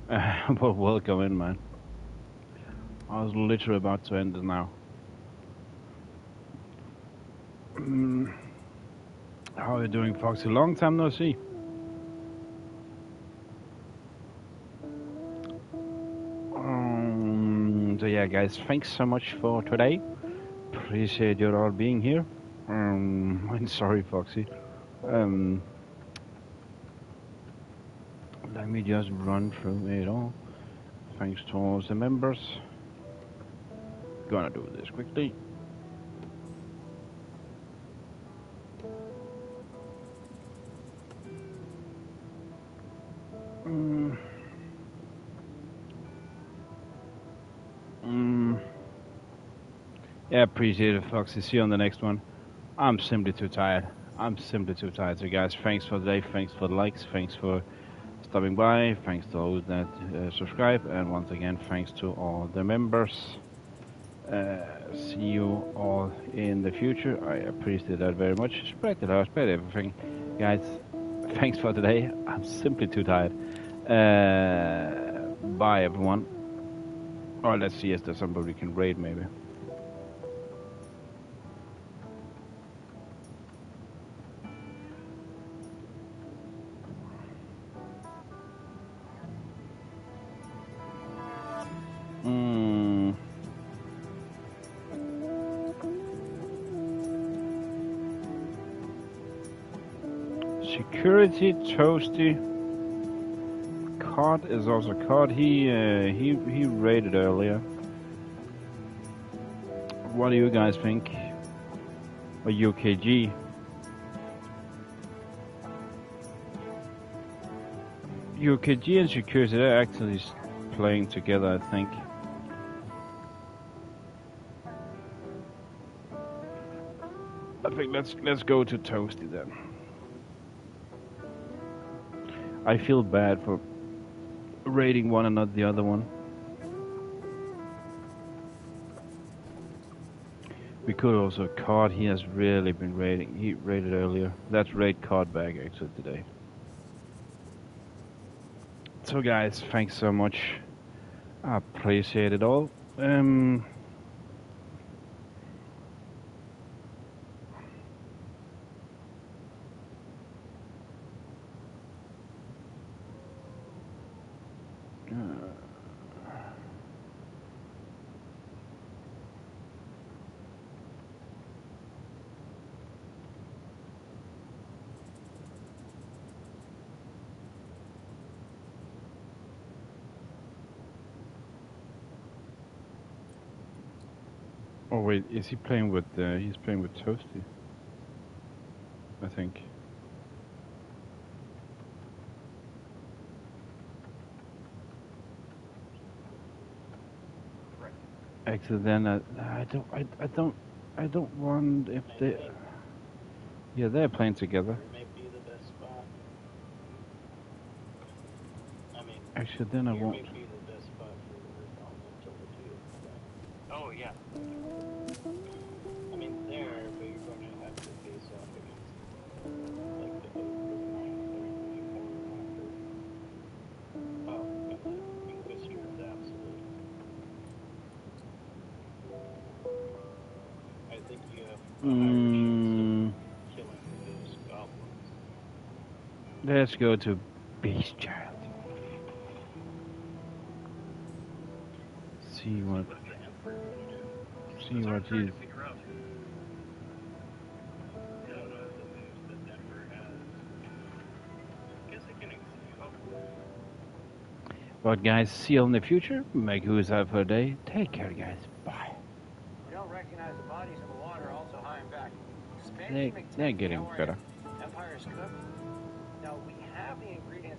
But welcome in, man. I was literally about to end it now. How are you doing, Foxy? Long time no see. So yeah, guys, thanks so much for today. Appreciate you all being here. I'm sorry, Foxy. Let me just run through it all. Thanks to all the members. Gonna do this quickly. Yeah, appreciate it, Foxy. See you on the next one. I'm simply too tired. So, guys, thanks for today. Thanks for the likes. Thanks for stopping by. Thanks to those that subscribe. And once again, thanks to all the members. See you all in the future. I appreciate that very much. Spread it out. Spread everything. Guys, thanks for today. I'm simply too tired. Bye, everyone. Or let's see if there's somebody we can raid, maybe. Security Toasty. Cod is also Cod. He raided earlier. What do you guys think? Or UKG. UKG and security, they're actually playing together, I think. I think let's go to Toasty then. I feel bad for rating one and not the other one. We could also card. He has really been rating. He rated earlier. Let's rate card back actually today. So guys, thanks so much. I appreciate it all. Oh wait, is he playing with? He's playing with Toasty, I think. Actually, then I don't want if they. Yeah, they're playing together. Actually, then I won't. Oh yeah. I mean there, but you're going to have to face off against like the Inquisitor is absolute. I think you have a higher chance of killing those goblins. Let's go to Beast Child. See what he's. But guys, see you in the future. Make who's out for a day. Take care, guys. Bye. We don't recognize the bodies in the water, also high and back. They're getting better. Empire's cooked. Now we have the ingredients.